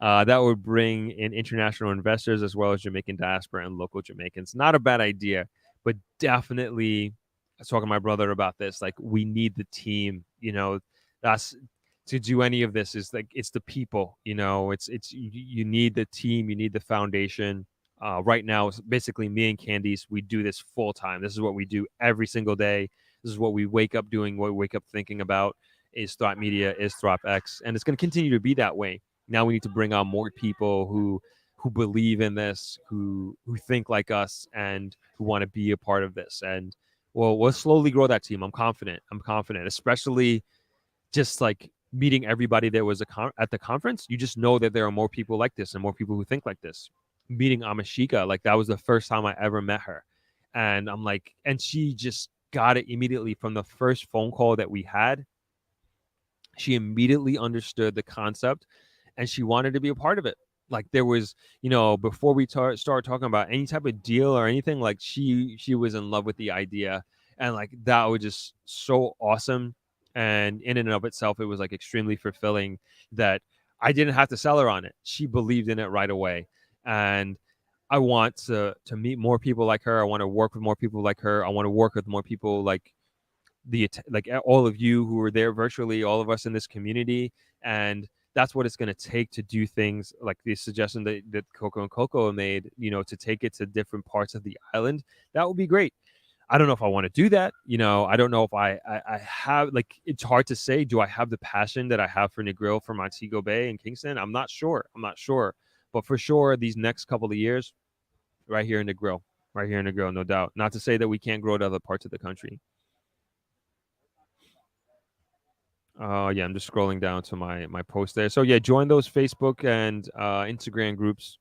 That would bring in international investors as well as Jamaican diaspora and local Jamaicans. Not a bad idea, but definitely, I was talking to my brother about this. Like, we need the team. That's to do any of this is like it's the people. It's you need the team, you need the foundation. Right now, it's basically me and Candice. We do this full time. This is what we do every single day. This is what we wake up doing. What we wake up thinking about is Thought Media, is Throp-X, and it's going to continue to be that way. Now we need to bring on more people who believe in this, who think like us, and who want to be a part of this. And we'll slowly grow that team. I'm confident, especially just like meeting everybody that was at the conference. You just know that there are more people like this and more people who think like this. Meeting Amashika, like that was the first time I ever met her, and I'm like, and she just got it immediately from the first phone call that we had. She immediately understood the concept, and she wanted to be a part of it. Like there was, before we started talking about any type of deal or anything, like she was in love with the idea, and like that was just so awesome. And in and of itself, it was like extremely fulfilling that I didn't have to sell her on it. She believed in it right away. And I want to meet more people like her. I want to work with more people like her. I want to work with more people like all of you who are there virtually, all of us in this community. And that's what it's going to take to do things like the suggestion that Coco and Coco made, to take it to different parts of the island. That would be great. I don't know if I want to do that. I don't know if I have, like, it's hard to say. Do I have the passion that I have for Negril, for Montego Bay and Kingston? I'm not sure. But for sure, these next couple of years, right here in Negril, no doubt. Not to say that we can't grow to other parts of the country. Yeah, I'm just scrolling down to my post there. So yeah, join those Facebook and Instagram groups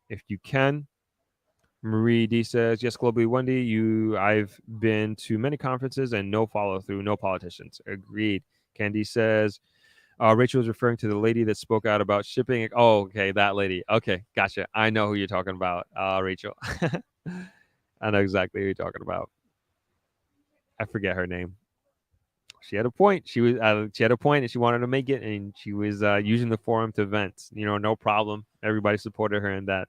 if you can. Marie D says, yes, globally, Wendy, I've been to many conferences and no follow through, no politicians. Agreed. Candy says, Rachel was referring to the lady that spoke out about shipping. Oh, okay, that lady. Okay, gotcha. I know who you're talking about, Rachel. I know exactly who you're talking about. I forget her name. She had a point. She had a point, and she wanted to make it, and she was using the forum to vent. No problem. Everybody supported her in that.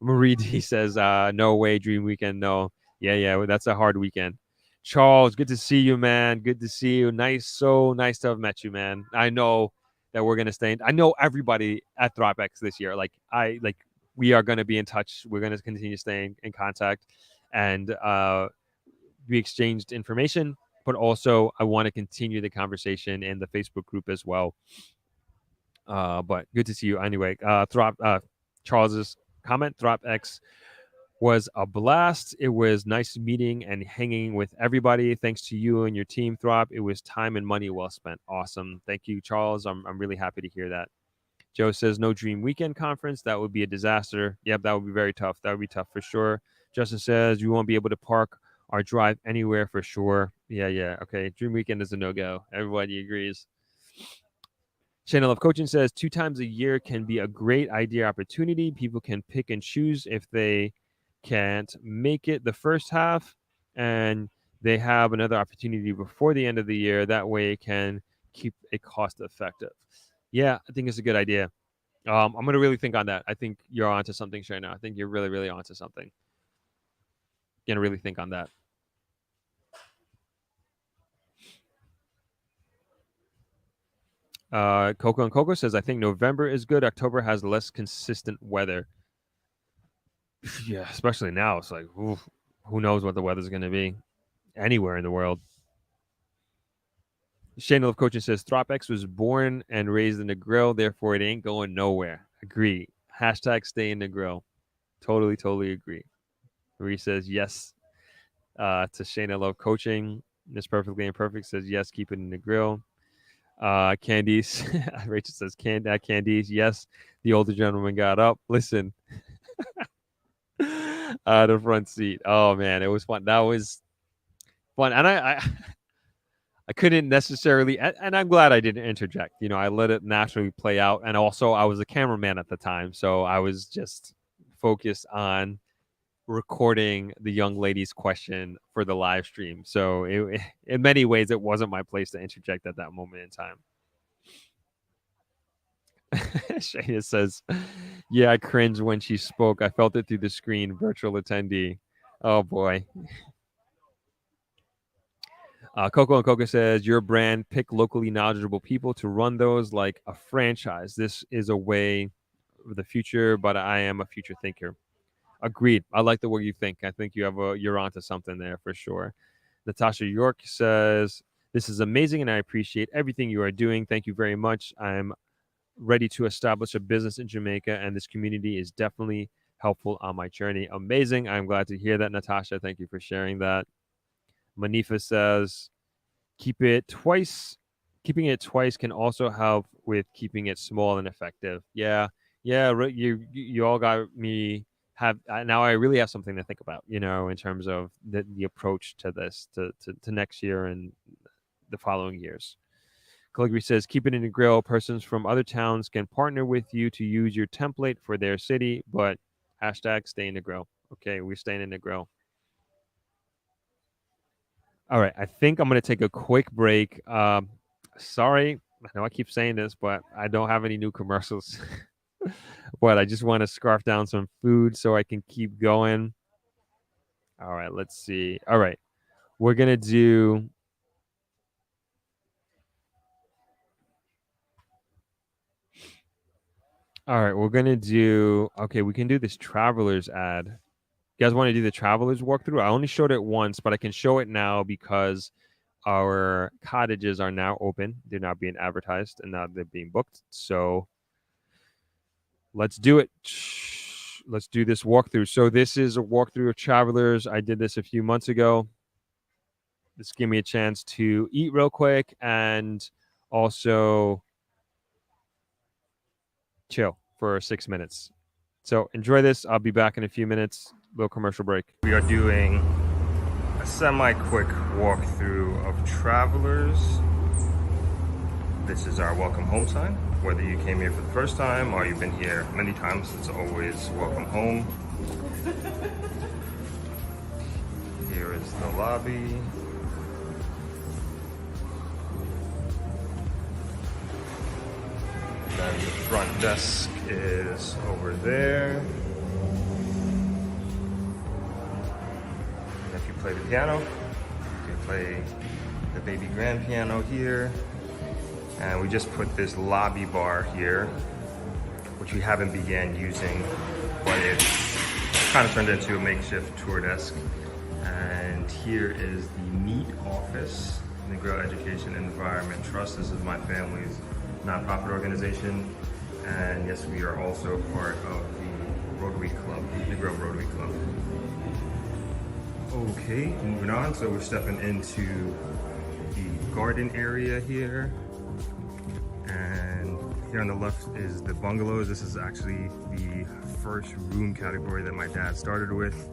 Marie D says, no way, Dream Weekend. No. Yeah, that's a hard weekend. Charles, good to see you, man. Good to see you. So nice to have met you, man. I know that we're gonna stay. I know everybody at Throp-X this year. We are gonna be in touch. We're gonna continue staying in contact, and we exchanged information. But also, I want to continue the conversation in the Facebook group as well. But good to see you anyway. Charles's comment, Throp-X was a blast. It was nice meeting and hanging with everybody. Thanks to you and your team, Throp. It was time and money well spent. Awesome. Thank you, Charles. I'm really happy to hear that. Joe says no dream weekend conference. That would be a disaster. Yep, that would be very tough. That would be tough for sure. Justin says you won't be able to park or drive anywhere for sure. Yeah. Okay, dream weekend is a no-go. Everybody agrees. Channel of Coaching says 2 times a year can be a great idea opportunity. People can pick and choose if they can't make it the first half, and they have another opportunity before the end of the year. That way it can keep it cost effective. Yeah, I think it's a good idea. I'm going to really think on that. I think you're onto something, Shayna. I think you're really, really onto something. Going to really think on that. Coco and Coco says, I think November is good. October has less consistent weather. Yeah, especially now. It's like, oof, who knows what the weather's going to be anywhere in the world. Shane Love Coaching says, Throp-X was born and raised in the grill, therefore it ain't going nowhere. Agree. Hashtag stay in the grill. Totally agree. Marie says, yes. To Shayna Love Coaching. Miss Perfectly Imperfect says, yes, keep it in the grill. Candice, Rachel says, Candice, yes, the older gentleman got up. Listen, the front seat. Oh man, it was fun. That was fun, and I couldn't necessarily, and I'm glad I didn't interject. You know, I let it naturally play out, and also I was a cameraman at the time, so I was just focused on recording the young lady's question for the live stream. So in many ways, it wasn't my place to interject at that moment in time. Shaya says, yeah, I cringed when she spoke. I felt it through the screen. Virtual attendee. Oh boy. Coco and Coco says, your brand, pick locally knowledgeable people to run those like a franchise. This is a way of the future, but I am a future thinker. Agreed. I like the way you think. I think you're onto something there for sure. Natasha York says, this is amazing and I appreciate everything you are doing. Thank you very much. I'm ready to establish a business in Jamaica and this community is definitely helpful on my journey. Amazing. I'm glad to hear that, Natasha. Thank you for sharing that. Manifa says, keeping it twice can also help with keeping it small and effective. Yeah. You all got me. Now I really have something to think about, you know, in terms of the approach to this to next year and the following years. Calligraphy says, keep it in the grill. Persons from other towns can partner with you to use your template for their city, but hashtag stay in the grill. Okay, we're staying in the grill. All right, I think I'm going to take a quick break. Sorry, I know I keep saying this, but I don't have any new commercials. But I just want to scarf down some food so I can keep going. All right, let's see. All right, we're going to do... All right, we're going to do... Okay, we can do this Travelers ad. You guys want to do the Travelers walkthrough? I only showed it once, but I can show it now because our cottages are now open. They're now being advertised and now they're being booked. So... let's do it. Let's do this walkthrough. So this is a walkthrough of Travelers. I did this a few months ago. This gave me a chance to eat real quick and also chill for 6 minutes. So enjoy this. I'll be back in a few minutes. Little commercial break. We are doing a semi-quick walkthrough of Travelers. This is our welcome home sign. Whether you came here for the first time or you've been here many times, it's always welcome home. Here is the lobby. Then the front desk is over there. And if you play the piano, you can play the baby grand piano here. And we just put this lobby bar here, which we haven't began using, but it kind of turned into a makeshift tour desk. And here is the meat office, the Grill Education Environment Trust. This is my family's nonprofit organization. And yes, we are also part of the Rotary Club, the Grill Rotary Club. Okay, moving on. So we're stepping into the garden area here. And Here on the left is the bungalows. This is actually the first room category that my dad started with.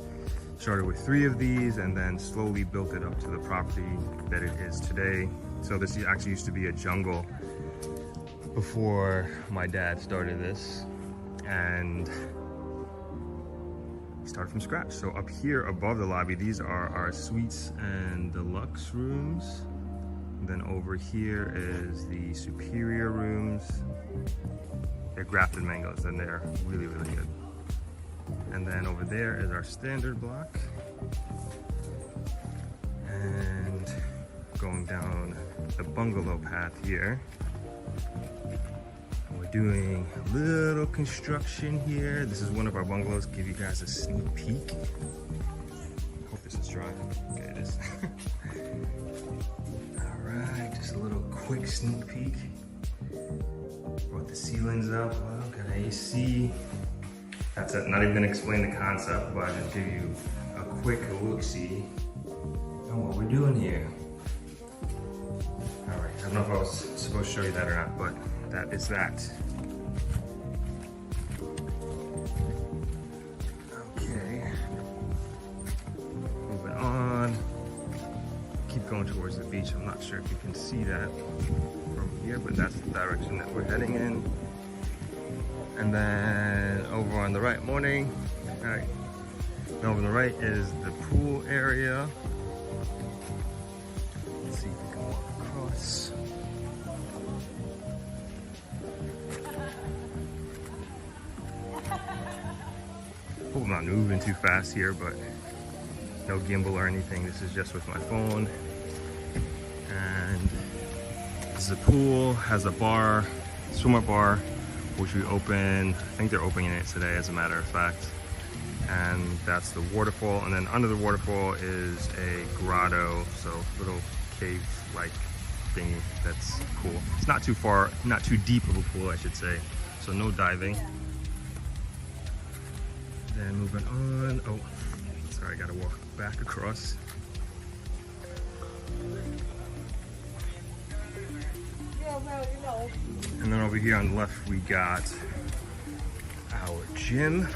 Started with 3 of these and then slowly built it up to the property that it is today. So this actually used to be a jungle before my dad started this, and he started from scratch. So up here above the lobby, these are our suites and deluxe rooms. And then over here is the superior rooms. They're grafted mangoes and they're really, really good. And then over there is our standard block. And going down the bungalow path here, we're doing a little construction here. This is one of our bungalows. Give you guys a sneak peek. Hope this is dry. Okay, it is. All right, just a little quick sneak peek. Brought the ceilings up. Well, got AC. That's it. Not even gonna explain the concept, but I'll just give you a quick look-see on what we're doing here. All right, I don't know if I was supposed to show you that or not, but that is that. Okay, moving on. Keep going towards the beach. I'm not sure if you can see that from here, but that's the direction that we're heading in. And then over on the right, morning. All right, and over on the right is the pool area. Let's see if we can walk across. Hope I'm not moving too fast here, but no gimbal or anything. This is just with my phone. And this is a pool, has a bar, swimmer bar, which we open, I think they're opening it today as a matter of fact. And that's the waterfall. And then under the waterfall is a grotto, so little cave-like thingy that's cool. It's not too far, not too deep of a pool, I should say. So no diving. Then moving on, oh, sorry, I gotta walk back across. And then over here on the left, we got our gym.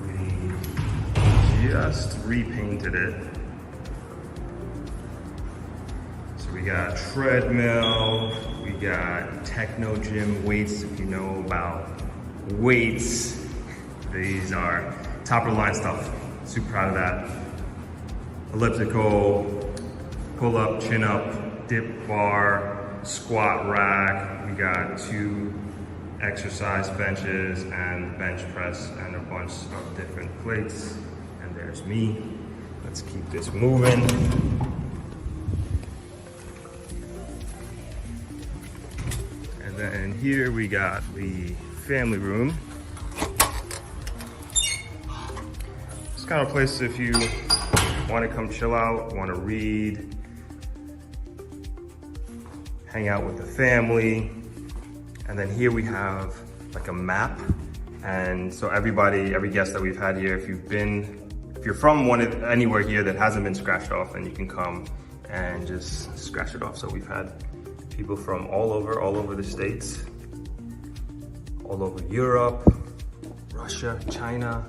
We just repainted it. So we got treadmill, we got techno gym weights, if you know about weights. These are top of the line stuff. Super proud of that. Elliptical, pull up, chin up, dip bar, squat rack. We got 2 exercise benches and bench press and a bunch of different plates. And there's me. Let's keep this moving. And then here we got the family room. It's kind of a place if you want to come chill out, want to read, hang out with the family. And then here we have like a map. And so every guest that we've had here, if you're from anywhere here that hasn't been scratched off, then you can come and just scratch it off. So we've had people from all over the States, all over Europe, Russia, China,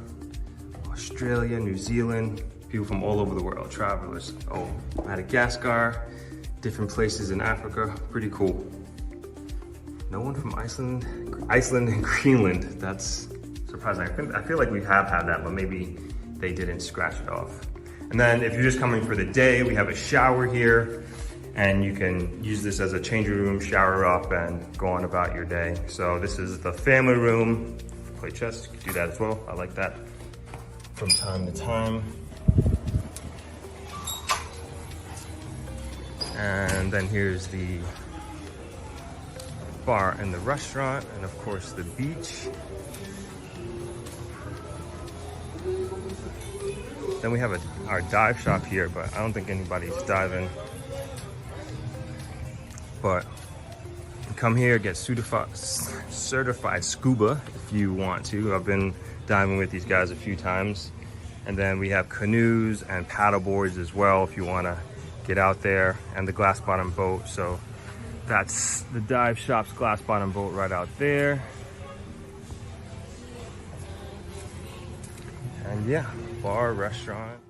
Australia, New Zealand, people from all over the world, travelers. Oh, Madagascar, different places in Africa, pretty cool. No one from Iceland and Greenland. That's surprising. I feel like we have had that, but maybe they didn't scratch it off. And then if you're just coming for the day, we have a shower here, and you can use this as a changing room, shower up, and go on about your day. So this is the family room. Play chess, you can do that as well. I like that from time to time. And then here's the bar and the restaurant, and of course the beach. Then we have our dive shop here, but I don't think anybody's diving. But come here, get certified scuba if you want to. I've been diving with these guys a few times. And then we have canoes and paddle boards as well if you want to get out there, and the glass bottom boat. So That's the Dive Shop's glass bottom boat right out there. And yeah, bar, restaurant.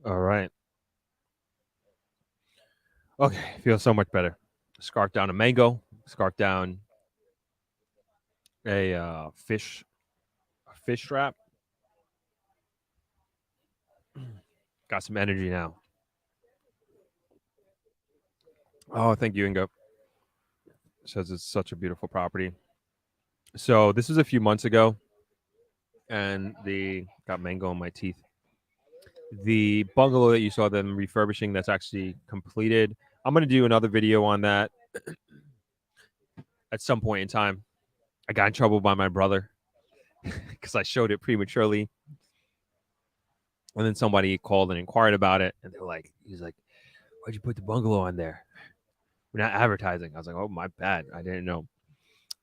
All right. Okay, feels so much better. Scarf down a mango, scarf down a fish wrap. Got some energy now. Oh, thank you, Ingo. Says it's such a beautiful property. So this was a few months ago, and the got mango in my teeth. The bungalow that you saw them refurbishing, that's actually completed. I'm gonna do another video on that at some point in time. I got in trouble by my brother because I showed it prematurely. And then somebody called and inquired about it, and they're like, he's like, why'd you put the bungalow on there? We're not advertising. I was like, oh, my bad. I didn't know.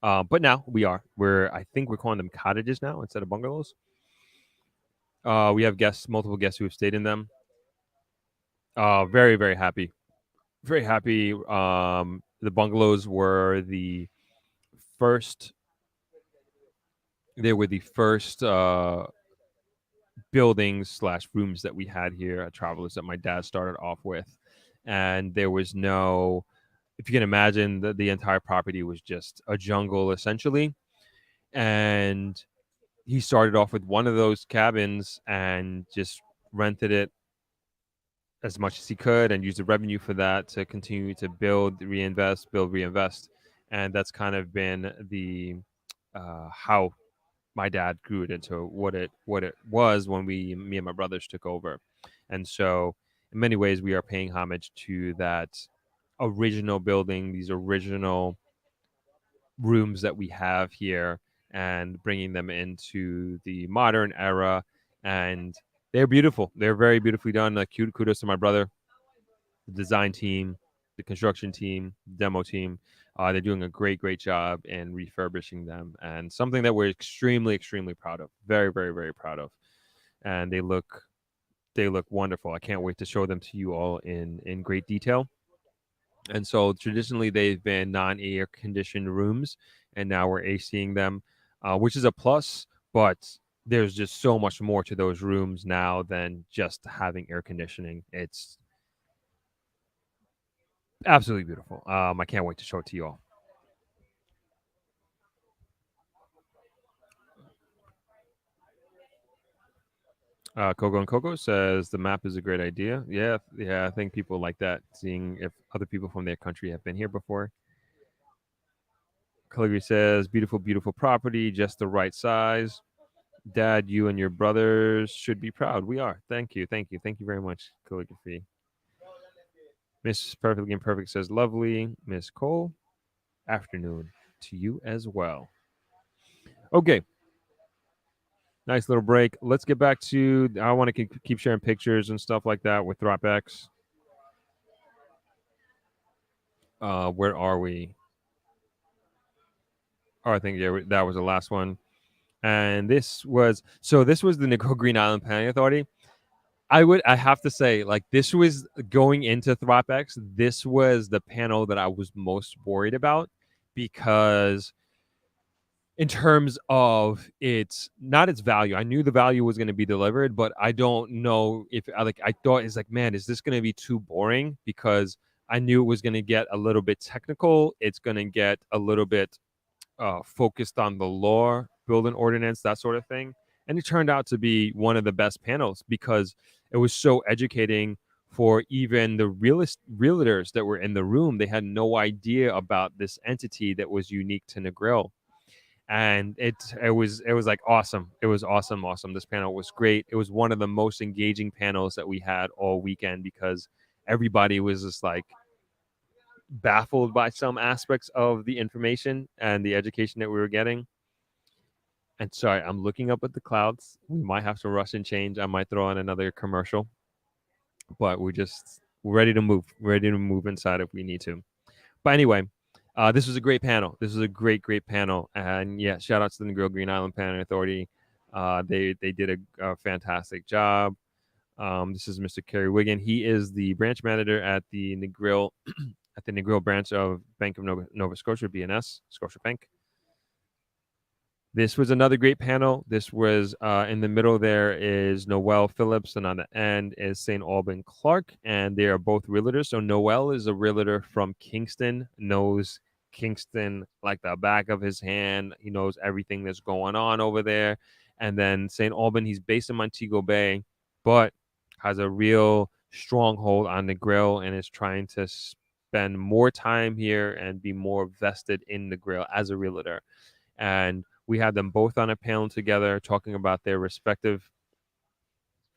But now we are. I think we're calling them cottages now instead of bungalows. We have multiple guests who have stayed in them. Very, very happy. Very happy. The bungalows were the first. They were the first buildings / rooms that we had here at Travelers that my dad started off with. And there was no, if you can imagine, the entire property was just a jungle essentially. And he started off with one of those cabins and just rented it as much as he could and used the revenue for that to continue to build, reinvest. And that's kind of been the how my dad grew it into what it was when me and my brothers took over. And so in many ways we are paying homage to that original building, these original rooms that we have here, and bringing them into the modern era. And they're beautiful. They're very beautifully done. Kudos to my brother, the design team, the construction team, demo team. They're doing a great job in refurbishing them, and something that we're extremely proud of. Very, very, very proud of. And they look wonderful. I can't wait to show them to you all in great detail. And so traditionally they've been non-air conditioned rooms, and now we're ACing them, which is a plus. But there's just so much more to those rooms now than just having air conditioning. It's absolutely beautiful. I can't wait to show it to you all. Coco and Coco says the map is a great idea. Yeah, I think people like that, seeing if other people from their country have been here before. Calgary says beautiful property, just the right size. Dad, you and your brothers should be proud. We are. Thank you very much, Calligraphy. Miss Perfectly Imperfect says lovely. Miss Cole, afternoon to you as well. Okay. Nice little break. Let's get back to, I want to keep sharing pictures and stuff like that with Throp-X. Where are we? Oh, I think that was the last one. And this was the Negro Green Island Planning Authority. I have to say, like, this was going into Throp-X. This was the panel that I was most worried about, because in terms of its value, I knew the value was going to be delivered, but I don't know if I thought it's like, man, is this going to be too boring? Because I knew it was going to get a little bit technical. It's going to get a little bit focused on the law, building ordinance, that sort of thing. And it turned out to be one of the best panels, because it was so educating for even the realtors that were in the room. They had no idea about this entity that was unique to Negril. And it was like awesome. It was awesome. This panel was great. It was one of the most engaging panels that we had all weekend, because everybody was just like baffled by some aspects of the information and the education that we were getting. And sorry, I'm looking up at the clouds. We might have to rush and change. I might throw in another commercial, but we're ready to move. We're ready to move inside if we need to. But anyway, this was a great panel. This was a great panel. And yeah, shout out to the Negro Green Island Planning Authority. They did a fantastic job. This is Mr. Kerry Wiggin. He is the branch manager at the Negril at the Negril branch of Bank of Nova Scotia, BNS, Scotia Bank. This was another great panel. This was in the middle there is Noel Phillips, and on the end is St. Alban Clark, and they are both realtors. So Noel is a realtor from Kingston, knows Kingston like the back of his hand. He knows everything that's going on over there. And then St. Alban, he's based in Montego Bay, but has a real stronghold on the grill and is trying to spend more time here and be more vested in the grill as a realtor. And we had them both on a panel together talking about their respective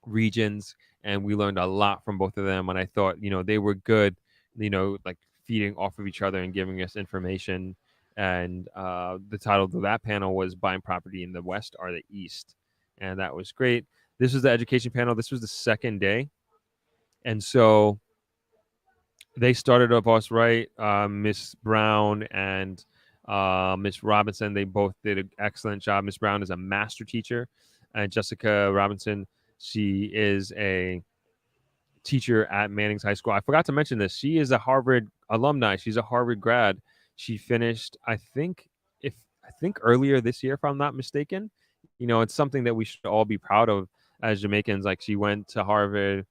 regions, and we learned a lot from both of them. And I thought, they were good, like feeding off of each other and giving us information. And the title of that panel was Buying Property in the West or the East. And that was great. This was the education panel. This was the second day. And so they started off us right. Miss Brown and Miss Robinson, they both did an excellent job. Miss Brown is a master teacher, and Jessica Robinson, she is a teacher at Manning's High School. I forgot to mention this. She is a Harvard alumni. She's a Harvard grad. She finished, I think earlier this year, if I'm not mistaken. It's something that we should all be proud of as Jamaicans. Like, she went to Harvard,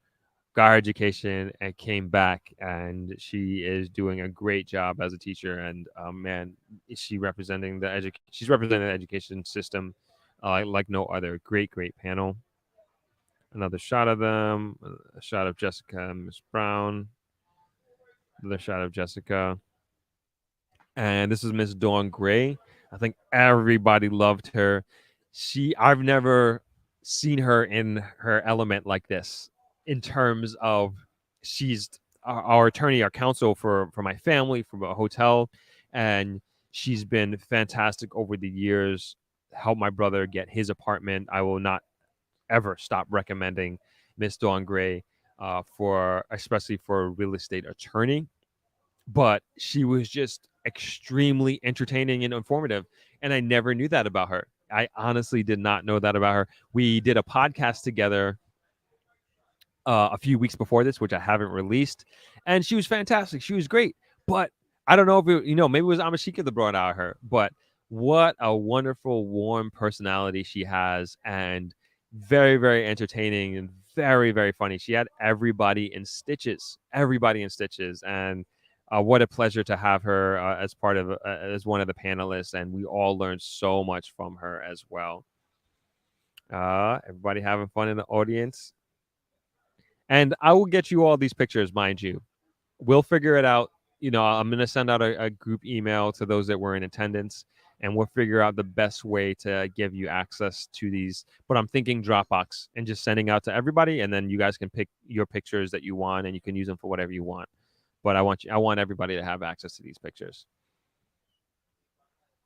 got her education, and came back, and she is doing a great job as a teacher. And man, she's representing the education system like no other. Great panel. Another shot of them. A shot of Jessica and Miss Brown. Another shot of Jessica. And this is Miss Dawn Gray. I think everybody loved her. I've never seen her in her element like this, in terms of she's our attorney, our counsel for my family, from a hotel. And she's been fantastic over the years, helped my brother get his apartment. I will not ever stop recommending Miss Dawn Gray especially for a real estate attorney. But she was just extremely entertaining and informative. And I never knew that about her. I honestly did not know that about her. We did a podcast together a few weeks before this, which I haven't released, and she was fantastic. She was great. But I don't know if maybe it was Amashika that brought out her, but what a wonderful, warm personality she has, and very, very entertaining and very, very funny. She had everybody in stitches, and what a pleasure to have her as part of as one of the panelists, and we all learned so much from her as well. Everybody having fun in the audience. And I will get you all these pictures, mind you. We'll figure it out. I'm going to send out a group email to those that were in attendance, and we'll figure out the best way to give you access to these. But I'm thinking Dropbox and just sending out to everybody, and then you guys can pick your pictures that you want, and you can use them for whatever you want. But I want everybody to have access to these pictures.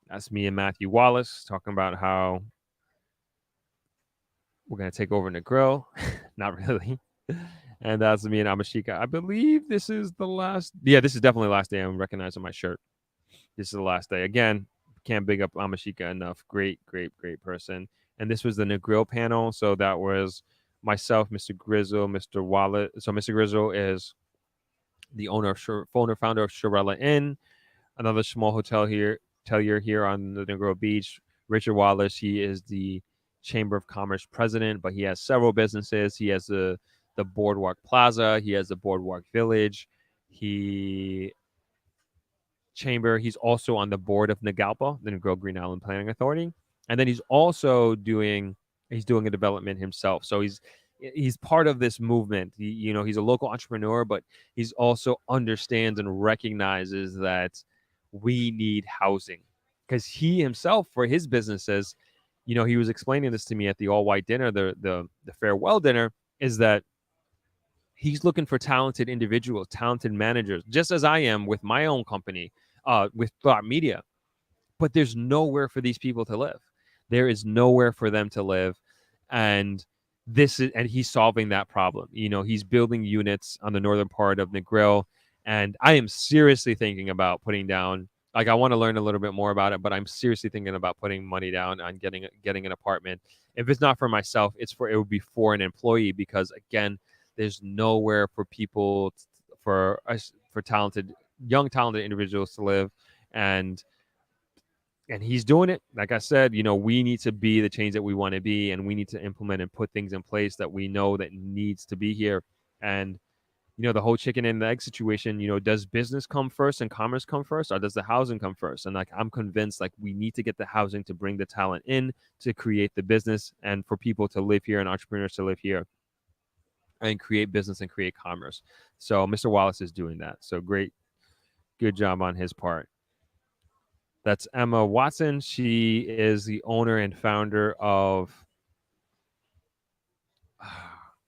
That's me and Matthew Wallace talking about how we're going to take over Negril. Not really. And that's me and Amashika. I believe this is the last. Yeah, this is definitely the last day. I'm recognizing my shirt. This is the last day. Again, can't big up Amashika enough. Great person. And this was the Negril panel. So that was myself, Mr. Grizzle, Mr. Wallace. So Mr. Grizzle is the founder of Shirella Inn, another small hotelier here on the Negril Beach. Richard Wallace, he is the Chamber of Commerce president, but he has several businesses. He has the Boardwalk Plaza. He has the Boardwalk Village. He's also on the board of NGALPA, the Negril Green Island Planning Authority. And then he's also doing a development himself. So he's part of this movement. He's a local entrepreneur, but he's also understands and recognizes that we need housing, because he himself, for his businesses, he was explaining this to me at the all white dinner, the farewell dinner, is that he's looking for talented individuals, talented managers, just as I am with my own company, with Throp Media. But there's nowhere for these people to live. There is nowhere for them to live. And he's solving that problem. He's building units on the northern part of Negril. And I am seriously thinking about putting down Like I want to learn a little bit more about it, but I'm seriously thinking about putting money down on getting an apartment. If it's not for myself, it would be for an employee, because again, there's nowhere for people for us, for young talented individuals to live, and he's doing it. Like I said, we need to be the change that we want to be, and we need to implement and put things in place that we know that needs to be here. And the whole chicken and the egg situation, does business come first and commerce come first, or does the housing come first? And like, I'm convinced like we need to get the housing to bring the talent in to create the business, and for people to live here and entrepreneurs to live here and create business and create commerce. So Mr. Wallace is doing that. So great, good job on his part. That's Emma Watson. She is the owner and founder of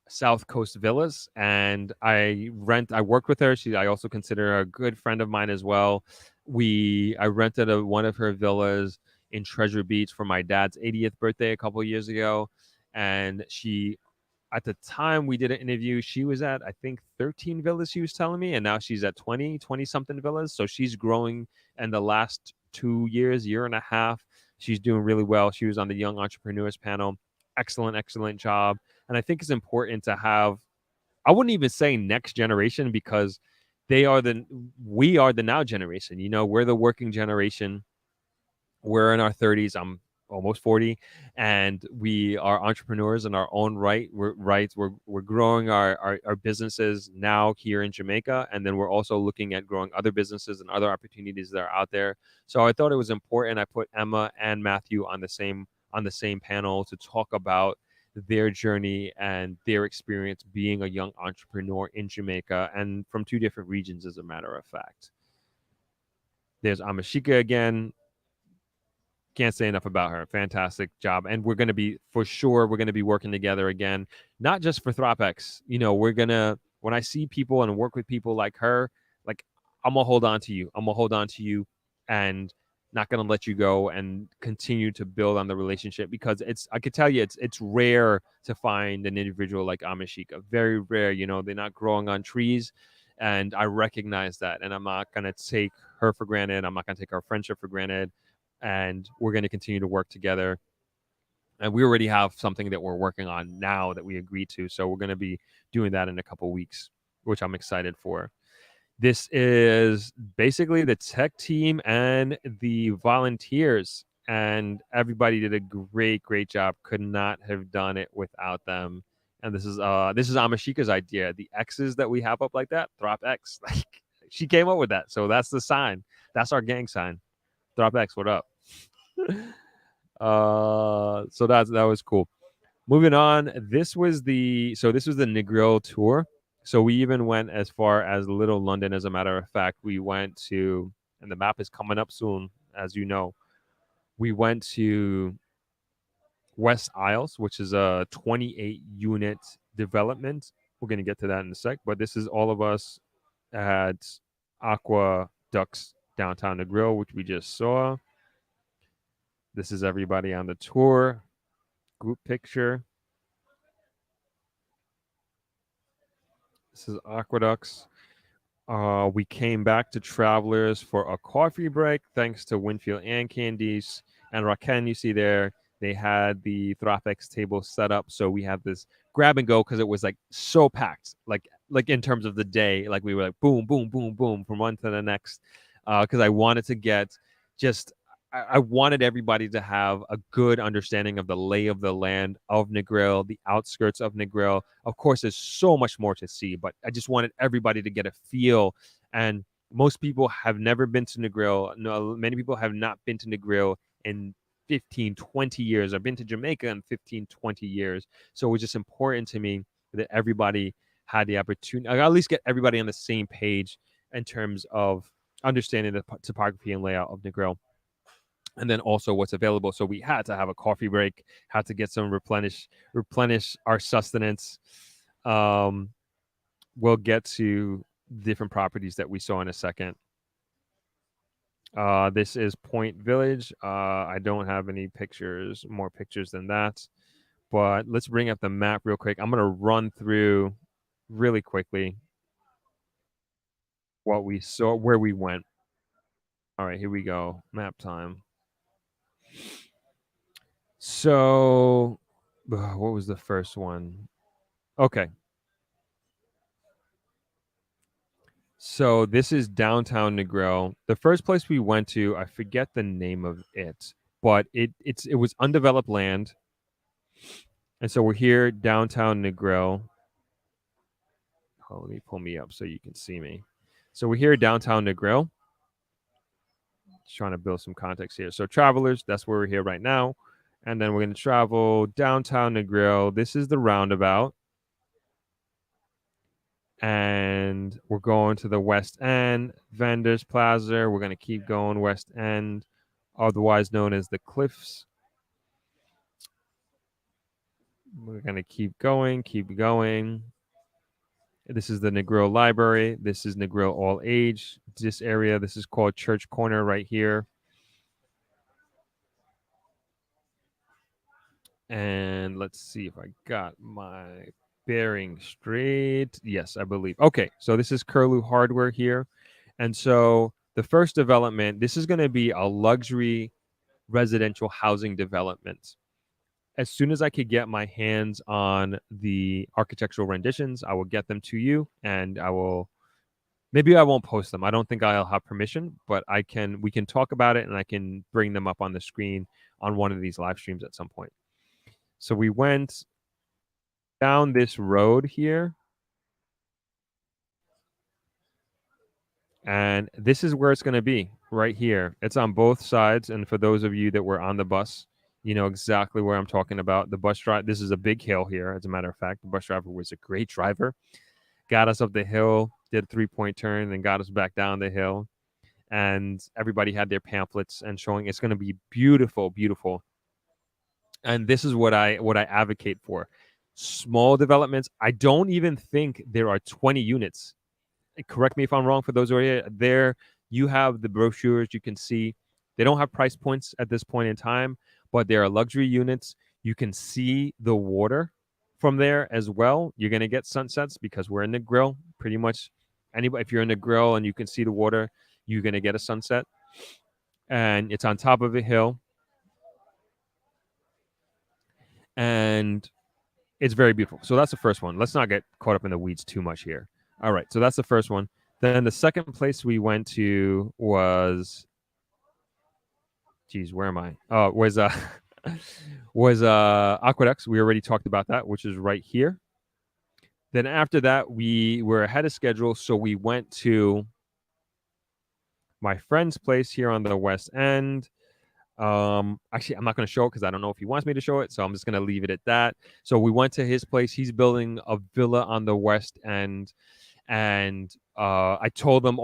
South Coast Villas, and I worked with her. I also consider her a good friend of mine as well. I rented one of her villas in Treasure Beach for my dad's 80th birthday a couple of years ago, and at the time we did an interview, she was at, I think, 13 villas, she was telling me, and now she's at 20 something villas. So she's growing in the last 2 years, year and a half. She's doing really well. She was on the Young Entrepreneurs panel. Excellent job. And I think it's important to have, I wouldn't even say next generation, because we are the now generation. We're the working generation. We're in our 30s. I'm almost 40, and we are entrepreneurs in our own right. We're growing our businesses now here in Jamaica, and then we're also looking at growing other businesses and other opportunities that are out there. So I thought it was important. I put Emma and Matthew on the same panel to talk about their journey and their experience being a young entrepreneur in Jamaica, and from two different regions, as a matter of fact. There's Amashika again. Can't say enough about her. Fantastic job. And we're going to be working together again, not just for Throp-X. When I see people and work with people like her, like, I'm going to hold on to you and not going to let you go, and continue to build on the relationship, because I could tell you, it's rare to find an individual like Amashika. Very rare. They're not growing on trees. And I recognize that. And I'm not going to take her for granted. I'm not going to take our friendship for granted. And we're going to continue to work together. And we already have something that we're working on now that we agreed to. So we're going to be doing that in a couple of weeks, which I'm excited for. This is basically the tech team and the volunteers, and everybody did a great job. Could not have done it without them. And this is Amashika's idea. The X's that we have up like that, Throp-X. Like, she came up with that. So that's the sign. That's our gang sign. Throp-X, what up? So that was cool. Moving on, this was the Negril tour. So we even went as far as Little London. As a matter of fact, we went to, and the map is coming up soon, as you know. We went to West Isles, which is a 28-unit development. We're going to get to that in a sec. But this is all of us at Aqua Ducks downtown Negril, which we just saw. This is everybody on the tour. Group picture. This is Aqueducts. We came back to Travelers for a coffee break, thanks to Winfield and Candice. And Raken, you see there, they had the Throp-X table set up. So we had this grab and go, because it was like so packed, like in terms of the day, like we were like boom, boom, boom, boom from one to the next. Because I wanted to get I wanted everybody to have a good understanding of the lay of the land of Negril, the outskirts of Negril. Of course, there's so much more to see, but I just wanted everybody to get a feel. And most people have never been to Negril. No, many people have not been to Negril in 15, 20 years. I've been to Jamaica in 15, 20 years. So it was just important to me that everybody had the opportunity, at least get everybody on the same page in terms of understanding the topography and layout of Negril. And then also what's available. So we had to have a coffee break, had to get some replenish our sustenance. We'll get to different properties that we saw in a second. This is Point Village. I don't have any more pictures than that. But let's bring up the map real quick. I'm going to run through really quickly what we saw, where we went. All right, here we go. Map time. So, what was the first one? Okay. So this is downtown Negril. The first place we went to, I forget the name of it, but it was undeveloped land. And so we're here downtown Negril. Oh, let me pull me up so you can see me. So we're here downtown Negril. Just trying to build some context here. So travelers, that's where we're here right now. And then we're going to travel downtown Negril. This is the roundabout. And we're going to the West End, Vendors Plaza. We're going to keep going West End, otherwise known as the Cliffs. We're going to keep going, keep going. This is the Negril Library. This is Negril All Age. This area, this is called Church Corner right here. And let's see if I got my bearing straight. Yes, I believe. Okay, so this is Curlew Hardware here. And so the first development, this is going to be a luxury residential housing development. As soon as I could get my hands on the architectural renditions, I will get them to you, and maybe I won't post them. I don't think I'll have permission, but we can talk about it, and I can bring them up on the screen on one of these live streams at some point. So we went down this road here, and this is where it's going to be, right here. It's on both sides, and for those of you that were on the bus, you know exactly where I'm talking about. The bus drive, this is a big hill here, as a matter of fact. The bus driver was a great driver. Got us up the hill, did a 3-point turn, and got us back down the hill. And everybody had their pamphlets and showing it's going to be beautiful, beautiful. And this is what I advocate for. Small developments. I don't even think there are 20 units. Correct me if I'm wrong. For those who are here, there you have the brochures. You can see they don't have price points at this point in time, but there are luxury units. You can see the water from there as well. You're going to get sunsets because we're in the grill. Pretty much anybody, if you're in the grill and you can see the water, you're going to get a sunset. And it's on top of a hill. And it's very beautiful. So that's the first one. Let's not get caught up in the weeds too much here. All right. So that's the first one. Then the second place we went to was, geez, where am I? Oh, was Aqueducts. We already talked about that, which is right here. Then after that, we were ahead of schedule. So we went to my friend's place here on the West End. Actually, I'm not going to show it because I don't know if he wants me to show it. So I'm just going to leave it at that. So we went to his place. He's building a villa on the West End. And I told them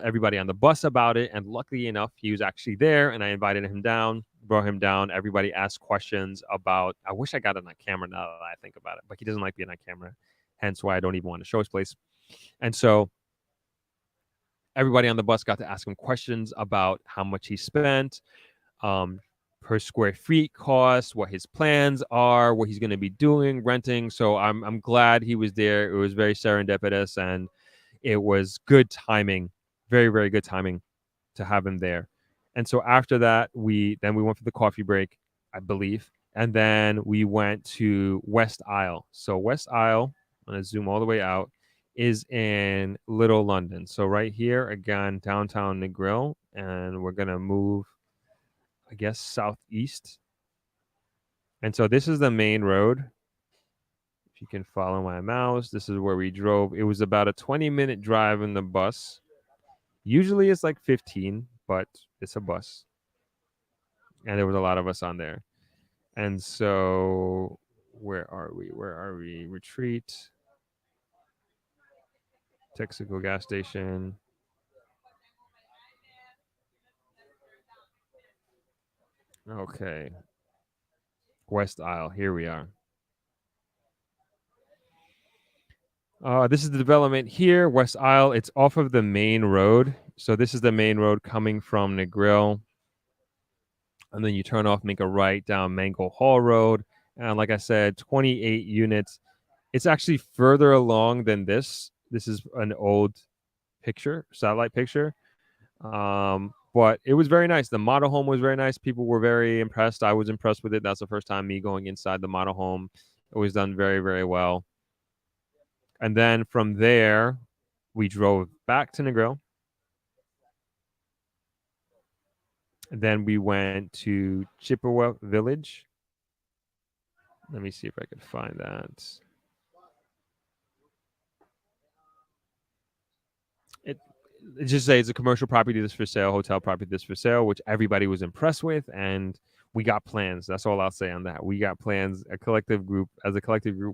everybody on the bus about it. And luckily enough, he was actually there. And I invited him down, brought him down. Everybody asked questions about, I wish I got it on camera now that I think about it. But he doesn't like being on camera. Hence why I don't even want to show his place. And so everybody on the bus got to ask him questions about how much he spent, per square feet cost, what his plans are, what he's going to be doing, renting. So I'm glad he was there. It was very serendipitous, and it was good timing, very, very good timing to have him there. And so after that, we went for the coffee break, I believe, and then we went to West Isle. So West Isle, I'm going to zoom all the way out, is in Little London. So right here, again, downtown Negril, and we're going to move, I guess, southeast. And so this is the main road. If you can follow my mouse, this is where we drove. It was about a 20-minute drive in the bus. Usually it's like 15, but it's a bus. And there was a lot of us on there. And so where are we? Retreat. Texaco gas station. Okay. West Isle. Here we are. This is the development here, West Isle. It's off of the main road. So this is the main road coming from Negril. And then you turn off, make a right down Mango Hall Road. And like I said, 28 units. It's actually further along than this. This is an old picture, satellite picture. But it was very nice. The model home was very nice. People were very impressed. I was impressed with it. That's the first time me going inside the model home. It was done very, very well. And then from there, we drove back to Negril. And then we went to Chippewa Village. Let me see if I could find that. It just say it's a commercial property that's for sale, hotel property that's for sale, which everybody was impressed with, and we got plans. That's all I'll say on that. We got plans. As a collective group,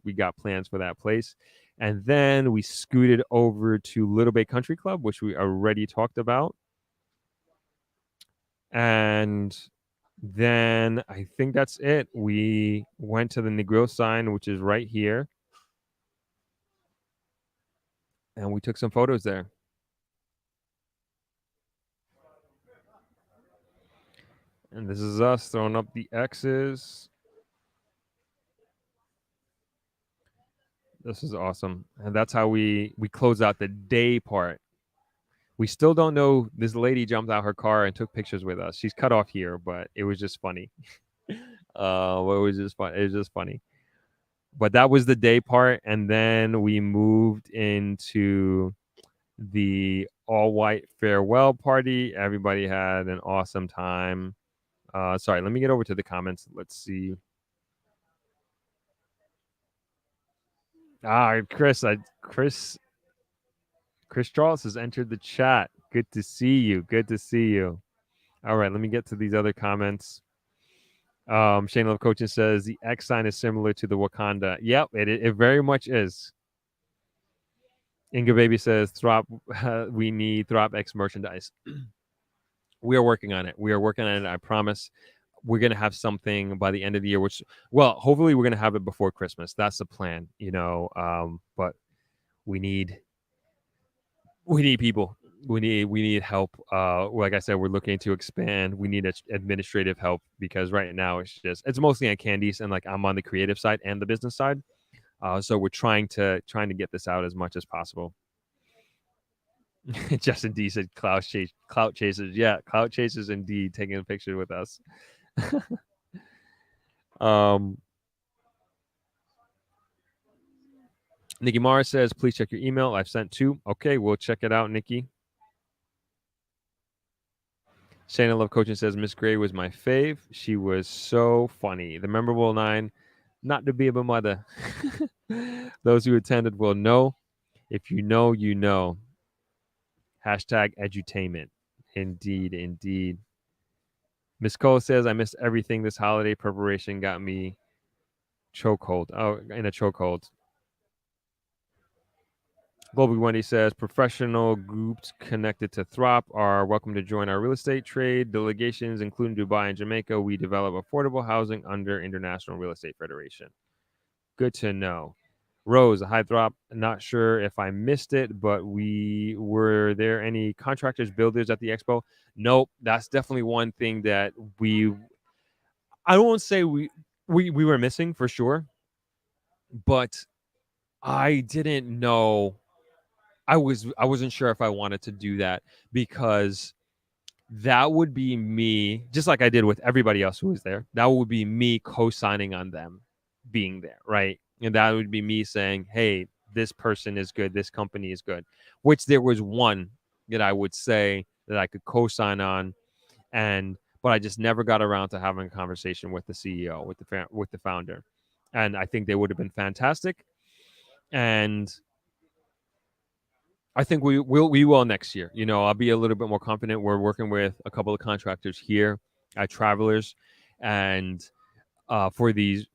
we got plans for that place. And then we scooted over to Little Bay Country Club, which we already talked about. And then I think that's it. We went to the Negril sign, which is right here. And we took some photos there. And this is us throwing up the X's. This is awesome. And that's how we close out the day part. We still don't know. This lady jumped out her car and took pictures with us. She's cut off here, but it was just funny. It was just fun. It was just funny. But that was the day part. And then we moved into the all white farewell party. Everybody had an awesome time. Sorry, let me get over to the comments. Let's see. Chris Charles has entered the chat. Good to see you. Good to see you. All right, let me get to these other comments. Shane Love Coaching says the X sign is similar to the Wakanda. Yep, it very much is. Inga Baby says we need Throp-X merchandise. We are working on it. I promise. We're going to have something by the end of the year, which, well, hopefully we're going to have it before Christmas. That's the plan, but we need people. We need help. Like I said, we're looking to expand. We need administrative help because right now it's mostly on Candice, and like I'm on the creative side and the business side. So we're trying to get this out as much as possible. Justin D said clout chasers. Yeah, clout chasers indeed, taking a picture with us. Nikki Mara says, please check your email. I've sent 2. Okay, we'll check it out, Nikki. Shana Love Coaching says, Miss Gray was my fave. She was so funny. The memorable 9, not to be a mother. Those who attended will know. If you know, you know. Hashtag edutainment. Indeed, indeed. Miss Cole says, I missed everything. This holiday preparation got me chokehold. Oh, in a chokehold. Global Wendy says, professional groups connected to Throp are welcome to join our real estate trade delegations, including Dubai and Jamaica. We develop affordable housing under International Real Estate Federation. Good to know. Rose, hi Throp. Not sure if I missed it, but were there any contractors, builders at the expo? Nope. That's definitely one thing that I won't say we were missing for sure, but I didn't know. I wasn't sure if I wanted to do that because that would be me, just like I did with everybody else who was there. That would be me co-signing on them being there, right? And that would be me saying, hey, this person is good, this company is good, which there was one that I would say that I could co-sign on, but I just never got around to having a conversation with the CEO, with the founder. And I think they would have been fantastic. And I think we will next year. I'll be a little bit more confident. We're working with a couple of contractors here at Travelers, and for these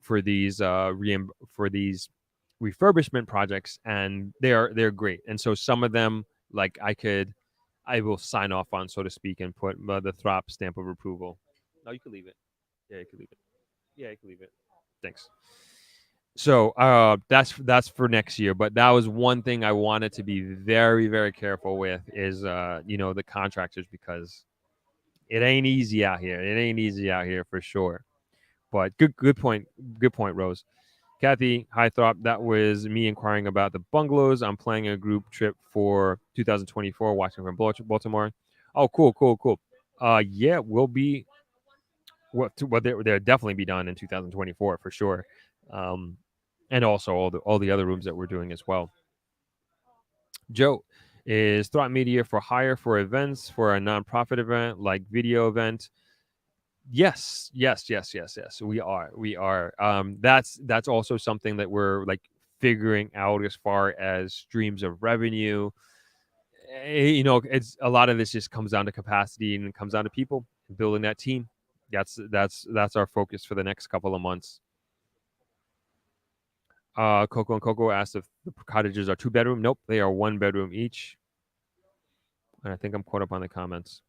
refurbishment projects, and they're great. And so some of them, like I will sign off on, so to speak, and put the Throp stamp of approval. No, you can leave it. Yeah, you can leave it. Yeah, you can leave it. Thanks. So that's for next year. But that was one thing I wanted to be very, very careful with is the contractors, because it ain't easy out here. It ain't easy out here for sure. But good point. Good point, Rose. Kathy, hi Throp. That was me inquiring about the bungalows. I'm planning a group trip for 2024, watching from Baltimore. Oh, cool. Yeah, we'll be. Well, they'll definitely be done in 2024 for sure, and also all the other rooms that we're doing as well. Joe, is Throp Media for hire for events for a nonprofit event like video event? Yes. We are. That's also something that we're like figuring out as far as streams of revenue. It's a lot of this just comes down to capacity and it comes down to people building that team. That's our focus for the next couple of months. Coco and Coco asked if the cottages are 2-bedroom. Nope, they are 1-bedroom each. And I think I'm caught up on the comments.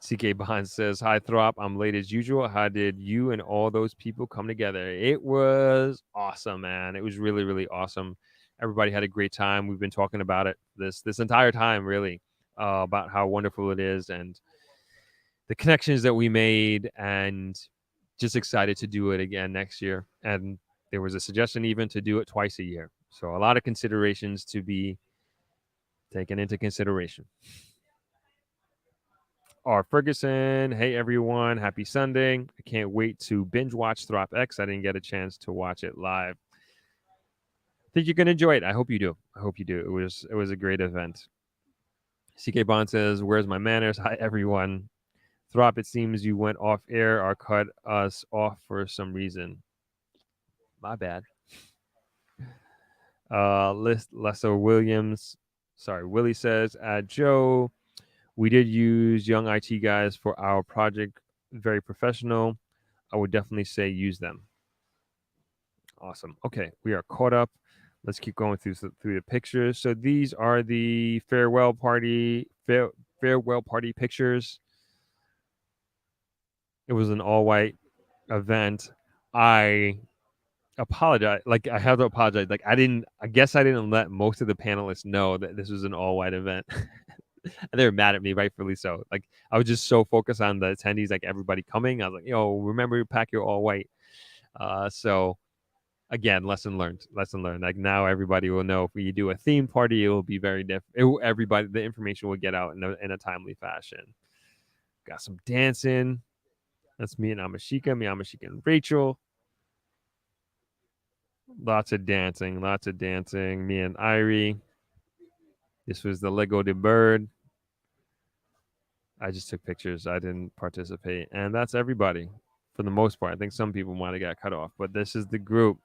CK Bond says, "Hi Throp, I'm late as usual. How did you and all those people come together?" It was awesome, man. It was really, really awesome. Everybody had a great time. We've been talking about it this entire time, really, about how wonderful it is and the connections that we made, and just excited to do it again next year. And there was a suggestion even to do it twice a year. So a lot of considerations to be taken into consideration. R. Ferguson, hey everyone, happy Sunday. I can't wait to binge watch Throp-X. I didn't get a chance to watch it live. I think you're gonna enjoy it. I hope you do. It was a great event. CK Bond says, "Where's my manners?" Hi everyone. Throp, it seems you went off air or cut us off for some reason. My bad. Lessa Williams. Sorry, Willie says, Joe, we did use young IT guys for our project. Very professional. I would definitely say use them. Awesome. Okay, we are caught up. Let's keep going through the pictures. So these are the farewell party pictures. It was an all white event. I apologize. Like I have to apologize. Like I guess I didn't let most of the panelists know that this was an all white event. And they were mad at me, rightfully so. Like I was just so focused on the attendees, like everybody coming. I was like, remember to pack your all white. So again, lesson learned. Like now everybody will know if we do a theme party, it will be very different. Everybody, the information will get out in a timely fashion. Got some dancing. That's me and Amashika, and Rachel. Lots of dancing. Me and Irie. This was the Lego de Bird. I just took pictures. I didn't participate. And that's everybody for the most part. I think some people might have got cut off, but this is the group.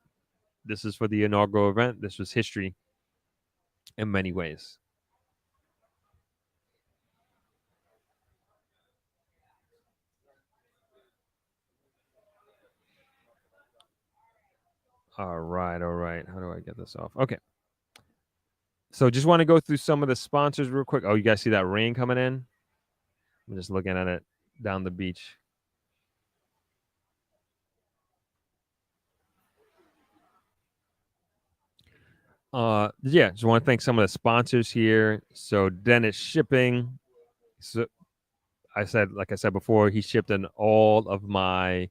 This is for the inaugural event. This was history in many ways. All right. How do I get this off? Okay. So just want to go through some of the sponsors real quick. Oh, you guys see that rain coming in? I'm just looking at it down the beach. Just want to thank some of the sponsors here. So Dennis Shipping. So like I said before, he shipped in all of my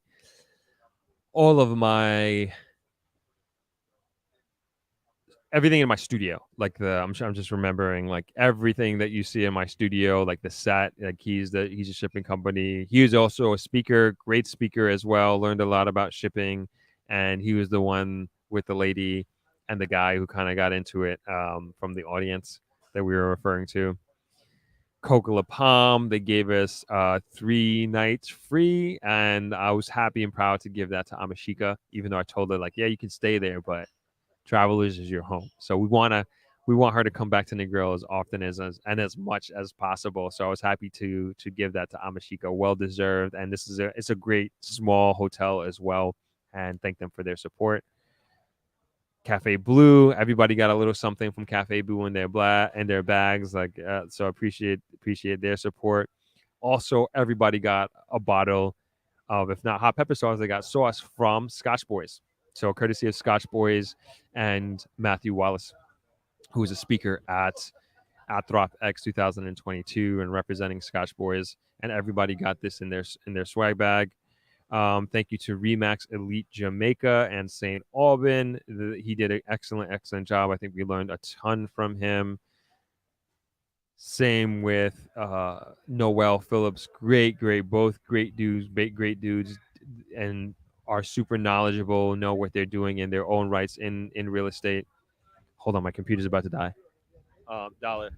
everything in my studio. Like I'm just remembering like everything that you see in my studio, like the set. Like he's a shipping company. He was also a speaker, great speaker as well. Learned a lot about shipping, and he was the one with the lady and the guy who kind of got into it from the audience that we were referring to. Coca La Palm, they gave us 3 nights free, and I was happy and proud to give that to Amashika, even though I told her like, yeah, you can stay there, but Travelers is your home. So we want her to come back to Negril as often as much as possible. So I was happy to give that to Amashika, well deserved. And it's a great small hotel as well, and thank them for their support. Cafe Blue, everybody got a little something from Cafe Blue in their bags, like so appreciate their support. Also, everybody got a bottle of, if not hot pepper sauce, they got sauce from Scotch Boys. So courtesy of Scotch Boys and Matthew Wallace, who is a speaker at Throp-X 2022 and representing Scotch Boys, and everybody got this in their swag bag. Thank you to Remax Elite Jamaica and St. Alban. He did an excellent job. I think we learned a ton from him. Same with Noel Phillips. Great, both great dudes, and are super knowledgeable, know what they're doing in their own rights in real estate. Hold on, my computer's about to die. Dollar.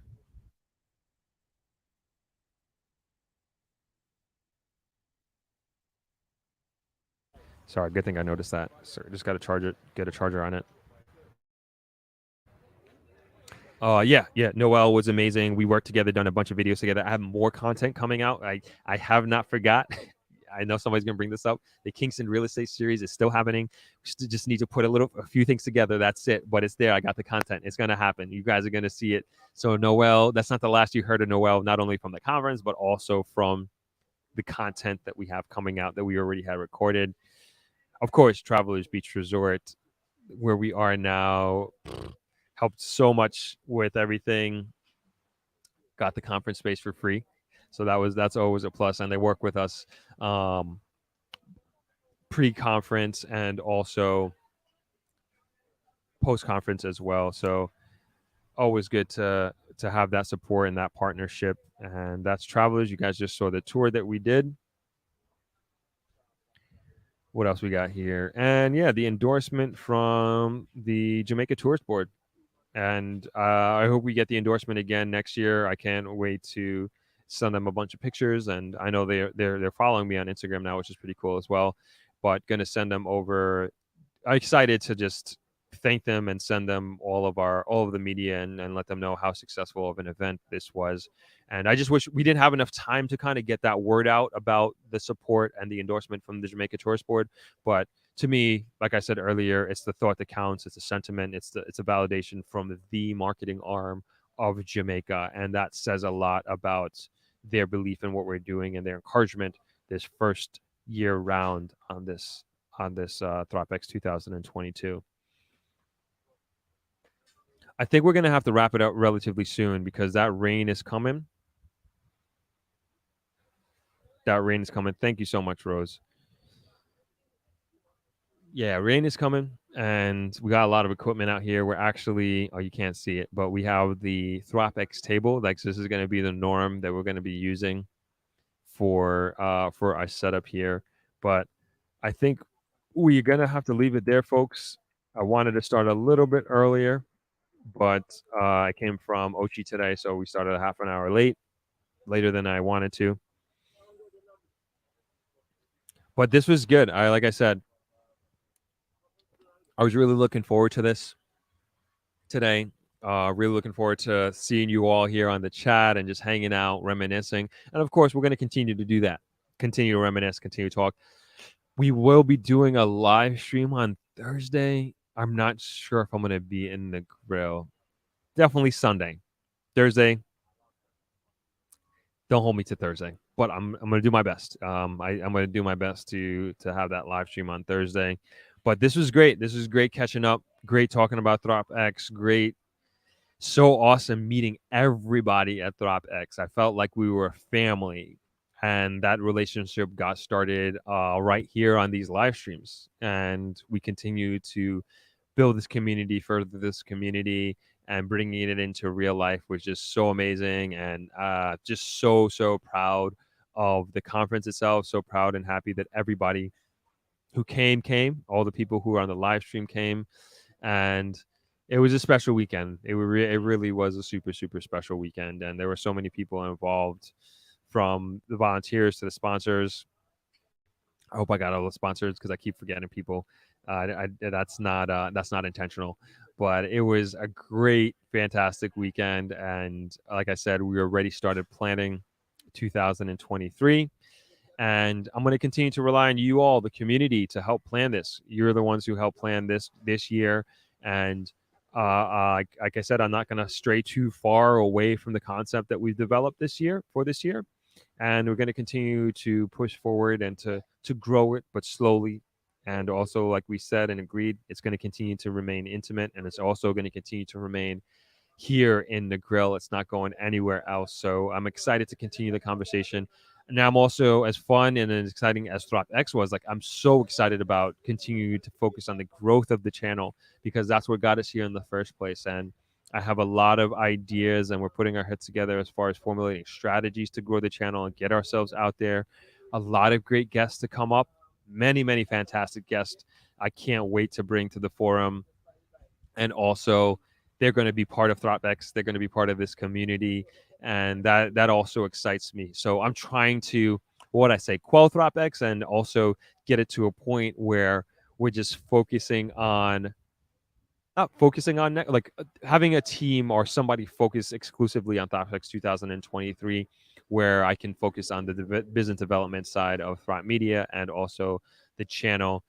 Sorry, good thing I noticed that. Sorry, just got to charge it. Get a charger on it. Yeah. Noel was amazing. We worked together, done a bunch of videos together. I have more content coming out. I have not forgot. I know somebody's gonna bring this up. The Kingston Real Estate Series is still happening. We just need to put a few things together. That's it. But it's there. I got the content. It's gonna happen. You guys are gonna see it. So Noel, that's not the last you heard of Noel, not only from the conference, but also from the content that we have coming out that we already had recorded. Of course, Travelers Beach Resort, where we are now, helped so much with everything. Got the conference space for free, so that's always a plus. And they work with us pre-conference and also post-conference as well. So always good to have that support and that partnership. And that's Travelers. You guys just saw the tour that we did. What else we got here? And yeah, the endorsement from the Jamaica Tourist Board. And I hope we get the endorsement again next year. I can't wait to send them a bunch of pictures, and I know they're following me on Instagram now, which is pretty cool as well. But gonna send them over. I'm excited to just thank them and send them all of the media and let them know how successful of an event this was. And I just wish we didn't have enough time to kind of get that word out about the support and the endorsement from the Jamaica Tourist Board. But to me, like I said earlier, it's the thought that counts. It's a sentiment. It's a validation from the marketing arm of Jamaica, and that says a lot about their belief in what we're doing and their encouragement this first year round on this Throp-X 2022. I think we're gonna have to wrap it up relatively soon because that rain is coming. That rain is coming. Thank you so much, Rose. Yeah, rain is coming, and we got a lot of equipment out here. We're actually, oh, you can't see it, but we have the Throp-X table. Like, this is going to be the norm that we're going to be using for our setup here. But I think we're going to have to leave it there, folks. I wanted to start a little bit earlier, but I came from Ochi today, so we started a half an hour later than I wanted to. But this was good. Like I said, I was really looking forward to this today. Really looking forward to seeing you all here on the chat and just hanging out, reminiscing. And of course, we're going to continue to do that. Continue to reminisce, continue to talk. We will be doing a live stream on Thursday. I'm not sure if I'm going to be in the grill. Definitely Sunday. Thursday. Don't hold me to Thursday, but I'm going to do my best. I'm going to do my best to have that live stream on Thursday. But this was great. This was great catching up. Great talking about Throp-X. Great. So awesome meeting everybody at Throp-X. I felt like we were a family, and that relationship got started right here on these live streams. And we continue to build this community, further this community, and bringing it into real life was just so amazing. And just so proud of the conference itself. So proud and happy that everybody who came. All the people who were on the live stream came, and it was a special weekend. It really was a super special weekend, and there were so many people involved, from the volunteers to the sponsors. I hope I got all the sponsors because I keep forgetting people. That's not intentional, but it was a great, fantastic weekend, and like I said, we already started planning 2023. And I'm going to continue to rely on you all, the community, to help plan this. You're the ones who help plan this year. And like I said, I'm not going to stray too far away from the concept that we've developed this year. And we're going to continue to push forward and to grow it, but slowly. And also, like we said and agreed, it's going to continue to remain intimate. And it's also going to continue to remain here in the grill. It's not going anywhere else. So I'm excited to continue the conversation. Now I'm also, as fun and as exciting as Throp-X was, like, I'm so excited about continuing to focus on the growth of the channel, because that's what got us here in the first place. And I have a lot of ideas, and we're putting our heads together as far as formulating strategies to grow the channel and get ourselves out there. A lot of great guests to come up, many, many fantastic guests. I can't wait to bring to the forum. And also, they're going to be part of Throp-X. They're going to be part of this community, and that also excites me. So I'm trying to, what I say, quell Throp-X, and also get it to a point where we're just focusing on not focusing on like having a team or somebody focus exclusively on Throp-X 2023, where I can focus on the business development side of Throp Media and also the channel,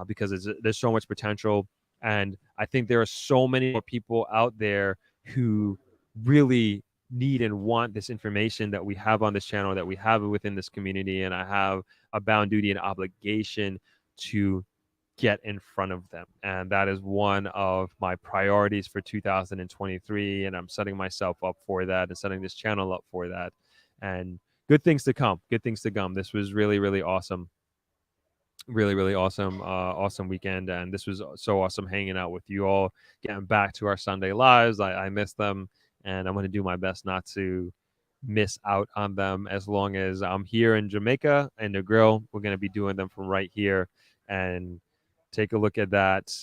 because there's so much potential, and I think there are so many more people out there who really need and want this information that we have on this channel, that we have within this community, and I have a bound duty and obligation to get in front of them. And that is one of my priorities for 2023. And I'm setting myself up for that and setting this channel up for that. And good things to come. Good things to come. This was really, really awesome. Really, really awesome. Awesome weekend. And this was so awesome hanging out with you all, getting back to our Sunday lives. I miss them. And I'm going to do my best not to miss out on them as long as I'm here in Jamaica and the grill. We're going to be doing them from right here. And take a look at that.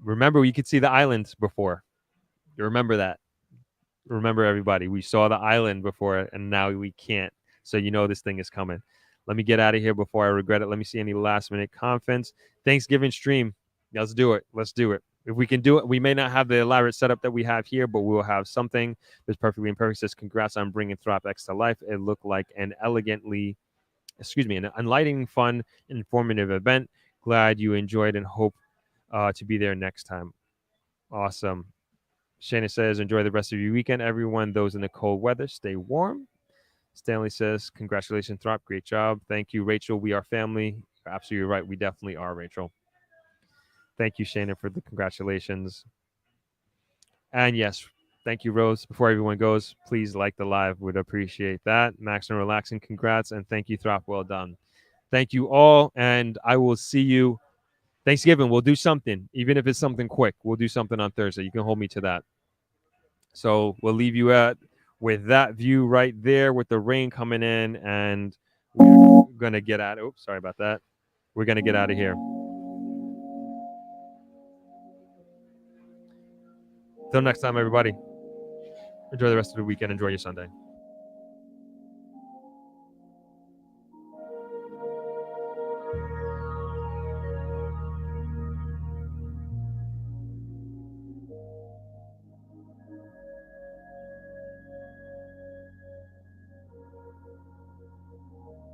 Remember, you could see the island before. You remember that. Remember, everybody, we saw the island before, and now we can't. So you know this thing is coming. Let me get out of here before I regret it. Let me see any last minute comments. Thanksgiving stream. Let's do it. Let's do it. If we can do it, we may not have the elaborate setup that we have here, but we will have something that's perfectly imperfect. Says, congrats on bringing Throp-X to life. It looked like an an enlightening, fun, informative event. Glad you enjoyed and hope to be there next time. Awesome. Shana says, enjoy the rest of your weekend, everyone. Those in the cold weather, stay warm. Stanley says, congratulations, Throp. Great job. Thank you, Rachel. We are family. You're absolutely right. We definitely are, Rachel. Thank you, Shana, for the congratulations. And yes, thank you, Rose. Before everyone goes, please like the live. Would appreciate that. Max and relaxing, congrats. And thank you, Throp. Well done. Thank you all. And I will see you Thanksgiving. We'll do something, even if it's something quick. We'll do something on Thursday. You can hold me to that. So we'll leave you with that view right there with the rain coming in. And we're going to get out. Oops, sorry about that. We're going to get out of here. Till next time, everybody. Enjoy the rest of the weekend. Enjoy your Sunday.